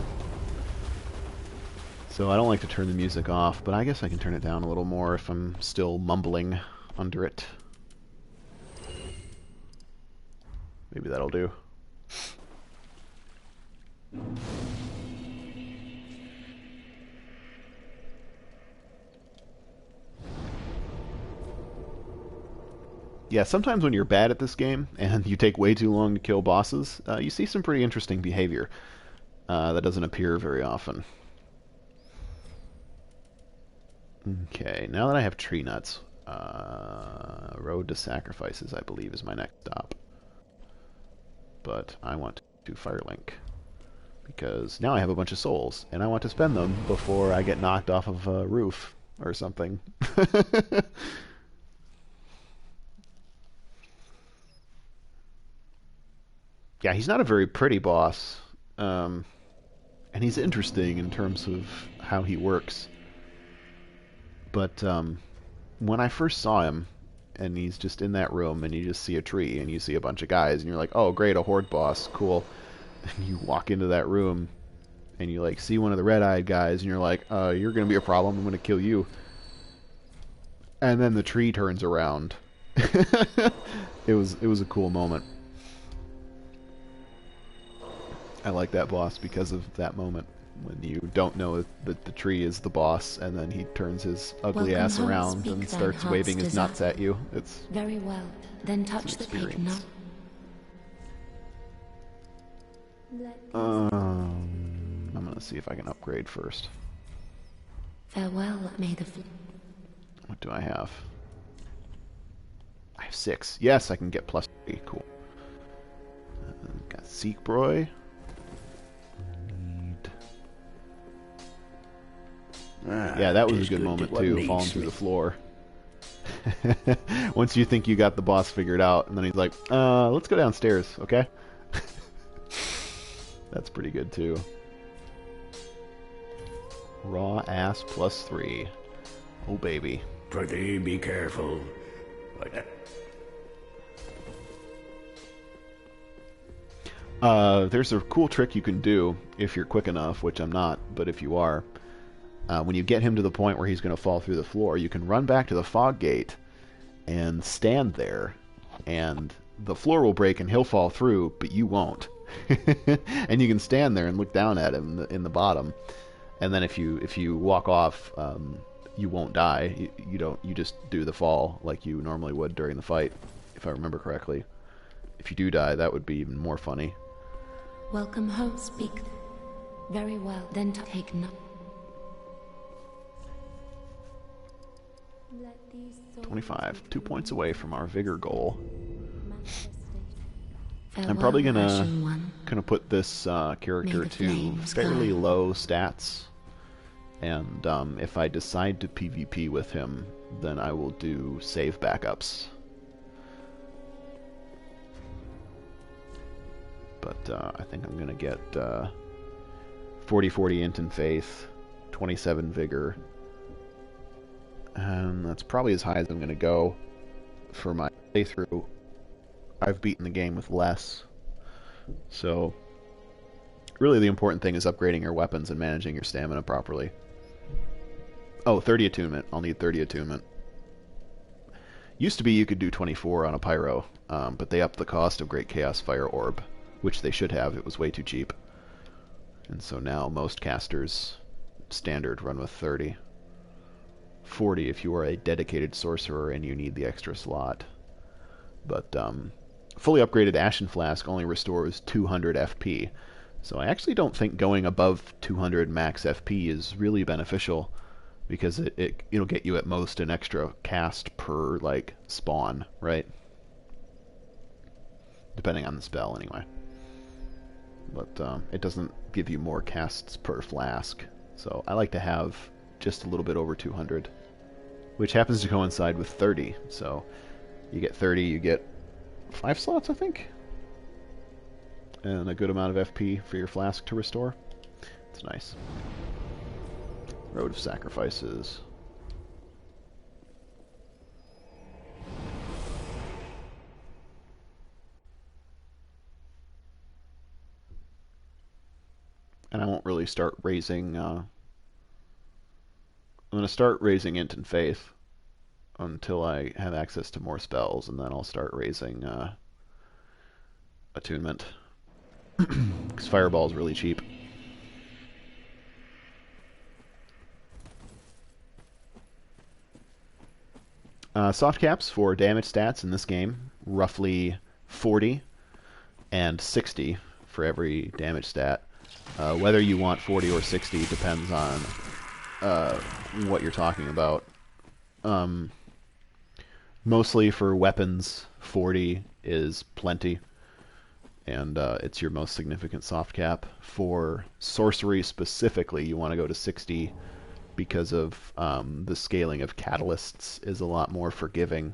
Speaker 1: So I don't like to turn the music off, but I guess I can turn it down a little more if I'm still mumbling under it. Maybe that'll do. Yeah, sometimes when you're bad at this game and you take way too long to kill bosses, you see some pretty interesting behavior that doesn't appear very often. Okay, now that I have tree nuts, Road to Sacrifices, I believe, is my next stop. But I want to do Firelink, because now I have a bunch of souls, and I want to spend them before I get knocked off of a roof or something. Yeah, he's not a very pretty boss, and he's interesting in terms of how he works. But when I first saw him, and he's just in that room, and you just see a tree, and you see a bunch of guys, and you're like, oh great, a horde boss, cool. And you walk into that room, and you like see one of the red-eyed guys, and you're like, you're gonna be a problem, I'm gonna kill you. And then the tree turns around. It was a cool moment. I like that boss because of that moment when you don't know that the tree is the boss, and then he turns his ugly ass around and starts waving his nuts at you. It's
Speaker 5: very well. Then touch the pig nut.
Speaker 1: I'm gonna see if I can upgrade first.
Speaker 5: Farewell, may the...
Speaker 1: What do I have? I have 6. Yes, I can get +3. Cool. Got Seekbroy. Yeah, that was a good moment too, falling through the floor. Once you think you got the boss figured out, and then he's like, let's go downstairs, okay? That's pretty good too. Raw ass +3. Oh baby.
Speaker 6: Pretty be careful.
Speaker 1: There's a cool trick you can do if you're quick enough, which I'm not, but if you are. When you get him to the point where he's going to fall through the floor, you can run back to the fog gate and stand there, and the floor will break and he'll fall through, but you won't. And you can stand there and look down at him in the bottom, and then if you walk off, you won't die. You just do the fall like you normally would during the fight, if I remember correctly. If you do die, that would be even more funny.
Speaker 5: Welcome home, speak. Very well, then take note.
Speaker 1: 25, 2 points away from our vigor goal. I'm probably gonna put this character to fairly low stats, and if I decide to PvP with him, then I will do save backups. I think I'm going to get 40-40 int and faith, 27 vigor, and that's probably as high as I'm going to go for my playthrough. I've beaten the game with less, so really the important thing is upgrading your weapons and managing your stamina properly. Oh, 30 attunement. I'll need 30 attunement. Used to be you could do 24 on a Pyro, but they upped the cost of Great Chaos Fire Orb, which they should have. It was way too cheap. And so now most casters, standard, run with 30. 40 if you are a dedicated sorcerer and you need the extra slot. But fully upgraded Ashen Flask only restores 200 FP. So I actually don't think going above 200 max FP is really beneficial, because it'll get you at most an extra cast per, like, spawn, right? Depending on the spell, anyway. But it doesn't give you more casts per flask. So I like to have just a little bit over 200, which happens to coincide with 30. So you get 30, you get 5 slots, I think? And a good amount of FP for your flask to restore. It's nice. Road of Sacrifices. And I won't really start raising... I'm going to start raising Int and Faith until I have access to more spells, and then I'll start raising Attunement. Because Fireball is really cheap. Soft caps for damage stats in this game, roughly 40 and 60 for every damage stat. Whether you want 40 or 60 depends on what you're talking about. Mostly for weapons, 40 is plenty, and it's your most significant soft cap. For sorcery specifically, you want to go to 60 because of the scaling of catalysts is a lot more forgiving.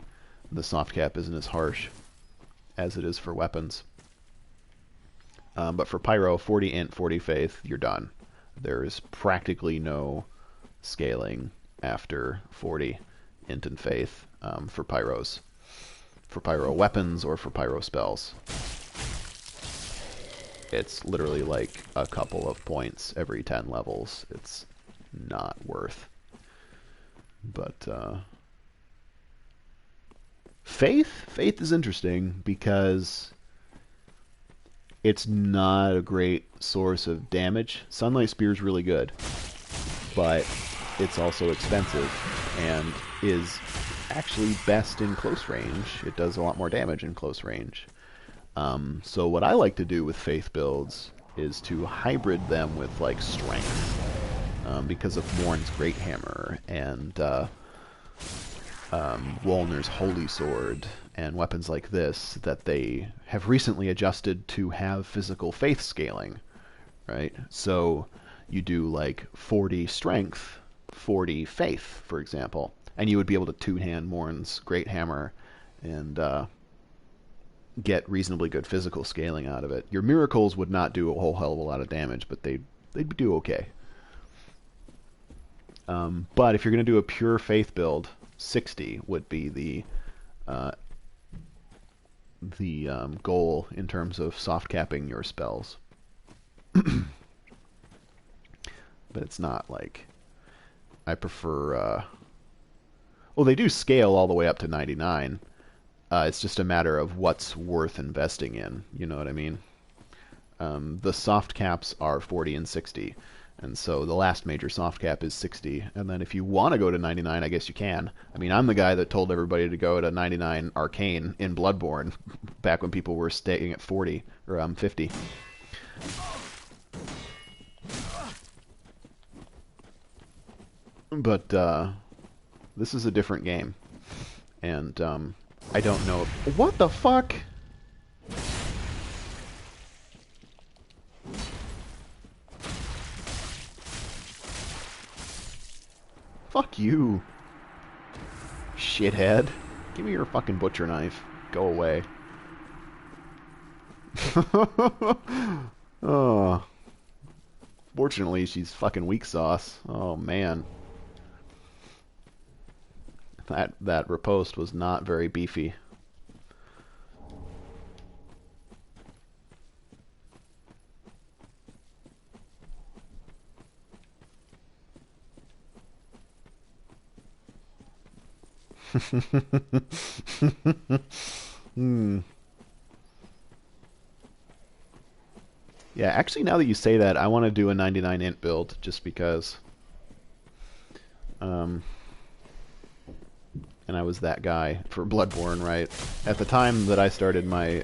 Speaker 1: The soft cap isn't as harsh as it is for weapons. But for Pyro, 40 int, 40 faith, you're done. There's practically no scaling after 40 int and faith for Pyros. For Pyro weapons or for Pyro spells. It's literally like a couple of points every 10 levels. It's not worth. But Faith is interesting because it's not a great source of damage. Sunlight Spear is really good, but it's also expensive and is actually best in close range. It does a lot more damage in close range. So what I like to do with Faith builds is to hybrid them with like Strength. Because of Morn's Great Hammer and Wolner's Holy Sword and weapons like this, that they have recently adjusted to have physical faith scaling, right? So you do like 40 strength, 40 faith, for example, and you would be able to two-hand Morn's Great Hammer and get reasonably good physical scaling out of it. Your miracles would not do a whole hell of a lot of damage, but they'd do okay. But if you're going to do a pure faith build, 60 would be the goal in terms of soft capping your spells. But it's not like... I prefer... well, they do scale all the way up to 99. It's just a matter of what's worth investing in. You know what I mean? The soft caps are 40 and 60. And so the last major soft cap is 60. And then if you want to go to 99, I guess you can. I mean, I'm the guy that told everybody to go to 99 Arcane in Bloodborne back when people were staying at 40 or 50. But this is a different game. And I don't know... What the fuck? Fuck you, shithead. Give me your fucking butcher knife. Go away. Oh. Fortunately, she's fucking weak sauce. Oh, man. That riposte was not very beefy. Yeah, actually, now that you say that, I want to do a 99 int build just because. And I was that guy for Bloodborne, right? At the time that I started my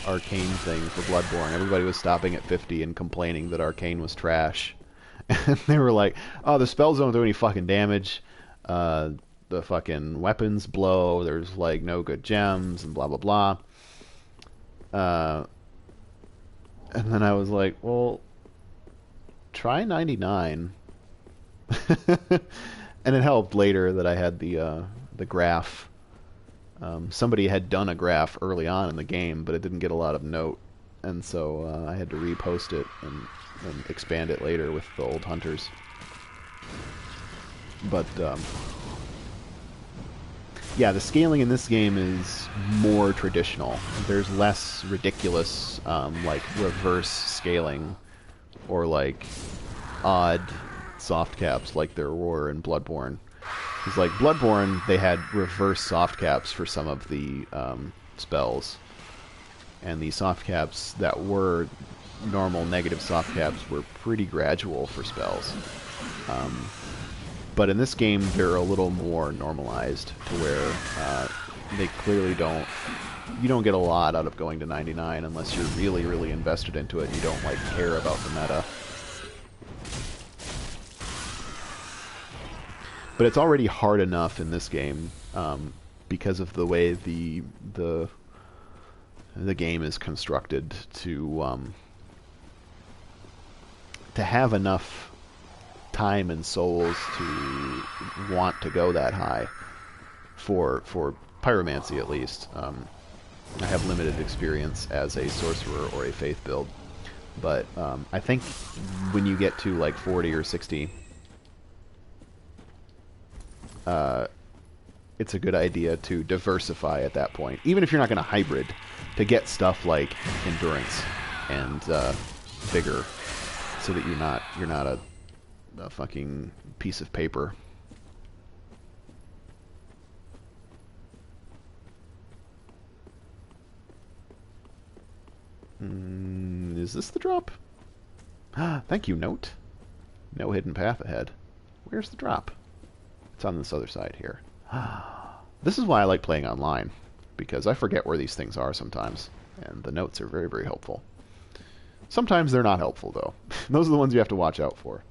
Speaker 1: arcane thing for Bloodborne, everybody was stopping at 50 and complaining that arcane was trash. And they were like, "Oh, the spells don't do any fucking damage. The fucking weapons blow. There's like no good gems and blah blah blah." And then I was like, "Well, try 99." And it helped later that I had the graph. Somebody had done a graph early on in the game, but it didn't get a lot of note, and so I had to repost it and expand it later with the old hunters. But yeah, the scaling in this game is more traditional. There's less ridiculous like reverse scaling or like odd soft caps like there were in Bloodborne. Because like Bloodborne, they had reverse soft caps for some of the spells, and the soft caps that were normal negative soft caps were pretty gradual for spells. But in this game, they're a little more normalized to where they clearly don't. You don't get a lot out of going to 99 unless you're really, really invested into it and you don't like care about the meta. But it's already hard enough in this game because of the way the game is constructed to have enough time and souls to want to go that high for pyromancy at least. I have limited experience as a sorcerer or a faith build, but I think when you get to like 40 or 60, it's a good idea to diversify at that point, even if you're not going to hybrid, to get stuff like endurance and vigor, so that you're not a fucking piece of paper. Is this the drop? Thank you, note. No hidden path ahead. Where's the drop? It's on this other side here. This is why I like playing online, because I forget where these things are sometimes, and the notes are very, very helpful. Sometimes they're not helpful, though. Those are the ones you have to watch out for.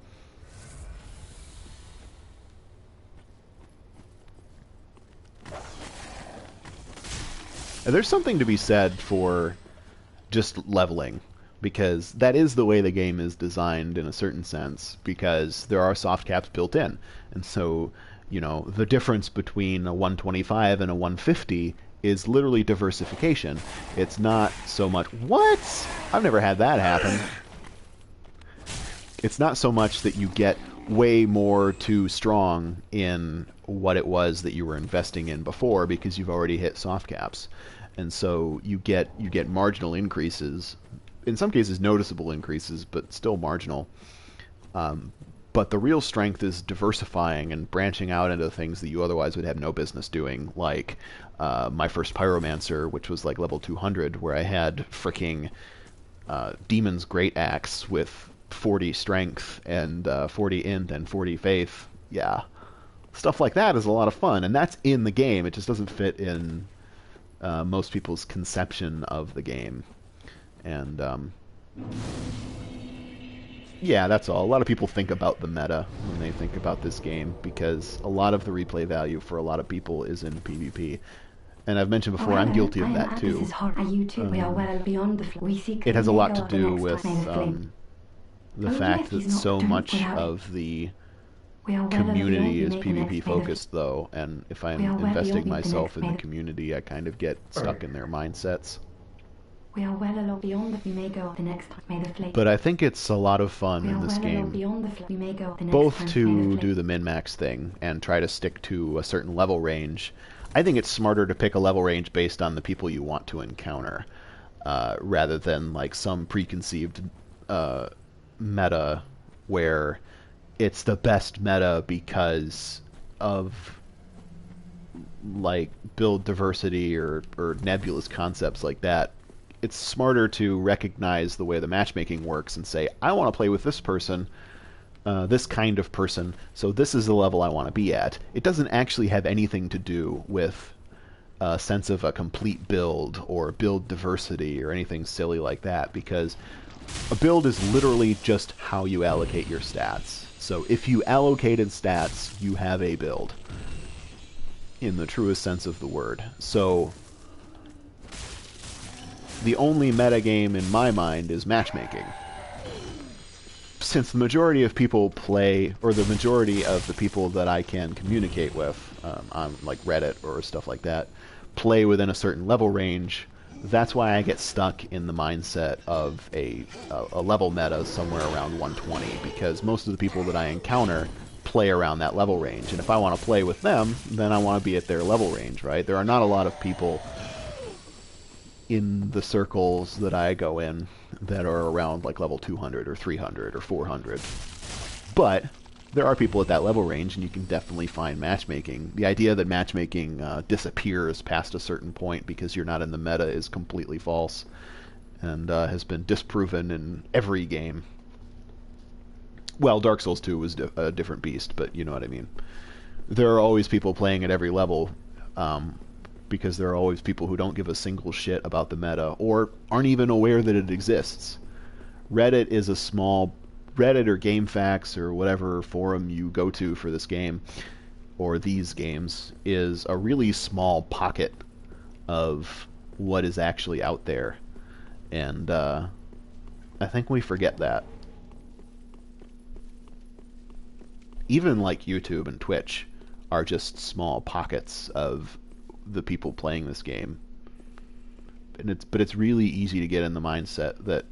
Speaker 1: And there's something to be said for just leveling, because that is the way the game is designed in a certain sense, because there are soft caps built in. And so, you know, the difference between a 125 and a 150 is literally diversification. It's not so much... What? I've never had that happen. It's not so much that you get way more too strong in what it was that you were investing in before, because you've already hit soft caps. And so you get marginal increases, in some cases noticeable increases, but still marginal. But the real strength is diversifying and branching out into things that you otherwise would have no business doing, like my first Pyromancer, which was like level 200, where I had fricking Demon's Great Axe with 40 strength and 40 int and 40 faith. Yeah. Stuff like that is a lot of fun, and that's in the game. It just doesn't fit in most people's conception of the game. And yeah, that's all. A lot of people think about the meta when they think about this game, because a lot of the replay value for a lot of people is in PvP. And I've mentioned before, I'm guilty of that too. It has a lot to do with the fact that so much of the community is PvP focused, though, and if I'm investing myself in the community, I kind of get stuck in their mindsets.
Speaker 5: We are well along beyond the... We may go the next time. May the flame...
Speaker 1: But I think it's a lot of fun
Speaker 5: We
Speaker 1: in
Speaker 5: are
Speaker 1: this
Speaker 5: well along
Speaker 1: game,
Speaker 5: beyond the... We may go the next
Speaker 1: both
Speaker 5: time. May the
Speaker 1: to
Speaker 5: flame...
Speaker 1: do the min-max thing and try to stick to a certain level range. I think it's smarter to pick a level range based on the people you want to encounter, rather than like some preconceived meta where it's the best meta because of like build diversity or nebulous concepts like that. It's smarter to recognize the way the matchmaking works and say, I want to play with this person, this kind of person, so this is the level I want to be at. It doesn't actually have anything to do with a sense of a complete build or build diversity or anything silly like that, because a build is literally just how you allocate your stats. So if you allocated stats, you have a build, in the truest sense of the word. So the only metagame in my mind is matchmaking. Since the majority of people play, or the majority of the people that I can communicate with on like Reddit or stuff like that, play within a certain level range, that's why I get stuck in the mindset of a level meta somewhere around 120, because most of the people that I encounter play around that level range, and if I want to play with them, then I want to be at their level range, right? There are not a lot of people in the circles that I go in that are around like level 200 or 300 or 400. But there are people at that level range, and you can definitely find matchmaking. The idea that matchmaking disappears past a certain point because you're not in the meta is completely false, and has been disproven in every game. Well, Dark Souls 2 was a different beast, but you know what I mean. There are always people playing at every level, because there are always people who don't give a single shit about the meta or aren't even aware that it exists. Reddit is a small... Reddit or GameFAQs or whatever forum you go to for this game, or these games, is a really small pocket of what is actually out there. And I think we forget that. Even like YouTube and Twitch are just small pockets of the people playing this game, and it's really easy to get in the mindset that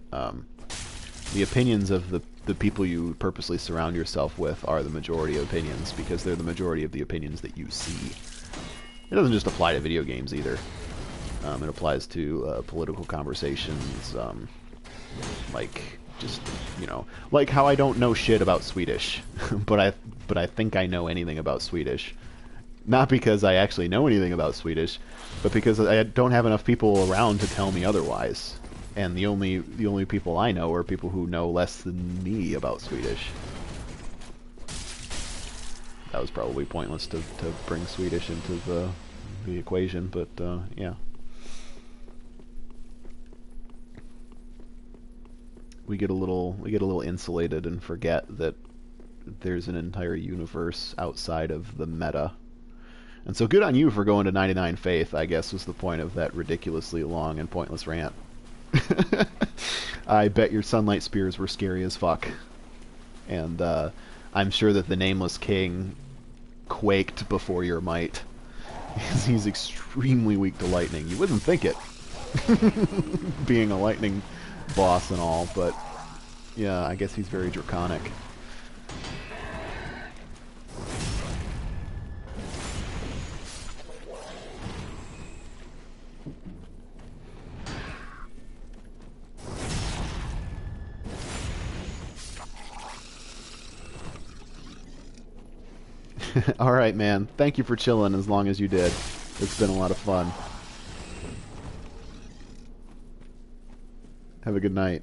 Speaker 1: the opinions of the people you purposely surround yourself with are the majority of opinions, because they're the majority of the opinions that you see. It doesn't just apply to video games either. It applies to political conversations, like just, you know, like how I don't know shit about Swedish, but I think I know anything about Swedish. Not because I actually know anything about Swedish, but because I don't have enough people around to tell me otherwise. And the only people I know are people who know less than me about Swedish. That was probably pointless to bring Swedish into the equation, but yeah. We get a little insulated and forget that there's an entire universe outside of the meta. And so good on you for going to 99 Faith, I guess, was the point of that ridiculously long and pointless rant. I bet your Sunlight Spears were scary as fuck. And I'm sure that the Nameless King quaked before your might. Because he's extremely weak to lightning. You wouldn't think it, being a lightning boss and all, but yeah, I guess he's very draconic. Alright, man. Thank you for chilling as long as you did. It's been a lot of fun. Have a good night.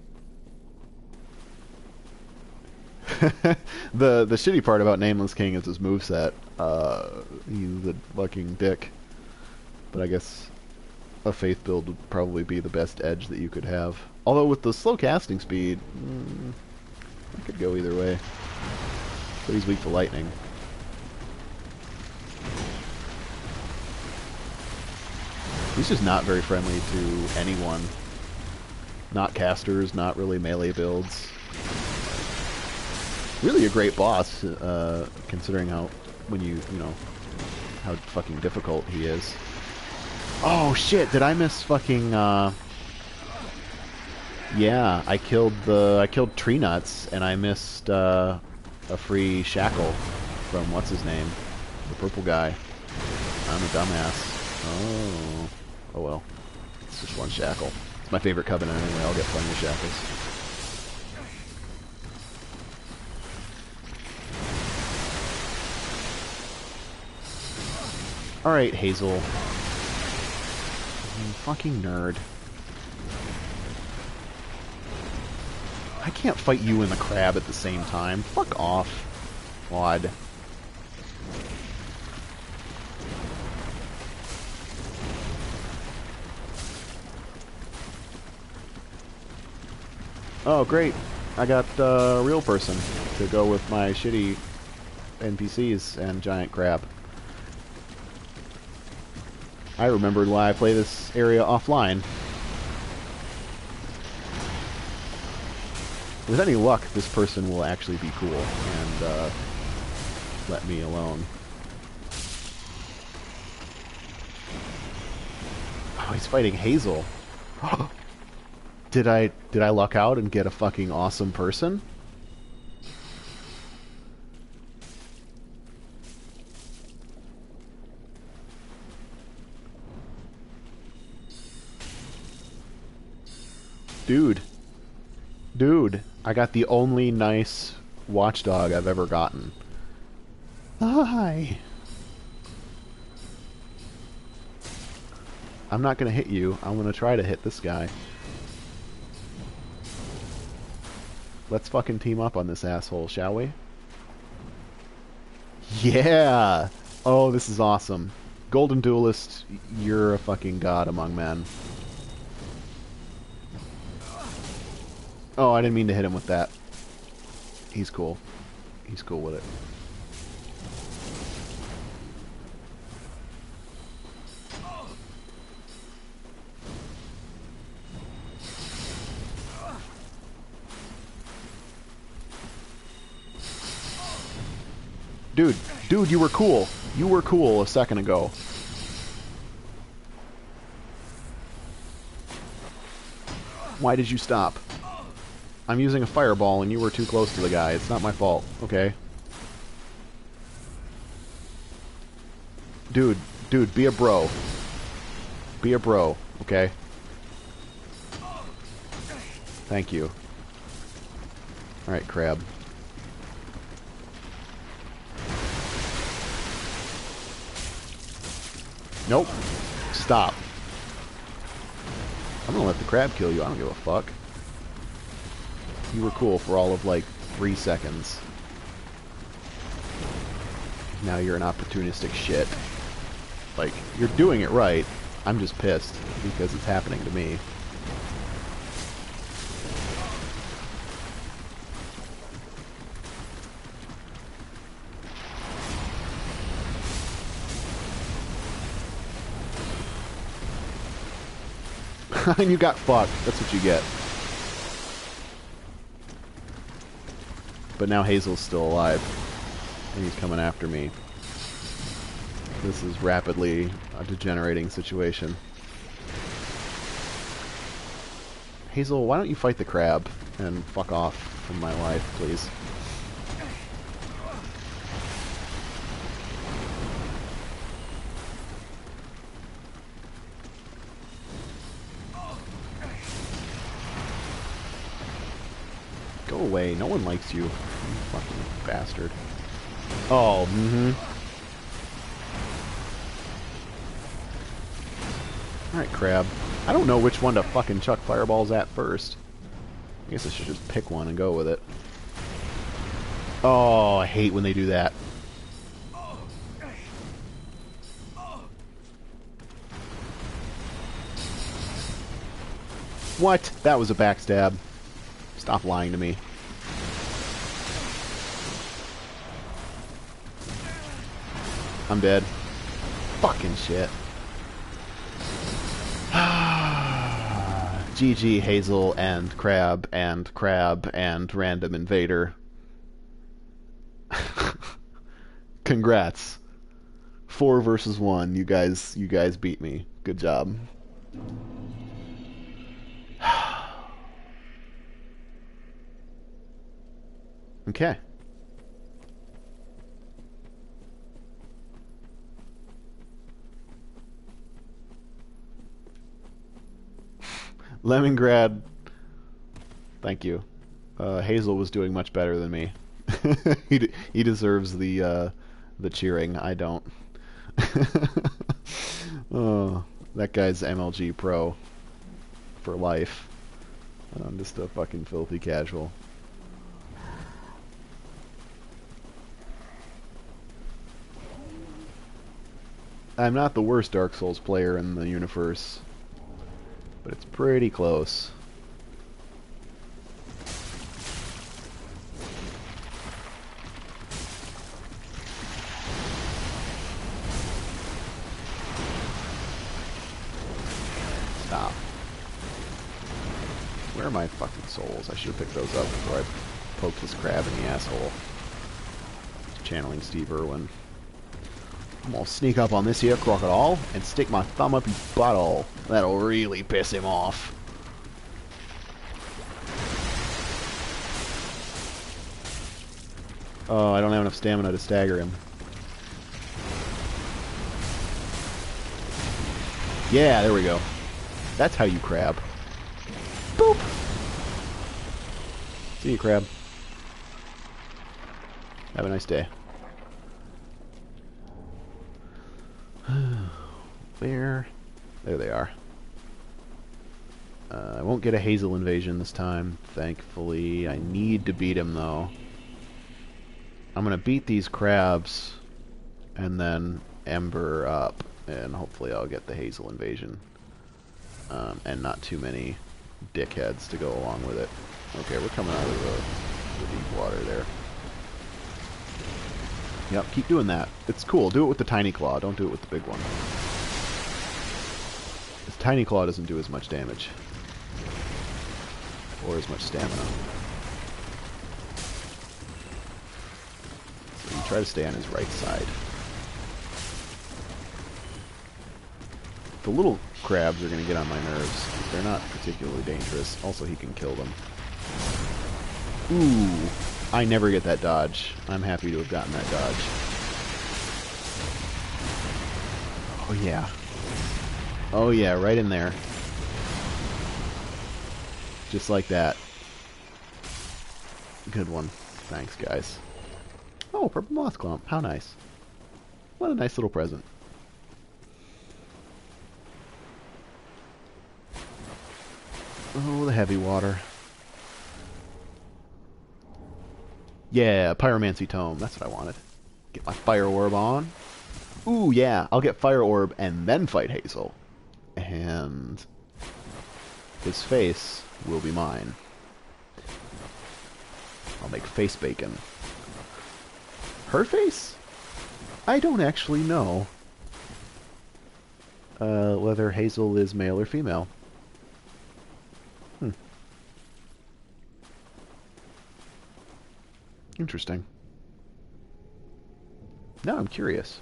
Speaker 1: The shitty part about Nameless King is his moveset. He's a fucking dick. But I guess a Faith build would probably be the best edge that you could have. Although with the slow casting speed, I could go either way. But he's weak to lightning. He's just not very friendly to anyone. Not casters, not really melee builds. Really a great boss, considering how, when you know, how fucking difficult he is. Oh shit, did I miss fucking, Yeah, I killed Tree Nuts, and I missed a free shackle from what's his name, the purple guy. I'm a dumbass. Oh well. It's just one shackle. It's my favorite covenant anyway. I'll get plenty of shackles. All right, Hazel. You fucking nerd. I can't fight you and the crab at the same time. Fuck off, Wad. Oh, great. I got a real person to go with my shitty NPCs and giant crab. I remembered why I play this area offline. With any luck, this person will actually be cool and let me alone. Oh, he's fighting Hazel. Did I luck out and get a fucking awesome person? Dude, I got the only nice watchdog I've ever gotten. Hi. I'm not gonna hit you. I'm gonna try to hit this guy. Let's fucking team up on this asshole, shall we? Yeah! Oh, this is awesome. Golden Duelist, you're a fucking god among men. Oh, I didn't mean to hit him with that. He's cool. He's cool with it. Dude, you were cool. You were cool a second ago. Why did you stop? I'm using a fireball and you were too close to the guy. It's not my fault, okay? Dude, be a bro. Be a bro, okay? Thank you. Alright, crab. Nope. Stop. I'm gonna let the crab kill you. I don't give a fuck. You were cool for all of, like, 3 seconds. Now you're an opportunistic shit. Like, you're doing it right. I'm just pissed because it's happening to me. And you got fucked. That's what you get. But now Hazel's still alive. And he's coming after me. This is rapidly a degenerating situation. Hazel, why don't you fight the crab and fuck off from my life, please? Go away. No one likes you. You fucking bastard. Oh, Alright, crab. I don't know which one to fucking chuck fireballs at first. I guess I should just pick one and go with it. Oh, I hate when they do that. What? That was a backstab. Stop lying to me. I'm dead. Fucking shit. GG Hazel and Crab and Random Invader. Congrats. 4 versus 1. You guys beat me. Good job. Okay. Lemongrad, thank you. Hazel was doing much better than me. He deserves the cheering. I don't. Oh, that guy's MLG pro for life. I'm just a fucking filthy casual. I'm not the worst Dark Souls player in the universe, but it's pretty close. Stop. Where are my fucking souls? I should have picked those up before I poked this crab in the asshole. Channeling Steve Irwin. I'm gonna sneak up on this here crocodile and stick my thumb up his butthole. That'll really piss him off. Oh, I don't have enough stamina to stagger him. Yeah, there we go. That's how you crab. Boop! See you, crab. Have a nice day. Where? There they are. I won't get a Hazel invasion this time, thankfully. I need to beat him, though. I'm gonna beat these crabs, and then Ember up, and hopefully I'll get the Hazel invasion. And not too many dickheads to go along with it. Okay, we're coming out of the deep water there. Yep, keep doing that. It's cool. Do it with the tiny claw. Don't do it with the big one. This tiny claw doesn't do as much damage. Or as much stamina. So you try to stay on his right side. The little crabs are going to get on my nerves. They're not particularly dangerous. Also, he can kill them. Ooh. I never get that dodge. I'm happy to have gotten that dodge. Oh yeah. Oh yeah, right in there. Just like that. Good one. Thanks, guys. Oh, purple moth clump. How nice. What a nice little present. Oh, the heavy water. Yeah, Pyromancy Tome. That's what I wanted. Get my Fire Orb on. Ooh, yeah. I'll get Fire Orb and then fight Hazel. And his face will be mine. I'll make face bacon. Her face? I don't actually know whether Hazel is male or female. Interesting. Now I'm curious.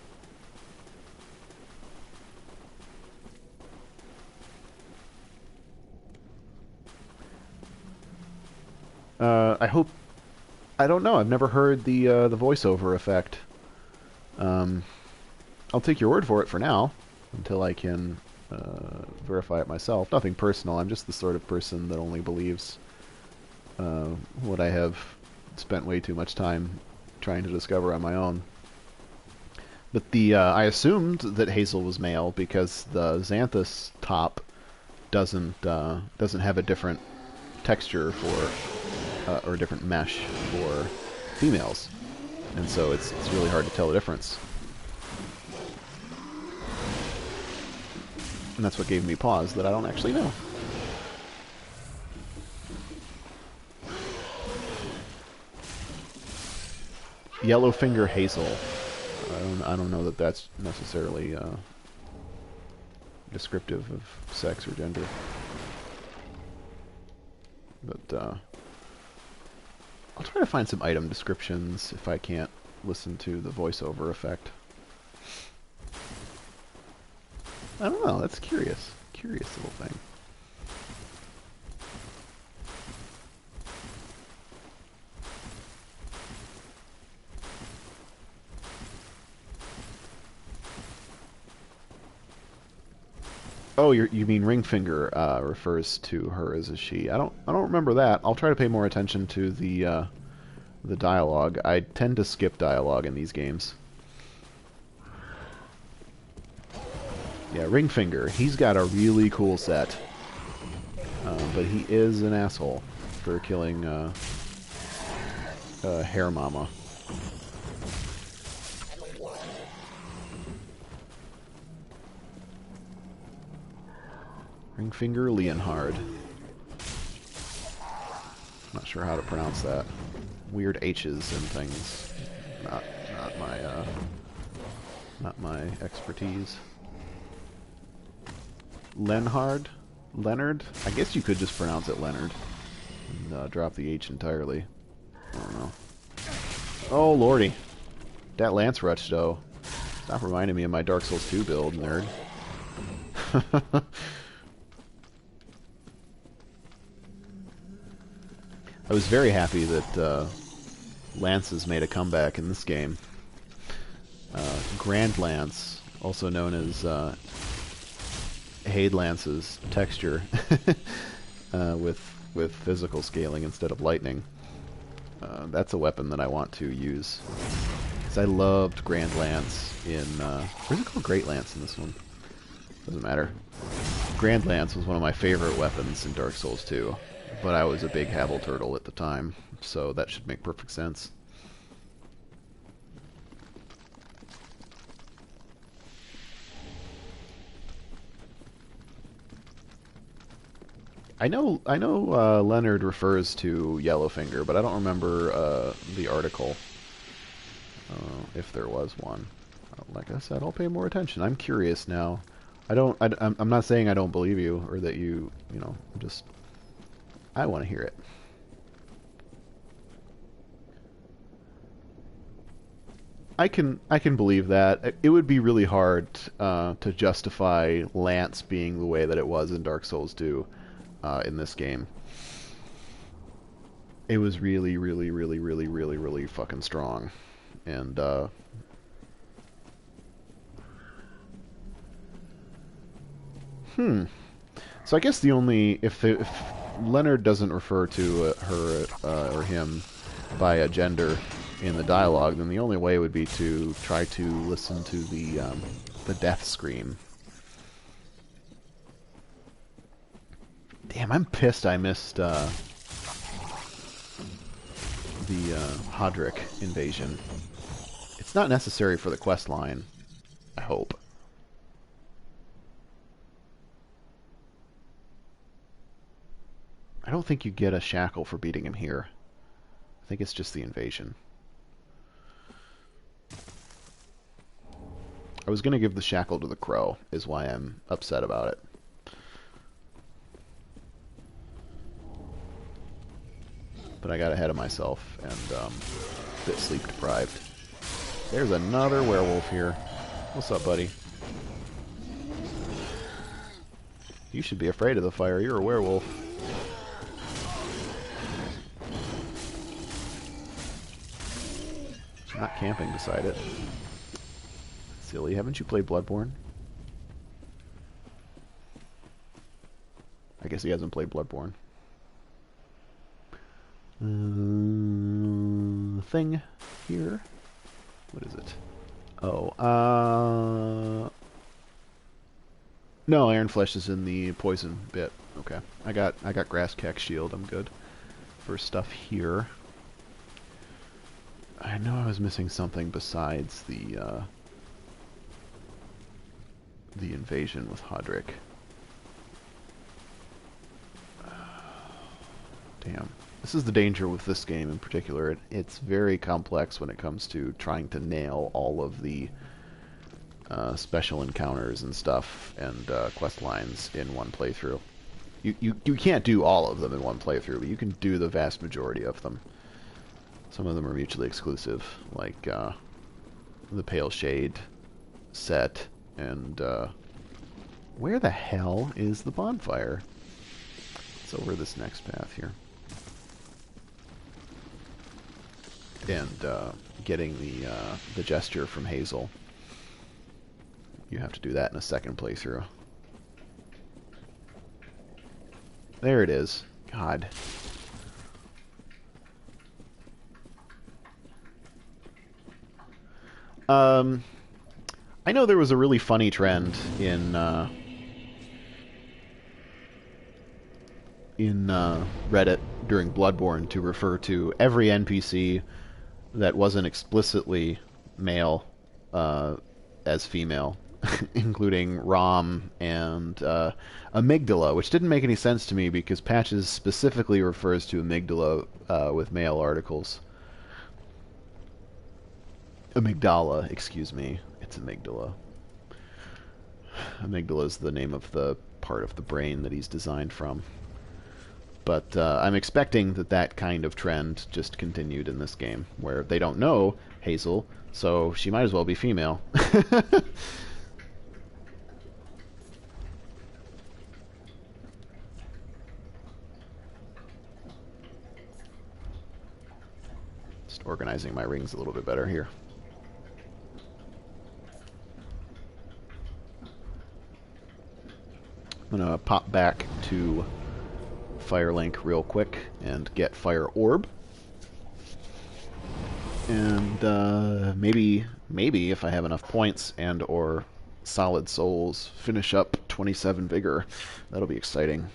Speaker 1: I hope... I don't know. I've never heard the voiceover effect. I'll take your word for it for now, until I can verify it myself. Nothing personal. I'm just the sort of person that only believes what I have spent way too much time trying to discover on my own. But the I assumed that Hazel was male because the Xanthus top doesn't have a different texture for or a different mesh for females, and so it's really hard to tell the difference. And that's what gave me pause that I don't actually know. Yellowfinger Hazel. I don't know that that's necessarily descriptive of sex or gender. But I'll try to find some item descriptions if I can't listen to the voiceover effect. I don't know, that's curious. Curious little thing. Oh, you mean Ringfinger refers to her as a she. I don't remember that. I'll try to pay more attention to the dialogue. I tend to skip dialogue in these games. Yeah, Ringfinger. He's got a really cool set. But he is an asshole for killing Hair Mama. Ringfinger Leonhard. Not sure how to pronounce that. Weird H's and things. Not my expertise. Leonhard? Leonard? I guess you could just pronounce it Leonard. And drop the H entirely. I don't know. Oh, lordy. That Lance Rush, though. Stop reminding me of my Dark Souls 2 build, nerd. I was very happy that Lance has made a comeback in this game. Grand Lance, also known as Hade Lance's texture, with physical scaling instead of lightning. That's a weapon that I want to use. Because I loved Grand Lance in... or is it called Great Lance in this one? Doesn't matter. Grand Lance was one of my favorite weapons in Dark Souls 2. But I was a big Havel Turtle at the time, so that should make perfect sense. I know Leonard refers to Yellowfinger, but I don't remember the article, if there was one. Like I said, I'll pay more attention. I'm curious now. I'm not saying I don't believe you, or that you know, I want to hear it. I can believe that. It would be really hard to justify Lance being the way that it was in Dark Souls 2 in this game. It was really, really, really, really, really, really fucking strong. And so I guess the only if Leonard doesn't refer to her or him by a gender in the dialogue, then the only way would be to try to listen to the death scream. Damn, I'm pissed I missed the Hodrick invasion. It's not necessary for the quest line, I hope. I don't think you get a shackle for beating him here. I think it's just the invasion. I was going to give the shackle to the crow, is why I'm upset about it. But I got ahead of myself and a bit sleep deprived. There's another werewolf here. What's up, buddy? You should be afraid of the fire. You're a werewolf. Not camping beside it. Silly, haven't you played Bloodborne? I guess he hasn't played Bloodborne. Thing here. What is it? Oh, no, Iron Flesh is in the poison bit. Okay, I got Grass Cack Shield. I'm good for stuff here. I know I was missing something besides the invasion with Hodrick. Damn. This is the danger with this game in particular. It's very complex when it comes to trying to nail all of the special encounters and stuff and quest lines in one playthrough. You can't do all of them in one playthrough, but you can do the vast majority of them. Some of them are mutually exclusive, like the Pale Shade set, and where the hell is the bonfire? It's over this next path here. And getting the gesture from Hazel. You have to do that in a second playthrough. There it is. God. I know there was a really funny trend in Reddit during Bloodborne to refer to every NPC that wasn't explicitly male as female, including Rom and Amygdala, which didn't make any sense to me because Patches specifically refers to Amygdala with male articles. Amygdala, excuse me. It's Amygdala. Amygdala is the name of the part of the brain that he's designed from. But I'm expecting that that kind of trend just continued in this game, where they don't know Hazel, so she might as well be female. Just organizing my rings a little bit better here. I'm going to pop back to Firelink real quick and get Fire Orb. And maybe if I have enough points and or solid souls, finish up 27 Vigor. That'll be exciting.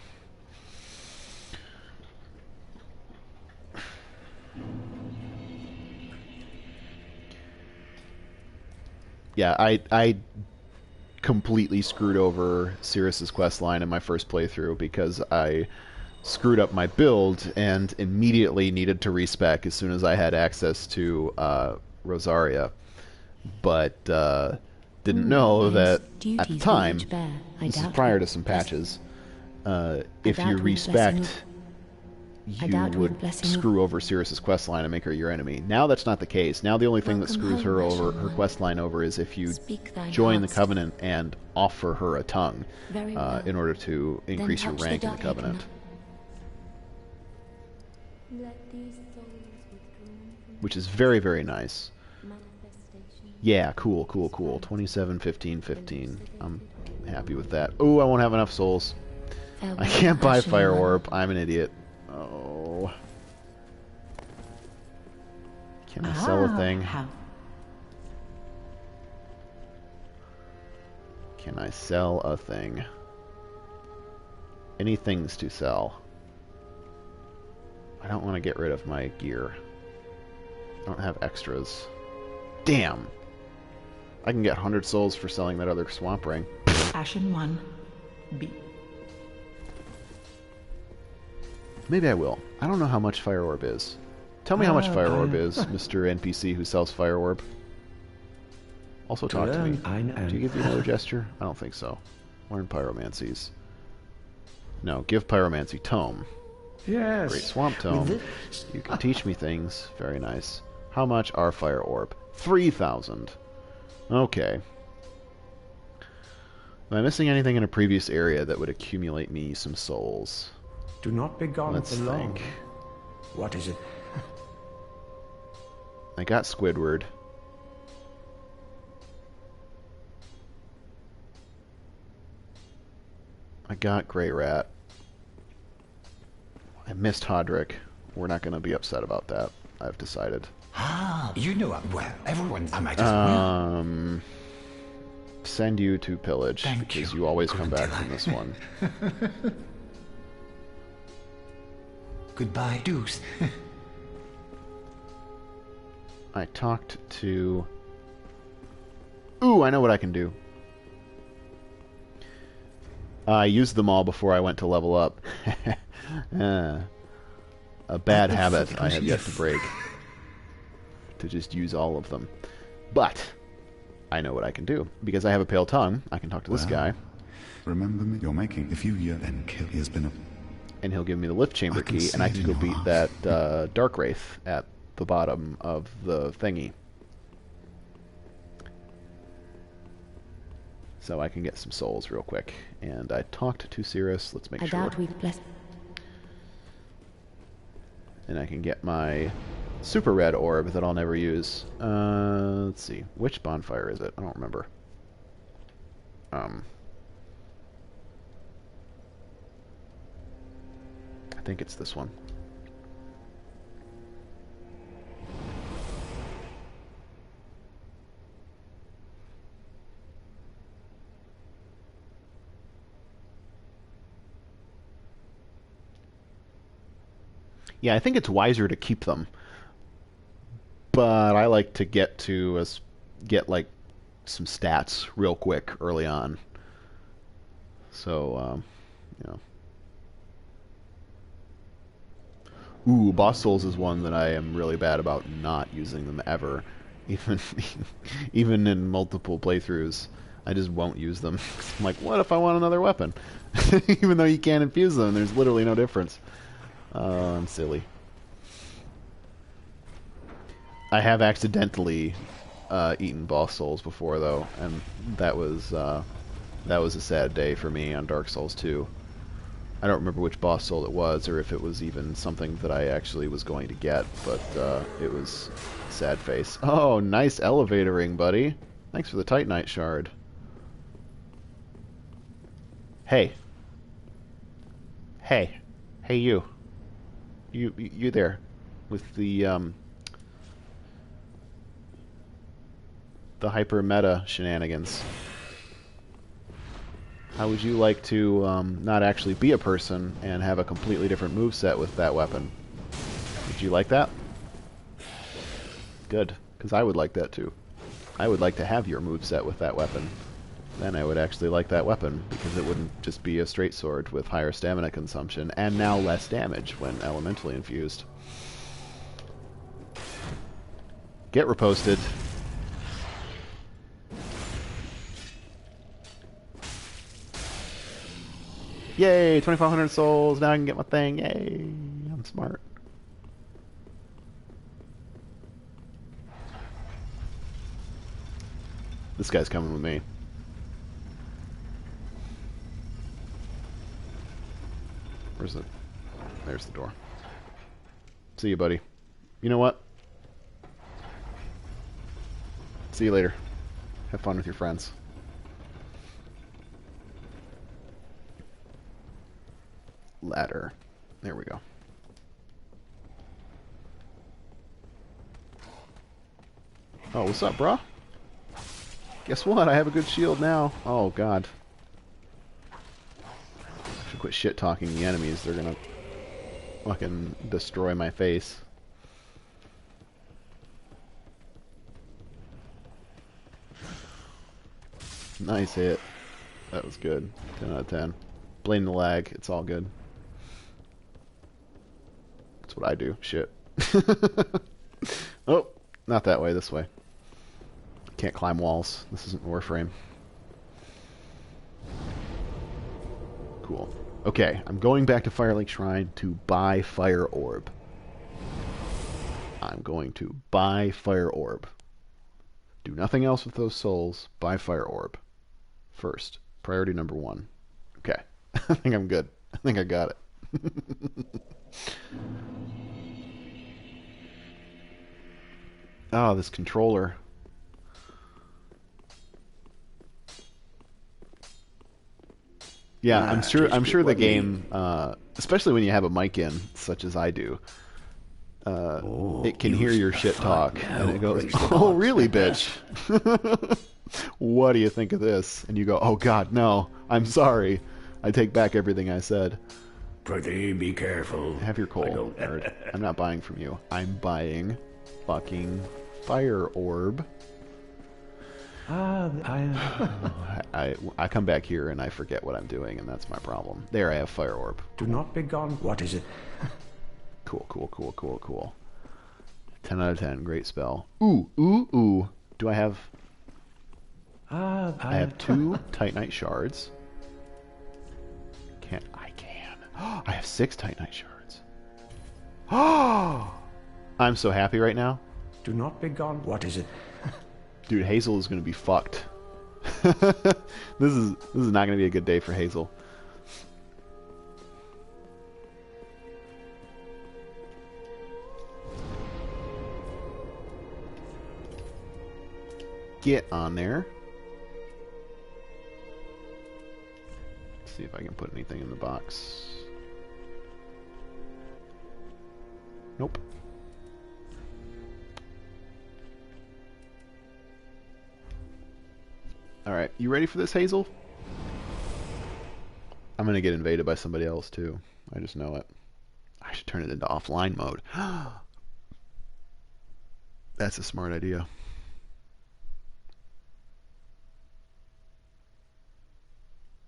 Speaker 1: Yeah, I completely screwed over Cirrus's quest line in my first playthrough because I screwed up my build and immediately needed to respec as soon as I had access to Rosaria, but didn't know that at the time, this is prior to some patches, if you respect, you would screw over Cirrus's quest line and make her your enemy. Now that's not the case. Now the only thing that screws her over, her quest line over, is if you join the Covenant and offer her a tongue in order to increase your rank in the Covenant. Which is very, very nice. Yeah, cool, cool, cool. 27, 15, 15. I'm happy with that. Oh, I won't have enough souls. I can't buy Fire Orb. I'm an idiot. Oh. Can I sell a thing? Can I sell a thing? Any things to sell? I don't want to get rid of my gear. I don't have extras. Damn! I can get 100 souls for selling that other swamp ring.
Speaker 2: Ashen 1. B.
Speaker 1: Maybe I will. I don't know how much Fire Orb is. Tell me how much Fire Orb is, Mr. NPC who sells Fire Orb. Also talk to me. Do you give me another gesture? I don't think so. Learn Pyromancies. No, give Pyromancy Tome.
Speaker 6: Yes.
Speaker 1: Great Swamp Tome. You can teach me things. Very nice. How much are Fire Orb? 3,000. Okay. Am I missing anything in a previous area that would accumulate me some souls?
Speaker 6: Do not be gone
Speaker 1: Let's
Speaker 6: for long.
Speaker 1: think.
Speaker 6: What is it?
Speaker 1: I got Squidward. I got Grey Rat. I missed Hodrick. We're not going to be upset about that. I've decided.
Speaker 7: Ah, you know well. Everyone, I might as well.
Speaker 1: Send you to pillage because you always come back from this one.
Speaker 7: Goodbye, Deuce.
Speaker 1: I talked to... Ooh, I know what I can do. I used them all before I went to level up. A bad habit I have yet to break. To just use all of them. But I know what I can do. Because I have a pale tongue, I can talk to this guy.
Speaker 10: Remember me? You're making. If you then kill, he has been a...
Speaker 1: And he'll give me the lift chamber key, and I can go beat that Dark Wraith at the bottom of the thingy. So I can get some souls real quick. And I talked to Cirrus. Let's make sure. And I can get my super red orb that I'll never use. Let's see. Which bonfire is it? I don't remember. think it's this one. Yeah, I think it's wiser to keep them, but I like to get like some stats real quick early on. So, you know. Ooh, Boss Souls is one that I am really bad about not using them ever, even in multiple playthroughs. I just won't use them. I'm like, what if I want another weapon? Even though you can't infuse them, there's literally no difference. I'm silly. I have accidentally eaten Boss Souls before, though, and that was a sad day for me on Dark Souls 2. I don't remember which Boss Soul it was, or if it was even something that I actually was going to get, but it was sad face. Oh, nice elevatoring, buddy. Thanks for the Titanite shard. Hey. Hey. Hey, you. You there, with the hyper meta shenanigans. How would you like to not actually be a person and have a completely different moveset with that weapon? Would you like that? Good, because I would like that too. I would like to have your moveset with that weapon. Then I would actually like that weapon, because it wouldn't just be a straight sword with higher stamina consumption, and now less damage when elementally infused. Get reposted. Yay, 2,500 souls, now I can get my thing, yay, I'm smart. This guy's coming with me. Where's the... There's the door. See you, buddy. You know what? See you later. Have fun with your friends. Ladder. There we go. Oh, what's up, bro? Guess what? I have a good shield now. Oh, God. I should quit shit-talking the enemies. They're gonna fucking destroy my face. Nice hit. That was good. 10 out of 10. Blame the lag. It's all good. That's what I do. Shit. Oh, not that way. This way. Can't climb walls. This isn't Warframe. Cool. Okay, I'm going back to Firelink Shrine to buy Fire Orb. I'm going to buy Fire Orb. Do nothing else with those souls. Buy Fire Orb. First. Priority number 1. Okay. I think I'm good. I think I got it. Oh, this controller. Yeah, I'm sure the game, especially when you have a mic in, such as I do, it can hear your shit talk, and it goes, "Oh, really, bitch? What do you think of this?" And you go, "Oh God, no! I'm sorry. I take back everything I said."
Speaker 6: Pretty be careful.
Speaker 1: Have your coal. I'm not buying from you. I'm buying fucking Fire Orb. I come back here and I forget what I'm doing, and that's my problem. There, I have Fire Orb.
Speaker 6: Do not be gone. What is it?
Speaker 1: Cool, cool, cool, cool, cool. 10 out of 10. Great spell. Ooh, ooh, ooh. Do I have... I have 2 Titanite shards. I can. I have 6 Titanite shards. Oh! I'm so happy right now.
Speaker 6: Do not be gone. What is it?
Speaker 1: Dude, Hazel is going to be fucked. This is not going to be a good day for Hazel. Get on there. Let's see if I can put anything in the box. Nope. Alright, you ready for this, Hazel? I'm gonna get invaded by somebody else, too. I just know it. I should turn it into offline mode. That's a smart idea.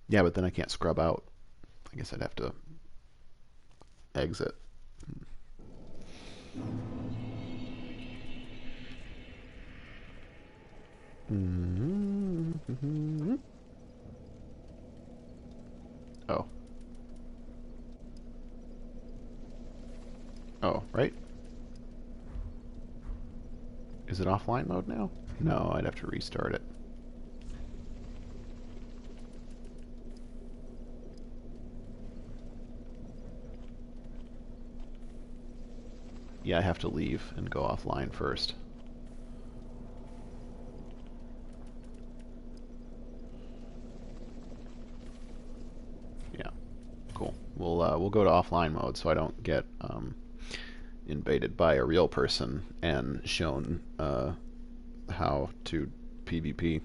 Speaker 1: Yeah, but then I can't scrub out. I guess I'd have to exit. Oh. Oh, right? Is it offline mode now? No, I'd have to restart it. Yeah, I have to leave and go offline first. Yeah, cool. We'll go to offline mode so I don't get invaded by a real person and shown how to PvP.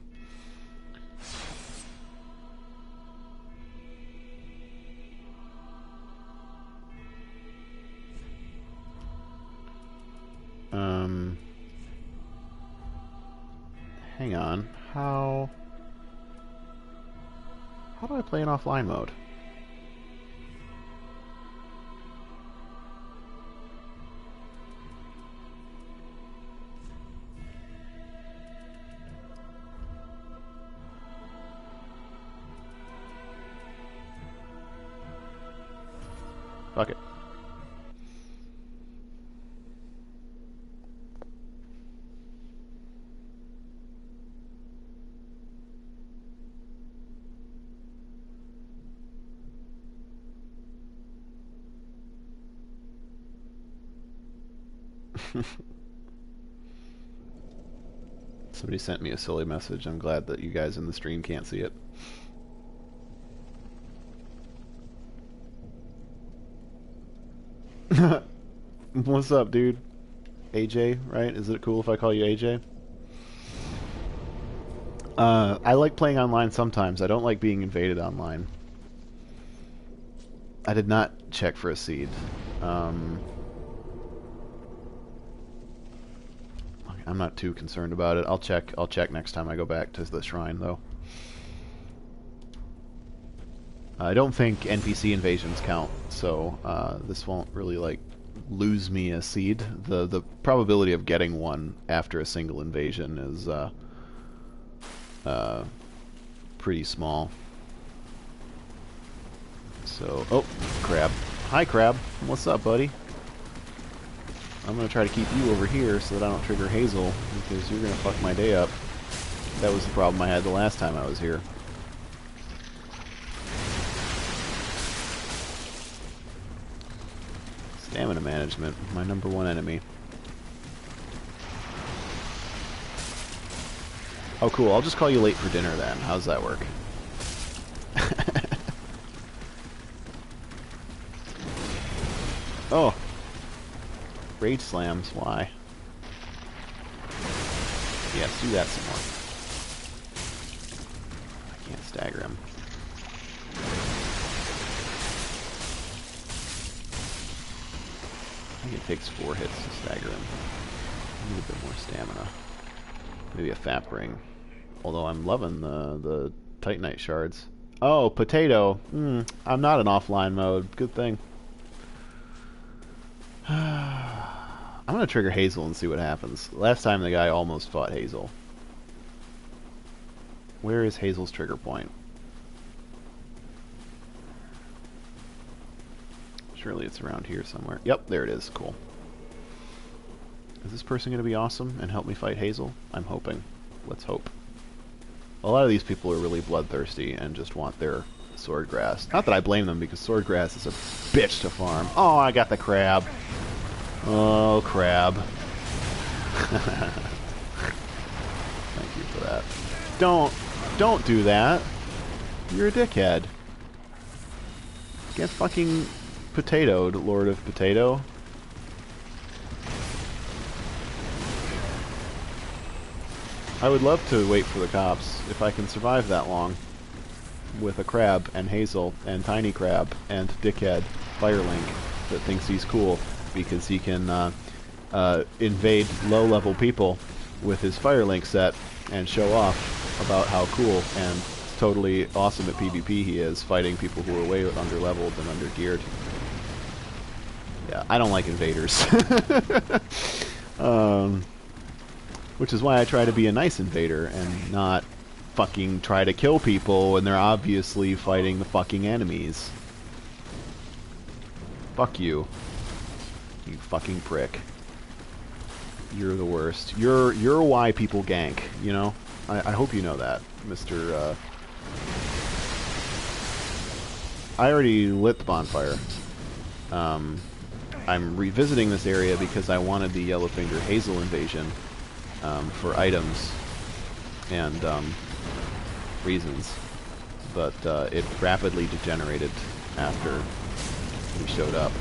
Speaker 1: Hang on. How do I play in offline mode? Fuck it. Somebody sent me a silly message. I'm glad that you guys in the stream can't see it. What's up, dude? AJ, right? Is it cool if I call you AJ? I like playing online sometimes. I don't like being invaded online. I did not check for a seed. I'm not too concerned about it. I'll check next time I go back to the shrine, though. I don't think NPC invasions count, so this won't really like lose me a seed. The probability of getting one after a single invasion is pretty small. So, oh, crab. Hi, crab. What's up, buddy? I'm gonna try to keep you over here so that I don't trigger Hazel, because you're gonna fuck my day up. That was the problem I had the last time I was here. Stamina management, my #1 enemy. Oh cool, I'll just call you late for dinner then. How's that work? Oh. Rage slams, why? Yes, do that some more. I can't stagger him. I think it takes 4 hits to stagger him. I need a bit more stamina. Maybe a fat ring. Although I'm loving the Titanite shards. Oh, potato. I'm not in offline mode. Good thing. I'm gonna trigger Hazel and see what happens. Last time the guy almost fought Hazel. Where is Hazel's trigger point? Surely it's around here somewhere. Yep, there it is. Cool. Is this person gonna be awesome and help me fight Hazel? I'm hoping. Let's hope. A lot of these people are really bloodthirsty and just want their swordgrass. Not that I blame them, because swordgrass is a bitch to farm. Oh, I got the crab. Oh, crab. Thank you for that. Don't do that. You're a dickhead. Get fucking potatoed, Lord of Potato. I would love to wait for the cops if I can survive that long with a crab and Hazel and Tiny Crab and Dickhead Firelink that thinks he's cool because he can invade low-level people with his Firelink set and show off about how cool and totally awesome at PvP he is, fighting people who are way under-leveled and under-geared. Yeah, I don't like invaders. Which is why I try to be a nice invader and not fucking try to kill people when they're obviously fighting the fucking enemies. Fuck you. You fucking prick. You're the worst. You're why people gank, you know? I hope you know that, Mr. I already lit the bonfire. I'm revisiting this area because I wanted the Yellowfinger Hazel invasion for items and reasons, but it rapidly degenerated after we showed up.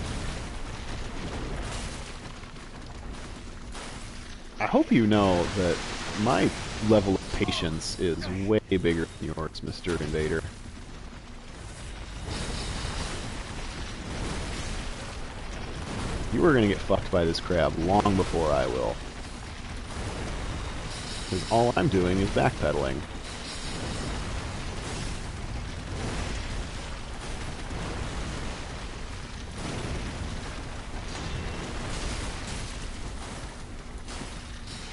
Speaker 1: I hope you know that my level of patience is way bigger than yours, Mr. Invader. You are going to get fucked by this crab long before I will. Because all I'm doing is backpedaling.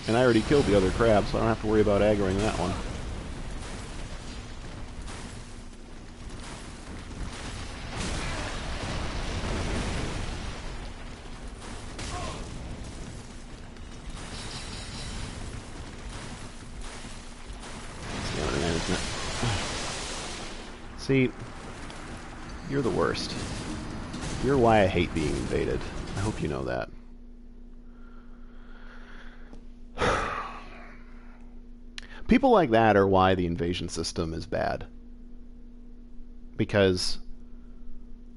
Speaker 1: And I already killed the other crab, so I don't have to worry about aggroing that one. See, you're the worst. You're why I hate being invaded. I hope you know that. People like that are why the invasion system is bad. Because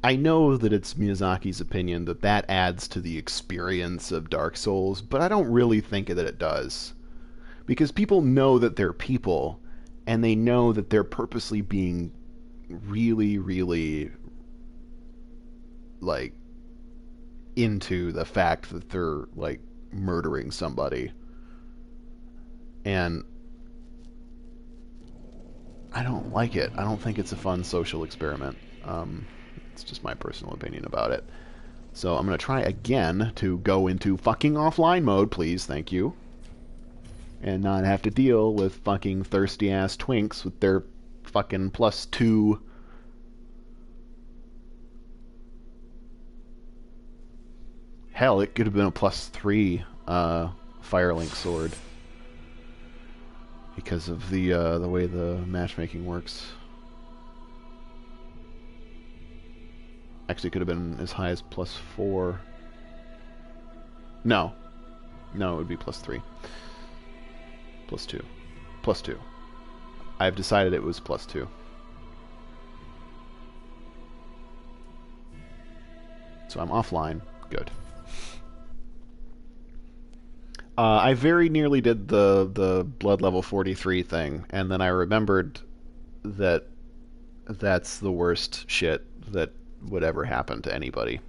Speaker 1: I know that it's Miyazaki's opinion that that adds to the experience of Dark Souls, but I don't really think that it does. Because people know that they're people, and they know that they're purposely being really, really, like, into the fact that they're, like, murdering somebody. And I don't like it. I don't think it's a fun social experiment. It's just my personal opinion about it. So I'm going to try again to go into fucking offline mode, please, thank you. And not have to deal with fucking thirsty-ass twinks with their fucking +2. Hell, it could have been a +3 Firelink sword. Because of the way the matchmaking works. Actually, it could have been as high as +4. No. No, it would be +3. +2. +2. I've decided it was +2. So I'm offline. Good. I very nearly did the blood level 43 thing, and then I remembered that that's the worst shit that would ever happen to anybody.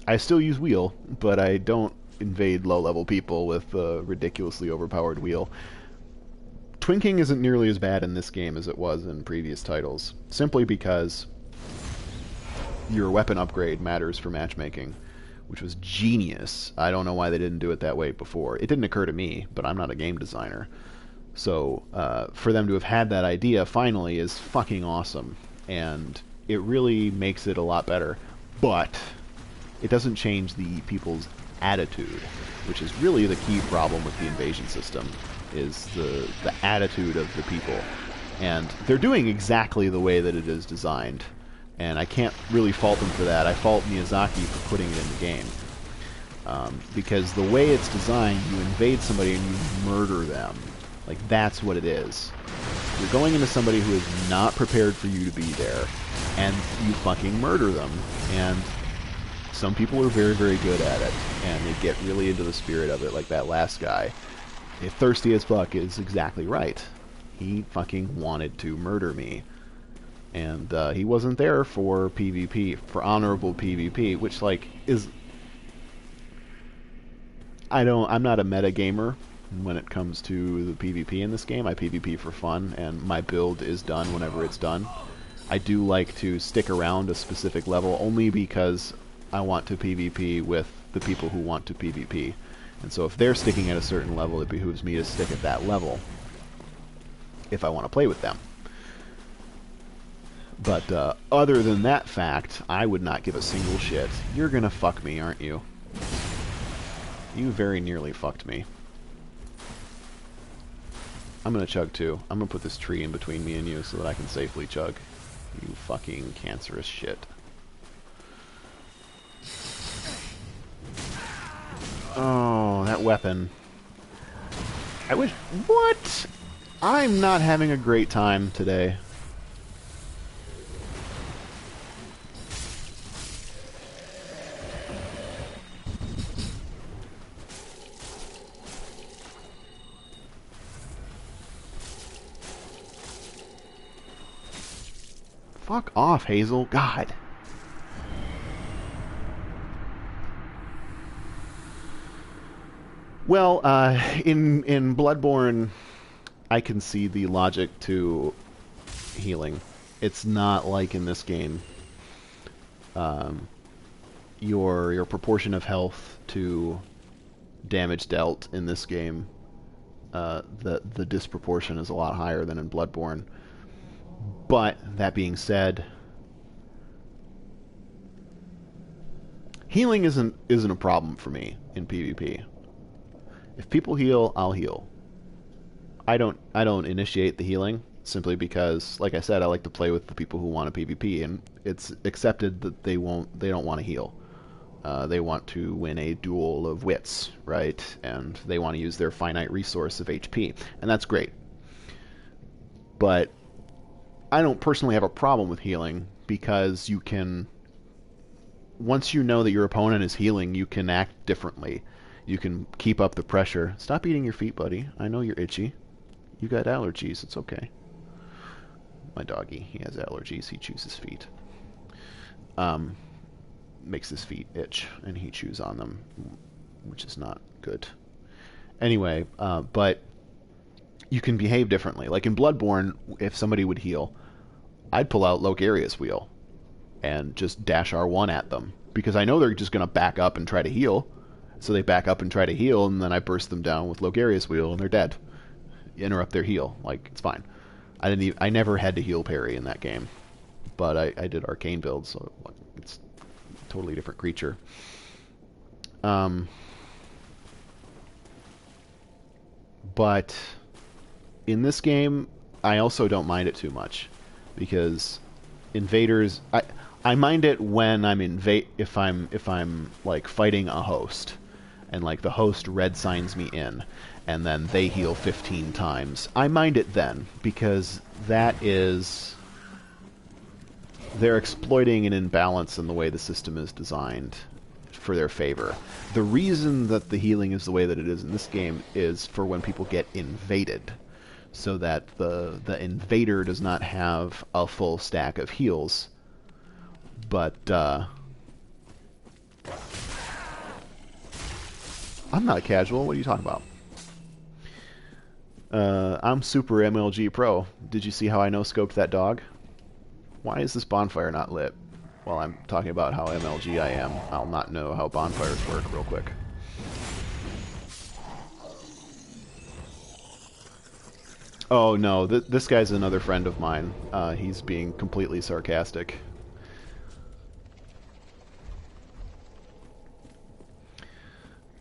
Speaker 1: I still use wheel, but I don't invade low-level people with a ridiculously overpowered wheel. Twinking isn't nearly as bad in this game as it was in previous titles, simply because your weapon upgrade matters for matchmaking, which was genius. I don't know why they didn't do it that way before. It didn't occur to me, but I'm not a game designer. So for them to have had that idea finally is fucking awesome, and it really makes it a lot better. But it doesn't change the people's attitude, which is really the key problem with the invasion system, is the attitude of the people. And they're doing exactly the way that it is designed. And I can't really fault them for that. I fault Miyazaki for putting it in the game. Because the way it's designed, you invade somebody and you murder them. Like, that's what it is. You're going into somebody who is not prepared for you to be there, and you fucking murder them. And some people are very, very good at it, and they get really into the spirit of it, like that last guy. If thirsty as fuck is exactly right. He fucking wanted to murder me. And he wasn't there for PvP, for honorable PvP, which, like, is... I'm not a meta gamer when it comes to the PvP in this game. I PvP for fun, and my build is done whenever it's done. I do like to stick around a specific level only because I want to PvP with the people who want to PvP. And so if they're sticking at a certain level, it behooves me to stick at that level if I want to play with them. But other than that fact, I would not give a single shit. You're gonna fuck me, aren't you? You very nearly fucked me. I'm gonna chug too. I'm gonna put this tree in between me and you so that I can safely chug. You fucking cancerous shit. Oh, that weapon. I wish... What? I'm not having a great time today. Fuck off, Hazel. God. Well, in Bloodborne, I can see the logic to healing. It's not like in this game. Your proportion of health to damage dealt in this game, the disproportion is a lot higher than in Bloodborne. But that being said, healing isn't a problem for me in PvP. If people heal, I'll heal. I don't initiate the healing simply because, like I said, I like to play with the people who want to PvP, and it's accepted that they don't want to heal. They want to win a duel of wits, right? And they want to use their finite resource of HP, and that's great. But I don't personally have a problem with healing because you can, once you know that your opponent is healing, you can act differently. You can keep up the pressure. Stop eating your feet, buddy. I know you're itchy. You got allergies. It's okay. My doggy, he has allergies. He chews his feet. Makes his feet itch, and he chews on them, which is not good. Anyway, but you can behave differently. Like in Bloodborne, if somebody would heal, I'd pull out Logaria's Wheel and just dash R1 at them, because I know they're just going to back up and try to heal. So they back up and try to heal, and then I burst them down with Logaria's Wheel, and they're dead. Interrupt their heal. Like, it's fine. I never had to heal parry in that game, but I did arcane builds, so it's a totally different creature. But in this game, I also don't mind it too much, because invaders, I mind it when I'm if I'm like fighting a host, and like the host red signs me in, and then they heal 15 times. I mind it then, because that is, they're exploiting an imbalance in the way the system is designed for their favor. The reason that the healing is the way that it is in this game is for when people get invaded, so that the invader does not have a full stack of heals. But I'm not a casual. What are you talking about? I'm super MLG pro. Did you see how I no-scoped that dog? Why is this bonfire not lit? While I'm talking about how MLG I am, I'll not know how bonfires work real quick. Oh no, this guy's another friend of mine. He's being completely sarcastic.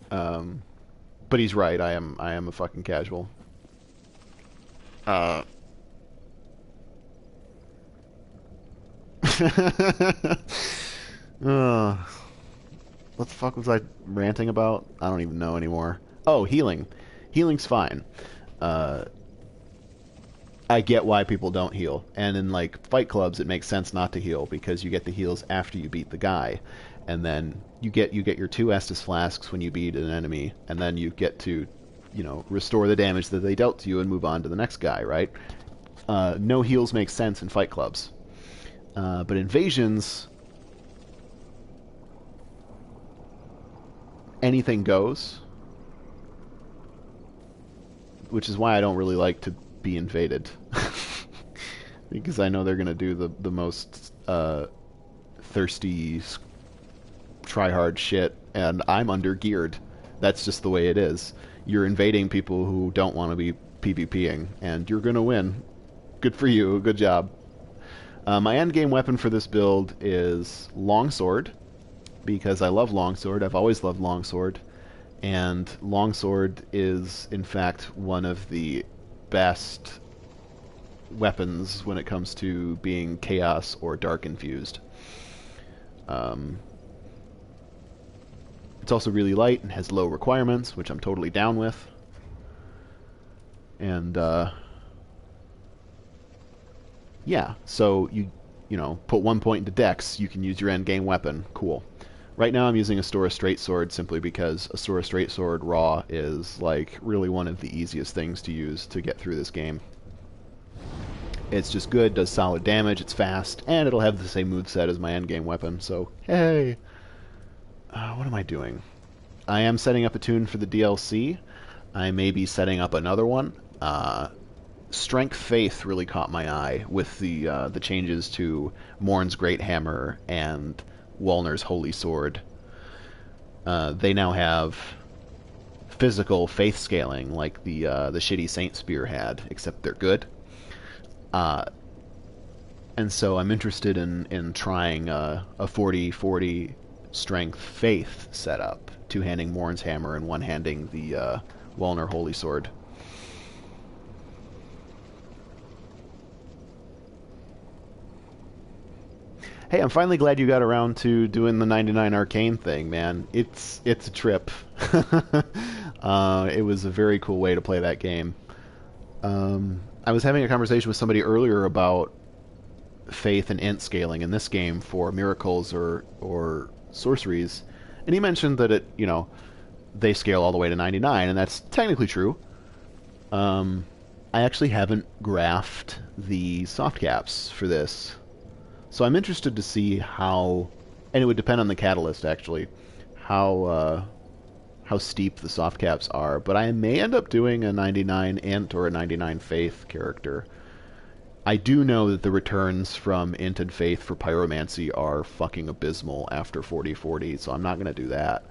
Speaker 1: But he's right. I am a fucking casual. What the fuck was I ranting about? I don't even know anymore. Oh, healing. Healing's fine. I get why people don't heal. And in like fight clubs, it makes sense not to heal because you get the heals after you beat the guy, and then you get your 2 Estus flasks when you beat an enemy, and then you get to, you know, restore the damage that they dealt to you and move on to the next guy, right? No heals make sense in fight clubs, but invasions, anything goes, which is why I don't really like to be invaded. Because I know they're going to do the most thirsty, try-hard shit, and I'm under-geared. That's just the way it is. You're invading people who don't want to be PvPing, and you're going to win. Good for you. Good job. My endgame weapon for this build is longsword, because I love longsword. I've always loved longsword. And longsword is, in fact, one of the best weapons when it comes to being chaos or dark infused. It's also really light and has low requirements, which I'm totally down with. And yeah, so you know, put 1 point into Dex, you can use your endgame weapon. Cool. Right now I'm using a Stora Straight Sword simply because a Stora Straight Sword raw is like really one of the easiest things to use to get through this game. It's just good, does solid damage, it's fast, and it'll have the same moveset as my endgame weapon, so hey! What am I doing? I am setting up a tune for the DLC. I may be setting up another one. Strength Faith really caught my eye with the changes to Morn's Great Hammer and Walner's Holy Sword. They now have physical faith scaling like the shitty Saint Spear had, except they're good. And so I'm interested in trying a 40-40 strength faith setup, two-handing Morn's Hammer and one-handing the Walner Holy Sword. Hey, I'm finally glad you got around to doing the 99 Arcane thing, man. It's a trip. It was a very cool way to play that game. I was having a conversation with somebody earlier about faith and int scaling in this game for miracles or sorceries, and he mentioned that they scale all the way to 99, and that's technically true. I actually haven't graphed the soft caps for this, so I'm interested to see how, and it would depend on the catalyst actually, how steep the soft caps are, but I may end up doing a 99 int or a 99 faith character. I do know that the returns from int and faith for pyromancy are fucking abysmal after 40-40, so I'm not going to do that.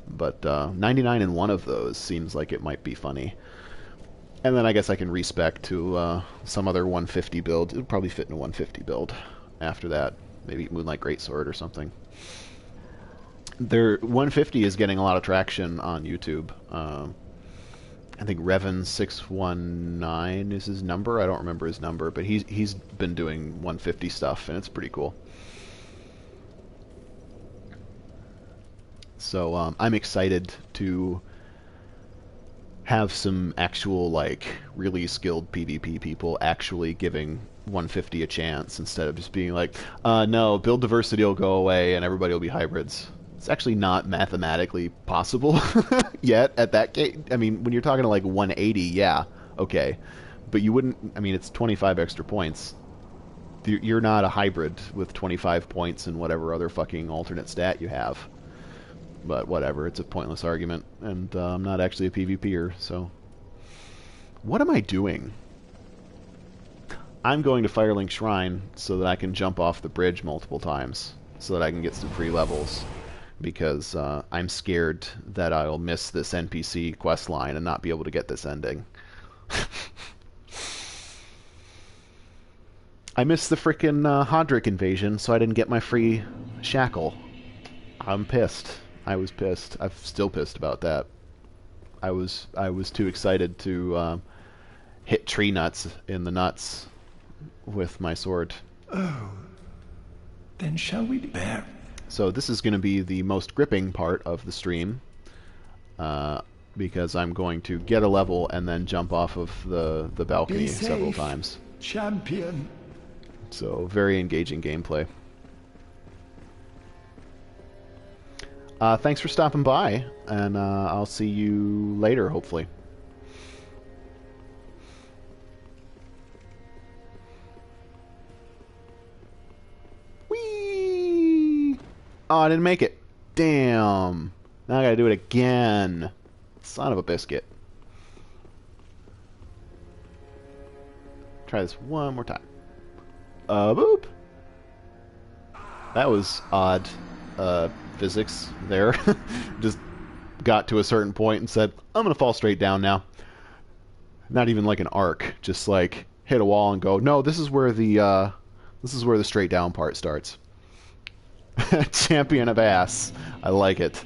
Speaker 1: But 99 in one of those seems like it might be funny. And then I guess I can respec to some other 150 build. It would probably fit in a 150 build after that. Maybe Moonlight Greatsword or something. Their 150 is getting a lot of traction on YouTube. I think Revan619 is his number. I don't remember his number, but he's been doing 150 stuff, and it's pretty cool. So I'm excited to have some actual, like, really skilled PvP people actually giving 150 a chance instead of just being like, no, build diversity will go away and everybody will be hybrids. It's actually not mathematically possible yet at that case. I mean, when you're talking to like 180, yeah, okay. But you wouldn't, I mean, it's 25 extra points. You're not a hybrid with 25 points and whatever other fucking alternate stat you have. But whatever, it's a pointless argument. And I'm not actually a PvPer, so. What am I doing? I'm going to Firelink Shrine so that I can jump off the bridge multiple times. So that I can get some free levels. Because I'm scared that I'll miss this NPC quest line and not be able to get this ending. I missed the frickin' Hodrick invasion, so I didn't get my free shackle. I'm pissed. I was pissed. I'm still pissed about that. I was too excited to hit tree nuts in the nuts with my sword.
Speaker 3: Oh, then shall we bear?
Speaker 1: So this is going to be the most gripping part of the stream, because I'm going to get a level and then jump off of the balcony several times.
Speaker 3: champion.
Speaker 1: So, very engaging gameplay. Thanks for stopping by, and I'll see you later, hopefully. Whee! Oh, I didn't make it. Damn. Now I gotta do it again. Son of a biscuit. Try this one more time. Boop. That was odd physics there. Just got to a certain point and said, I'm gonna fall straight down now. Not even like an arc, just like hit a wall and go, no, this is where the straight down part starts. Champion of ass. I like it.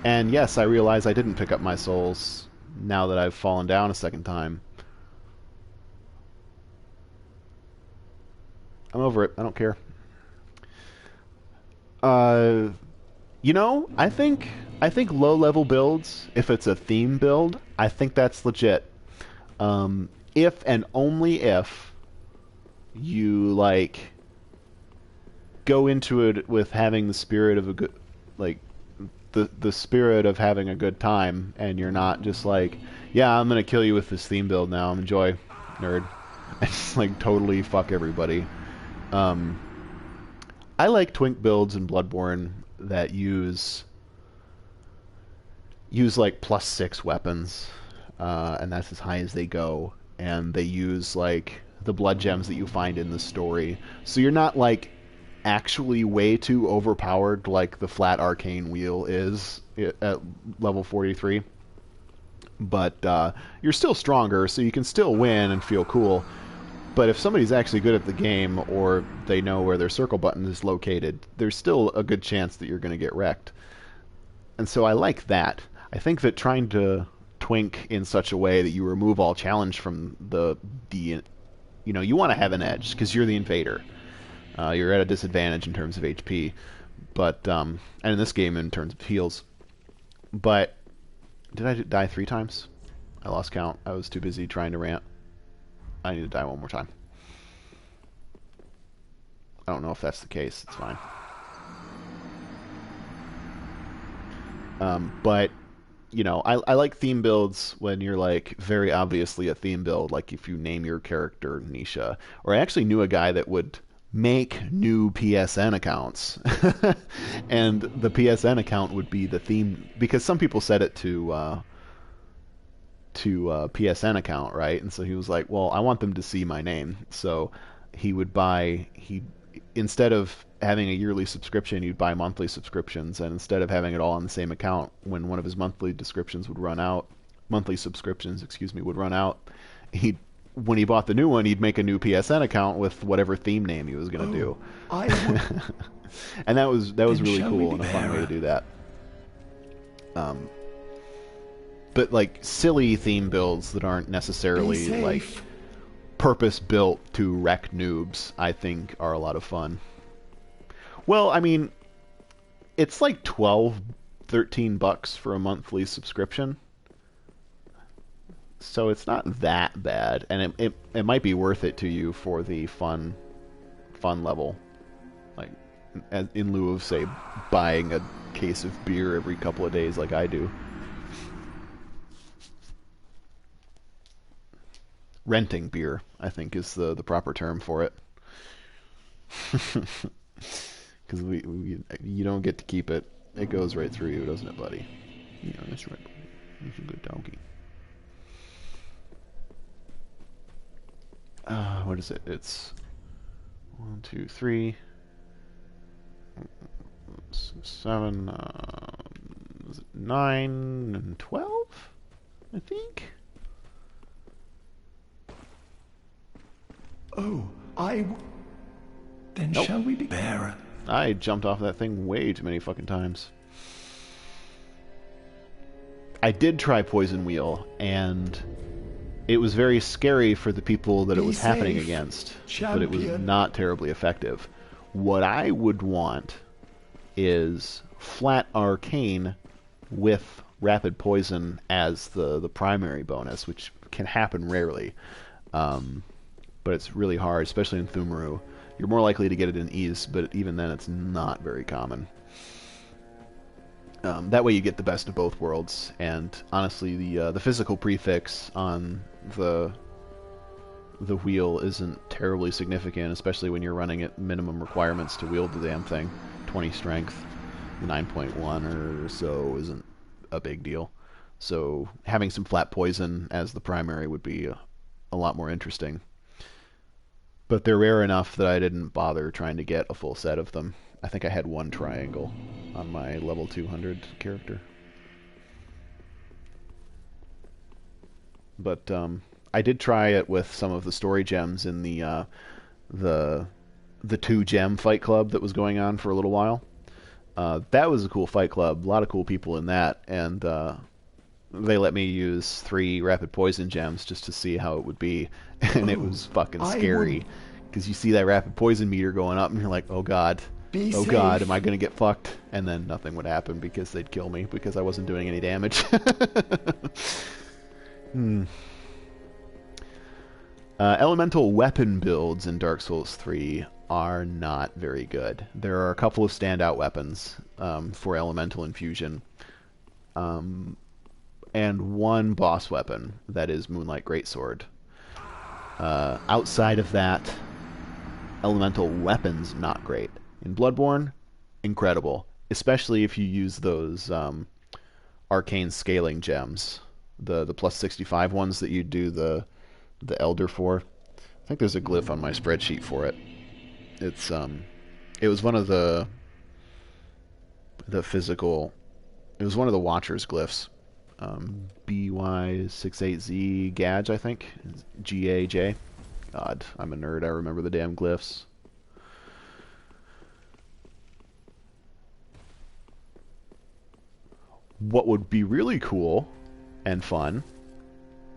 Speaker 1: And yes, I realize I didn't pick up my souls now that I've fallen down a second time. I'm over it. I don't care. You know, I think low-level builds, if it's a theme build, I think that's legit. If and only if you, like, go into it with having the spirit of a good, like, the spirit of having a good time, and you're not just like, yeah, I'm gonna kill you with this theme build now, enjoy, nerd. And just like totally fuck everybody. I like twink builds in Bloodborne that use like +6 weapons, and that's as high as they go, and they use like the blood gems that you find in the story, so you're not like actually way too overpowered like the flat arcane wheel is at level 43, but you're still stronger, so you can still win and feel cool. But if somebody's actually good at the game, or they know where their circle button is located, there's still a good chance that you're going to get wrecked. And so I like that. I think that trying to twink in such a way that you remove all challenge from the you know, you want to have an edge because you're the invader. You're at a disadvantage in terms of HP, but and in this game in terms of heals. But did I die 3 times? I lost count. I was too busy trying to rant. I need to die one more time. I don't know if that's the case. It's fine. But you know, I like theme builds when you're like very obviously a theme build, like if you name your character Nisha. Or I actually knew a guy that would make new PSN accounts, and the PSN account would be the theme, because some people set it to PSN account, right? And so he was like, well, I want them to see my name. So he would buy, instead of having a yearly subscription, he'd buy monthly subscriptions, and instead of having it all on the same account, when one of his monthly subscriptions would run out, when he bought the new one, he'd make a new PSN account with whatever theme name he was going to do. And that was really cool and a fun way to do that. But like silly theme builds that aren't necessarily like purpose built to wreck noobs, I think are a lot of fun. Well, I mean, it's like $13 for a monthly subscription. So it's not that bad, and it might be worth it to you for the fun level, like in lieu of, say, buying a case of beer every couple of days like I do. Renting beer, I think, is the proper term for it. Because you don't get to keep it. It goes right through you, doesn't it, buddy? Yeah, that's right, buddy. He's a good doggy. What is it? It's 1, 2, 3, 7, is it 9 and 12? I think.
Speaker 3: Oh, then
Speaker 1: nope.
Speaker 3: Shall we be bearer?
Speaker 1: I jumped off that thing way too many fucking times. I did try Poison Wheel, and it was very scary for the people that it
Speaker 3: Be
Speaker 1: was happening
Speaker 3: safe,
Speaker 1: against, but it was
Speaker 3: champion.
Speaker 1: not terribly effective. What I would want is flat arcane with rapid poison as the primary bonus, which can happen rarely. But it's really hard, especially in Thumaru. You're more likely to get it in Ease, but even then it's not very common. That way you get the best of both worlds, and honestly the physical prefix on the wheel isn't terribly significant, especially when you're running at minimum requirements to wield the damn thing. 20 strength, 9.1 or so isn't a big deal. So having some flat poison as the primary would be a lot more interesting. But they're rare enough that I didn't bother trying to get a full set of them. I think I had one triangle on my level 200 character. But I did try it with some of the story gems in the 2-gem fight club that was going on for a little while. That was a cool fight club. A lot of cool people in that, and they let me use 3 rapid poison gems just to see how it would be, and it was fucking scary because you see that rapid poison meter going up, and you're like, oh god. Oh god, am I going to get fucked? And then nothing would happen because they'd kill me because I wasn't doing any damage. Elemental weapon builds in Dark Souls 3 are not very good. There are a couple of standout weapons for elemental infusion. And one boss weapon, that is Moonlight Greatsword. Outside of that, elemental weapons, not great. In Bloodborne, incredible. Especially if you use those arcane scaling gems. The plus 65 ones that you do the Elder for. I think there's a glyph on my spreadsheet for it. It's it was one of the physical, it was one of the Watcher's glyphs. BY68Z Gadge, I think. GAJ. God, I'm a nerd. I remember the damn glyphs. What would be really cool and fun,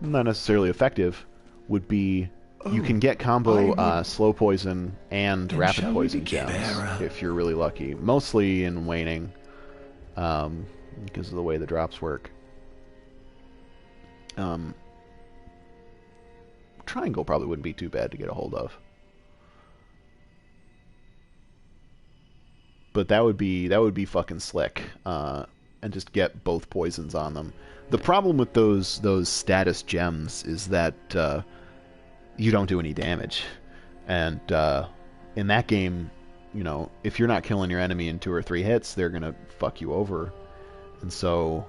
Speaker 1: not necessarily effective, would be you can get combo slow poison and rapid poison gems if you're really lucky. Mostly in waning, because of the way the drops work. Triangle probably wouldn't be too bad to get a hold of. But that would be fucking slick. And just get both poisons on them. The problem with those status gems is that you don't do any damage. And in that game, you know, if you're not killing your enemy in 2 or 3 hits, they're gonna fuck you over. And so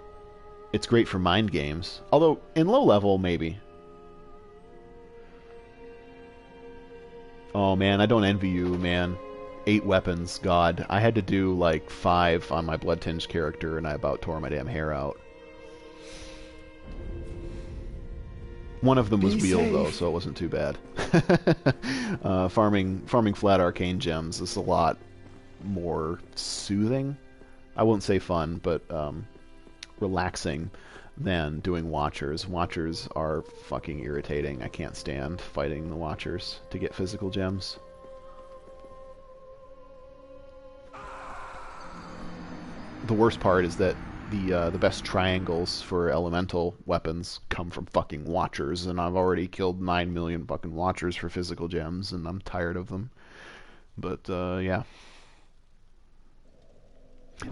Speaker 1: it's great for mind games. Although in low level, maybe. Oh man, I don't envy you, man. 8 weapons, god. I had to do like 5 on my blood-tinged character, and I about tore my damn hair out. One of them was wheel, though, so it wasn't too bad. Farming flat arcane gems is a lot more soothing. I won't say fun, but relaxing than doing Watchers. Watchers are fucking irritating. I can't stand fighting the Watchers to get physical gems. The worst part is that the best triangles for elemental weapons come from fucking Watchers, and I've already killed 9 million fucking Watchers for physical gems, and I'm tired of them. But yeah.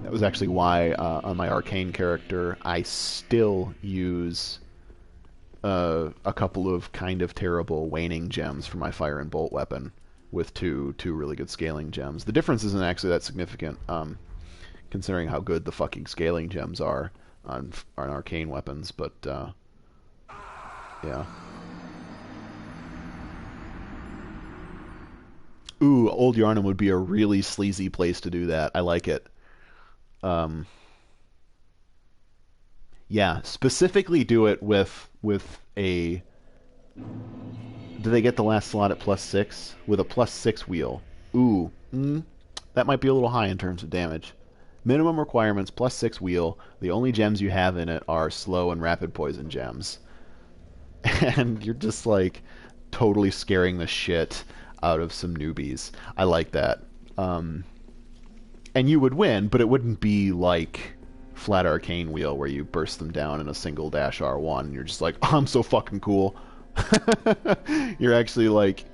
Speaker 1: That was actually why on my arcane character I still use a couple of kind of terrible waning gems for my fire and bolt weapon with two really good scaling gems. The difference isn't actually that significant. Considering how good the fucking scaling gems are on arcane weapons, but yeah. Ooh, Old Yarnum would be a really sleazy place to do that. I like it. Yeah, specifically do it with a... Do they get the last slot at +6? With a +6 wheel. Ooh, that might be a little high in terms of damage. Minimum requirements, +6 wheel. The only gems you have in it are slow and rapid poison gems. and you're just like totally scaring the shit out of some newbies. I like that. And you would win, but it wouldn't be like Flat Arcane Wheel where you burst them down in a single dash R1 and you're just like, oh, I'm so fucking cool. You're actually like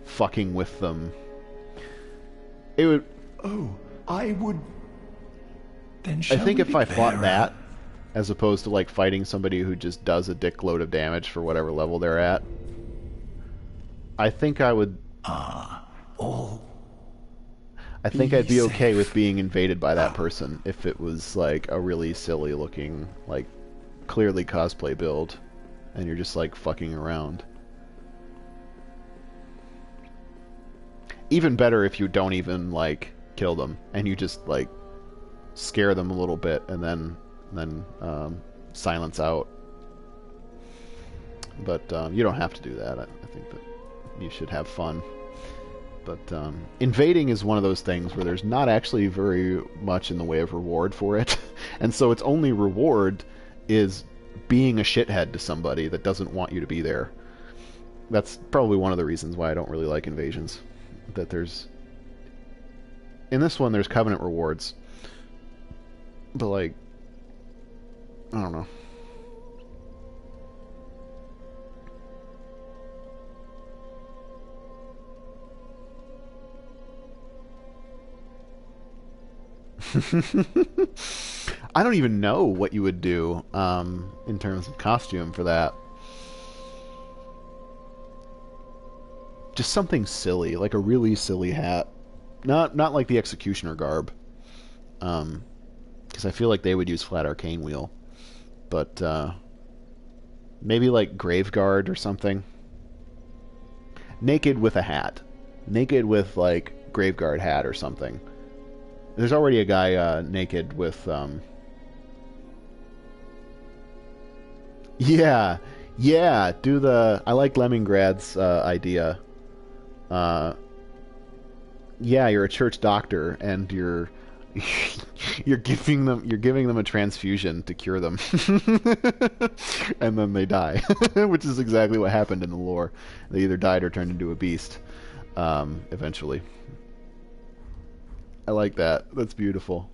Speaker 1: fucking with them. It would...
Speaker 3: Oh, I would... Then
Speaker 1: I think if I fought
Speaker 3: fairer?
Speaker 1: that, as opposed to like fighting somebody who just does a dickload of damage for whatever level they're at, I think I would... I think I'd be okay with being invaded by that person if it was like a really silly looking, like clearly cosplay build, and you're just like fucking around. Even better if you don't even like kill them and you just like scare them a little bit and then silence out. But you don't have to do that. I think that you should have fun. But invading is one of those things where there's not actually very much in the way of reward for it. And so its only reward is being a shithead to somebody that doesn't want you to be there. That's probably one of the reasons why I don't really like invasions. That there's... In this one, there's Covenant rewards. But, like... I don't know. I don't even know what you would do in terms of costume for that. Just something silly, like a really silly hat. Not like the Executioner garb. Because I feel like they would use Flat Arcane Wheel. But maybe like Graveguard or something. Naked with a hat. Naked with like Graveguard hat or something. There's already a guy naked with... Yeah, do the... I like Lemingrad's idea. Yeah, you're a church doctor, and you're giving them a transfusion to cure them. And then they die. Which is exactly what happened in the lore. They either died or turned into a beast, eventually. I like that. That's beautiful.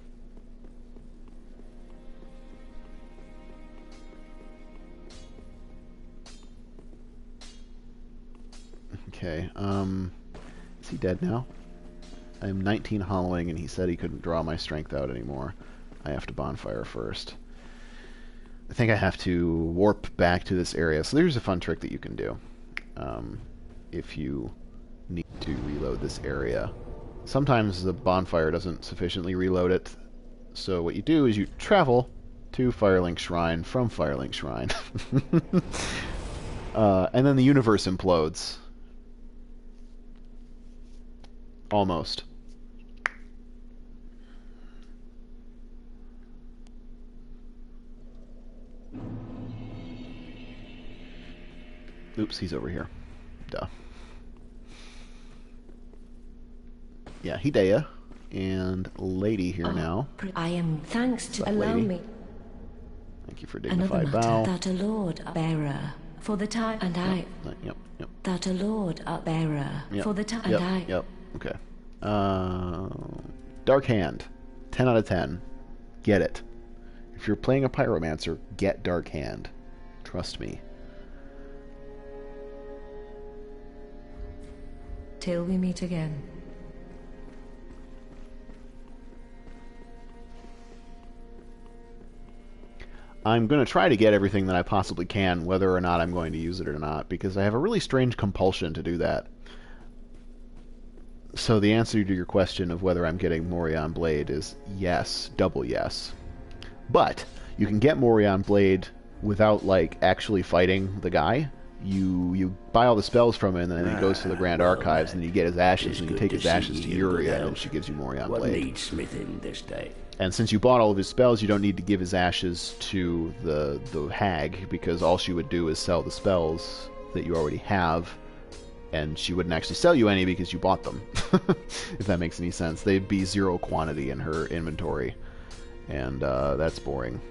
Speaker 1: Okay, is he dead now? I'm 19 hollowing and he said he couldn't draw my strength out anymore. I have to bonfire first. I think I have to warp back to this area. So there's a fun trick that you can do. If you need to reload this area. Sometimes the bonfire doesn't sufficiently reload it, so what you do is you travel to Firelink Shrine from Firelink Shrine. And then the universe implodes. Almost. Oops, he's over here. Duh. Yeah, Hidea and Lady here now.
Speaker 5: I am thanks to
Speaker 1: What's up,
Speaker 5: allow
Speaker 1: lady?
Speaker 5: me.
Speaker 1: Thank you for
Speaker 5: Another
Speaker 1: dignified
Speaker 5: matter
Speaker 1: bow.
Speaker 5: that a lord bearer for the time and I
Speaker 1: Yep.
Speaker 5: that a lord bearer for the time and I
Speaker 1: Yep. Okay. Dark Hand. 10 out of 10. Get it. If you're playing a Pyromancer, get Dark Hand. Trust me.
Speaker 5: till we meet again.
Speaker 1: I'm going to try to get everything that I possibly can, whether or not I'm going to use it or not, because I have a really strange compulsion to do that. So the answer to your question of whether I'm getting Morion Blade is yes, double yes. But you can get Morion Blade without, like, actually fighting the guy. You buy all the spells from him, and then he goes to the Grand Archives, and you get his ashes, and you take his ashes to Yuria, and she gives you Morion
Speaker 4: What
Speaker 1: Blade.
Speaker 4: needs smithing this day?
Speaker 1: And since you bought all of his spells, you don't need to give his ashes to the hag, because all she would do is sell the spells that you already have, and she wouldn't actually sell you any because you bought them. If that makes any sense. They'd be 0 quantity in her inventory, and that's boring.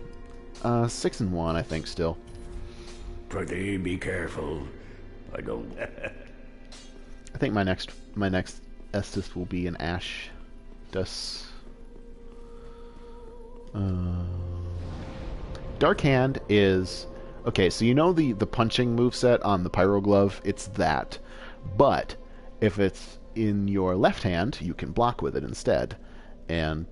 Speaker 1: 6 and 1, I think, still.
Speaker 6: Prithee, be careful. I don't...
Speaker 1: I think my next Estus will be an Ash Dus. Dark Hand is... Okay, so you know the punching moveset on the Pyro Glove? It's that. But if it's in your left hand, you can block with it instead. And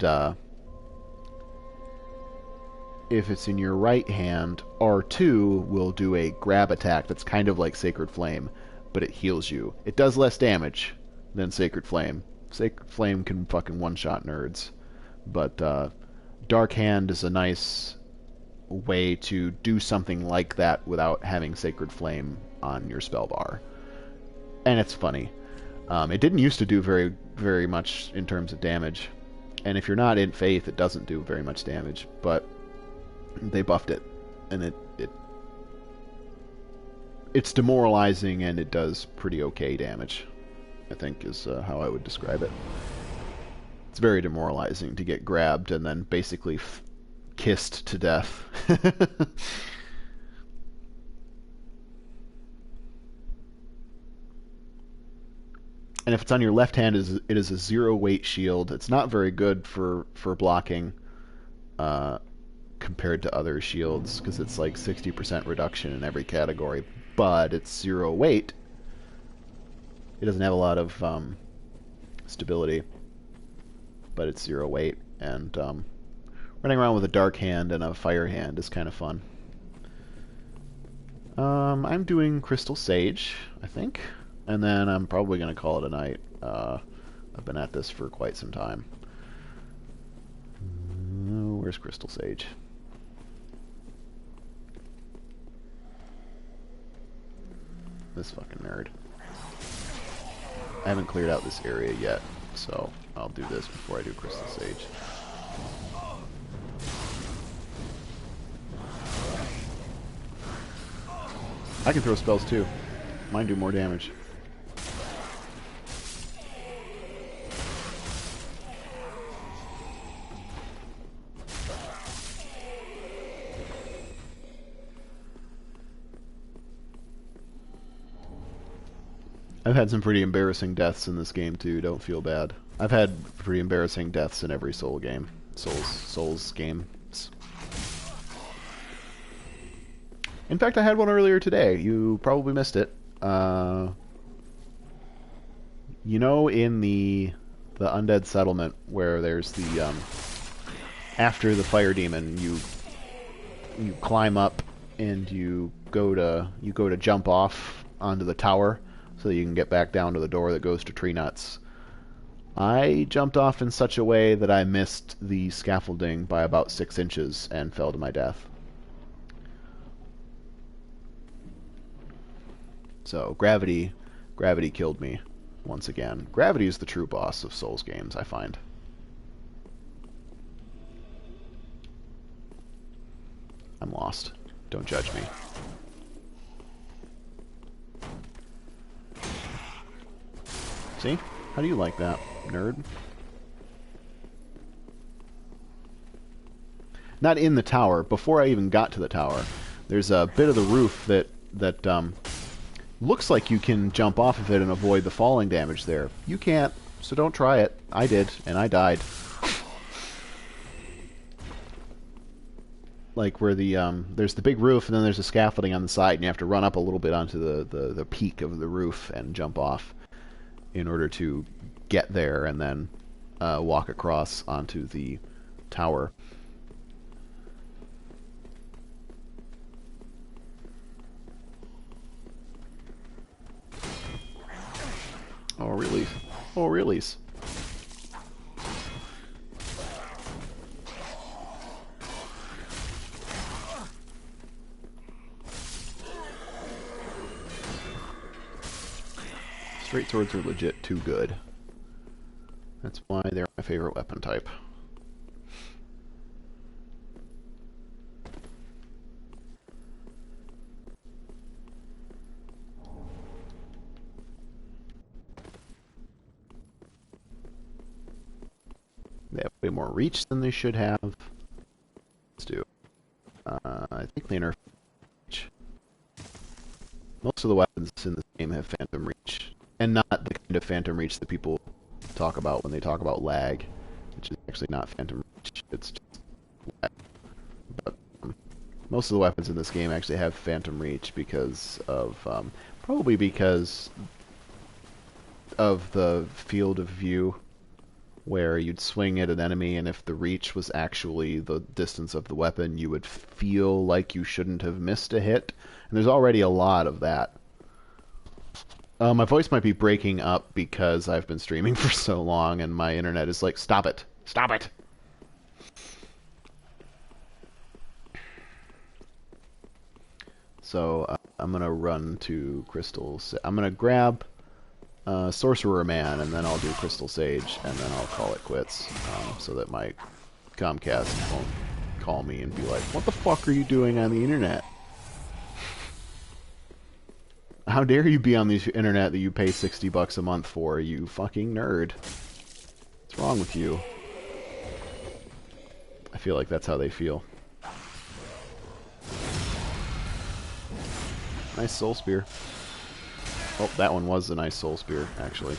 Speaker 1: if it's in your right hand, R2 will do a grab attack that's kind of like Sacred Flame, but it heals you. It does less damage than Sacred Flame. Sacred Flame can fucking one-shot nerds. But Dark Hand is a nice way to do something like that without having Sacred Flame on your spell bar. And it's funny. It didn't used to do very, very much in terms of damage. And if you're not in Faith, it doesn't do very much damage. But they buffed it. And it's demoralizing, and it does pretty okay damage, I think is how I would describe it. It's very demoralizing to get grabbed and then basically kissed to death. And if it's on your left hand, it is a 0-weight shield. It's not very good for blocking compared to other shields, because it's like 60% reduction in every category. But it's 0 weight. It doesn't have a lot of stability, but it's 0 weight. And running around with a dark hand and a fire hand is kind of fun. I'm doing Crystal Sage, I think. And then I'm probably going to call it a night. I've been at this for quite some time. Where's Crystal Sage? This fucking nerd. I haven't cleared out this area yet, so I'll do this before I do Crystal Sage. I can throw spells too. Mine do more damage. I've had some pretty embarrassing deaths in this game too, don't feel bad. I've had pretty embarrassing deaths in every Soul game. Souls games. In fact, I had one earlier today. You probably missed it. You know, in the Undead Settlement, where there's the after the Fire Demon, you climb up and you go to jump off onto the tower so that you can get back down to the door that goes to Tree Nuts. I jumped off in such a way that I missed the scaffolding by about 6 inches and fell to my death. So gravity killed me once again. Gravity is the true boss of Souls games, I find. I'm lost. Don't judge me. See? How do you like that, nerd? Not in the tower. Before I even got to the tower, there's a bit of the roof that looks like you can jump off of it and avoid the falling damage there. You can't, so don't try it. I did, and I died. Like where there's the big roof, and then there's a scaffolding on the side, and you have to run up a little bit onto the peak of the roof and jump off in order to get there, and then walk across onto the tower. Oh, really? Oh, really? Straight swords are legit too good. That's why they're my favorite weapon type. They have way more reach than they should have. Let's do. I think they nerfed reach. weapons in this game have phantom reach, and not the kind of phantom reach that people talk about when they talk about lag, which is actually not phantom reach. It's just lag. But most of the weapons in this game actually have phantom reach because of probably because of the field of view, where you'd swing at an enemy, and if the reach was actually the distance of the weapon, you would feel like you shouldn't have missed a hit. And there's already a lot of that. My voice might be breaking up because I've been streaming for so long, and my internet is like, stop it! Stop it! So, I'm gonna run to Crystals. I'm gonna grab Sorcerer Man, and then I'll do Crystal Sage, and then I'll call it quits, so that my Comcast won't call me and be like, what the fuck are you doing on the internet? How dare you be on the internet that you pay $60 a month for, you fucking nerd? What's wrong with you? I feel like that's how they feel. Nice Soul Spear. Oh, that one was a nice Soul Spear, actually.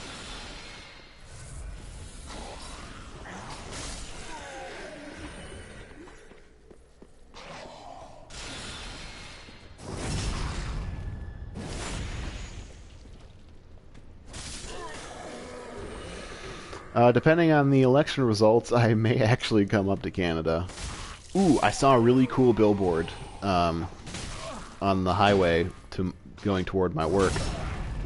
Speaker 1: Depending on the election results, I may actually come up to Canada. Ooh, I saw a really cool billboard on the highway going toward my work.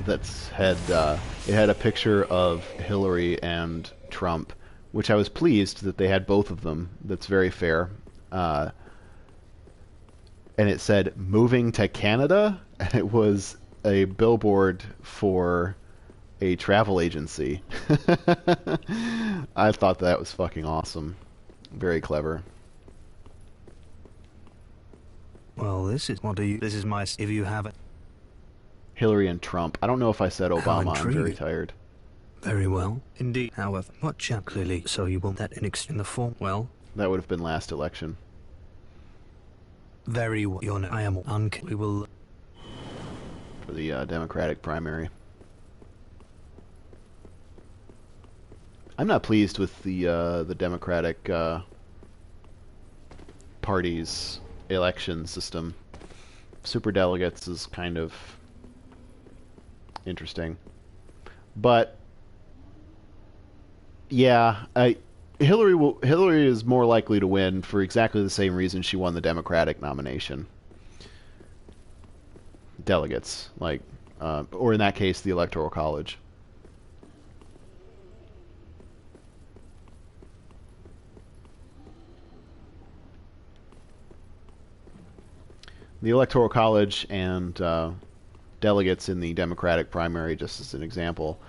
Speaker 1: It had a picture of Hillary and Trump, which I was pleased that they had both of them. That's very fair. And it said, moving to Canada? And it was a billboard for a travel agency. I thought that was fucking awesome. Very clever.
Speaker 11: Well, this is my, if you have it.
Speaker 1: Hillary and Trump. I don't know if I said Obama. I'm very tired.
Speaker 11: Very well. Indeed. However, what chat clearly, so you want that in the form, well?
Speaker 1: That would have been last election.
Speaker 11: Very well. I am we will...
Speaker 1: For the Democratic primary. I'm not pleased with the Democratic Party's election system. Superdelegates is kind of interesting, but yeah, Hillary is more likely to win for exactly the same reason she won the Democratic nomination. Delegates, like, or in that case, the Electoral College. The Electoral College and delegates in the Democratic primary, just as an example,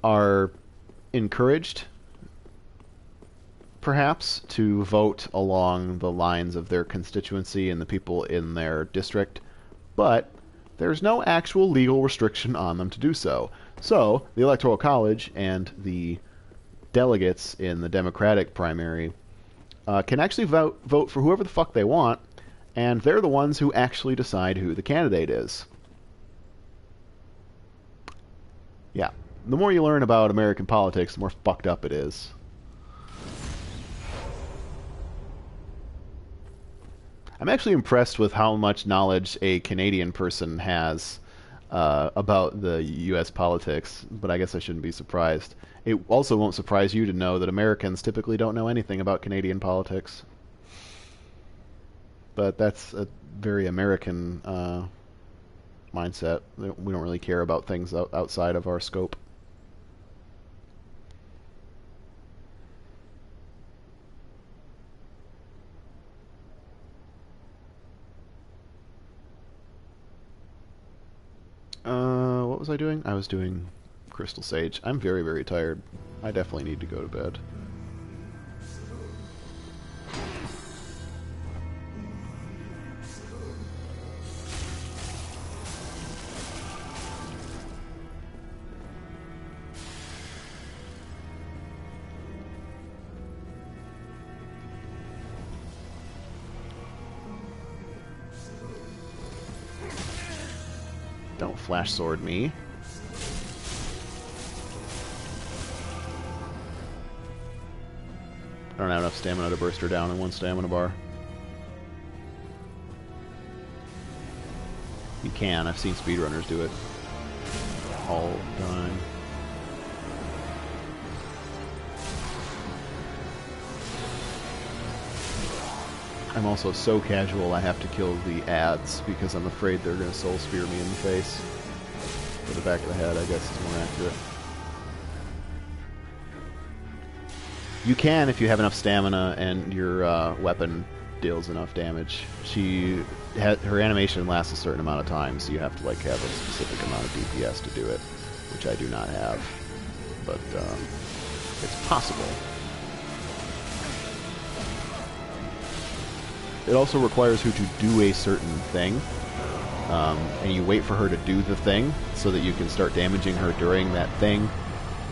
Speaker 1: are encouraged, perhaps, to vote along the lines of their constituency and the people in their district, but there's no actual legal restriction on them to do so. So, the Electoral College and the delegates in the Democratic primary can actually vote for whoever the fuck they want, and they're the ones who actually decide who the candidate is. Yeah. The more you learn about American politics, the more fucked up it is. I'm actually impressed with how much knowledge a Canadian person has about the U.S. politics, but I guess I shouldn't be surprised. It also won't surprise you to know that Americans typically don't know anything about Canadian politics. But that's a very American mindset. We don't really care about things outside of our scope. What was I doing? I was doing Crystal Sage. I'm very, very tired. I definitely need to go to bed. flash sword me. I don't have enough stamina to burst her down in one stamina bar. You can. I've seen speedrunners do it all the time. I'm also so casual I have to kill the ads because I'm afraid they're going to soul spear me in the face. Or the back of the head, I guess, is more accurate. You can if you have enough stamina and your weapon deals enough damage. Her animation lasts a certain amount of time, so you have to like have a specific amount of DPS to do it, which I do not have. But it's possible. It also requires her to do a certain thing, and you wait for her to do the thing so that you can start damaging her during that thing,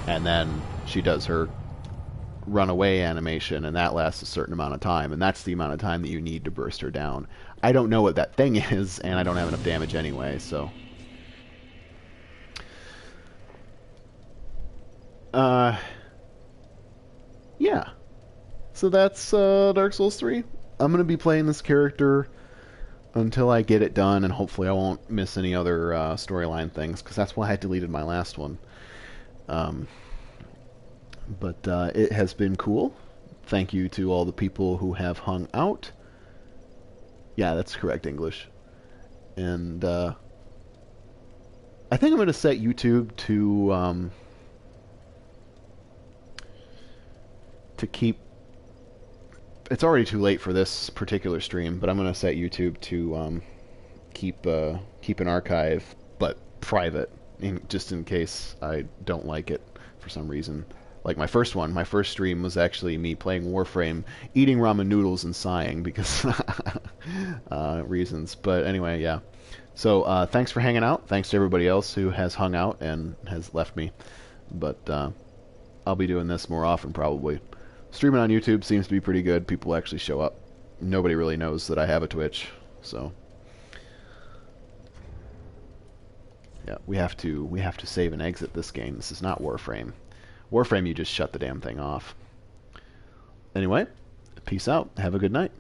Speaker 1: and then she does her runaway animation, and that lasts a certain amount of time, and that's the amount of time that you need to burst her down. I don't know what that thing is, and I don't have enough damage anyway, so... yeah. So that's Dark Souls 3. I'm going to be playing this character until I get it done, and hopefully I won't miss any other storyline things, because that's why I deleted my last one. But it has been cool. Thank you to all the people who have hung out. Yeah, that's correct English. And I think I'm going to set YouTube to keep... It's already too late for this particular stream, but I'm going to set YouTube to keep an archive, but private, just in case I don't like it for some reason. Like my first stream was actually me playing Warframe, eating ramen noodles and sighing because reasons. But anyway, yeah. So thanks for hanging out. Thanks to everybody else who has hung out and has left me. But I'll be doing this more often probably. Streaming on YouTube seems to be pretty good. People actually show up. Nobody really knows that I have a Twitch, so yeah, we have to save and exit this game. This is not Warframe. Warframe, you just shut the damn thing off. Anyway, peace out. Have a good night.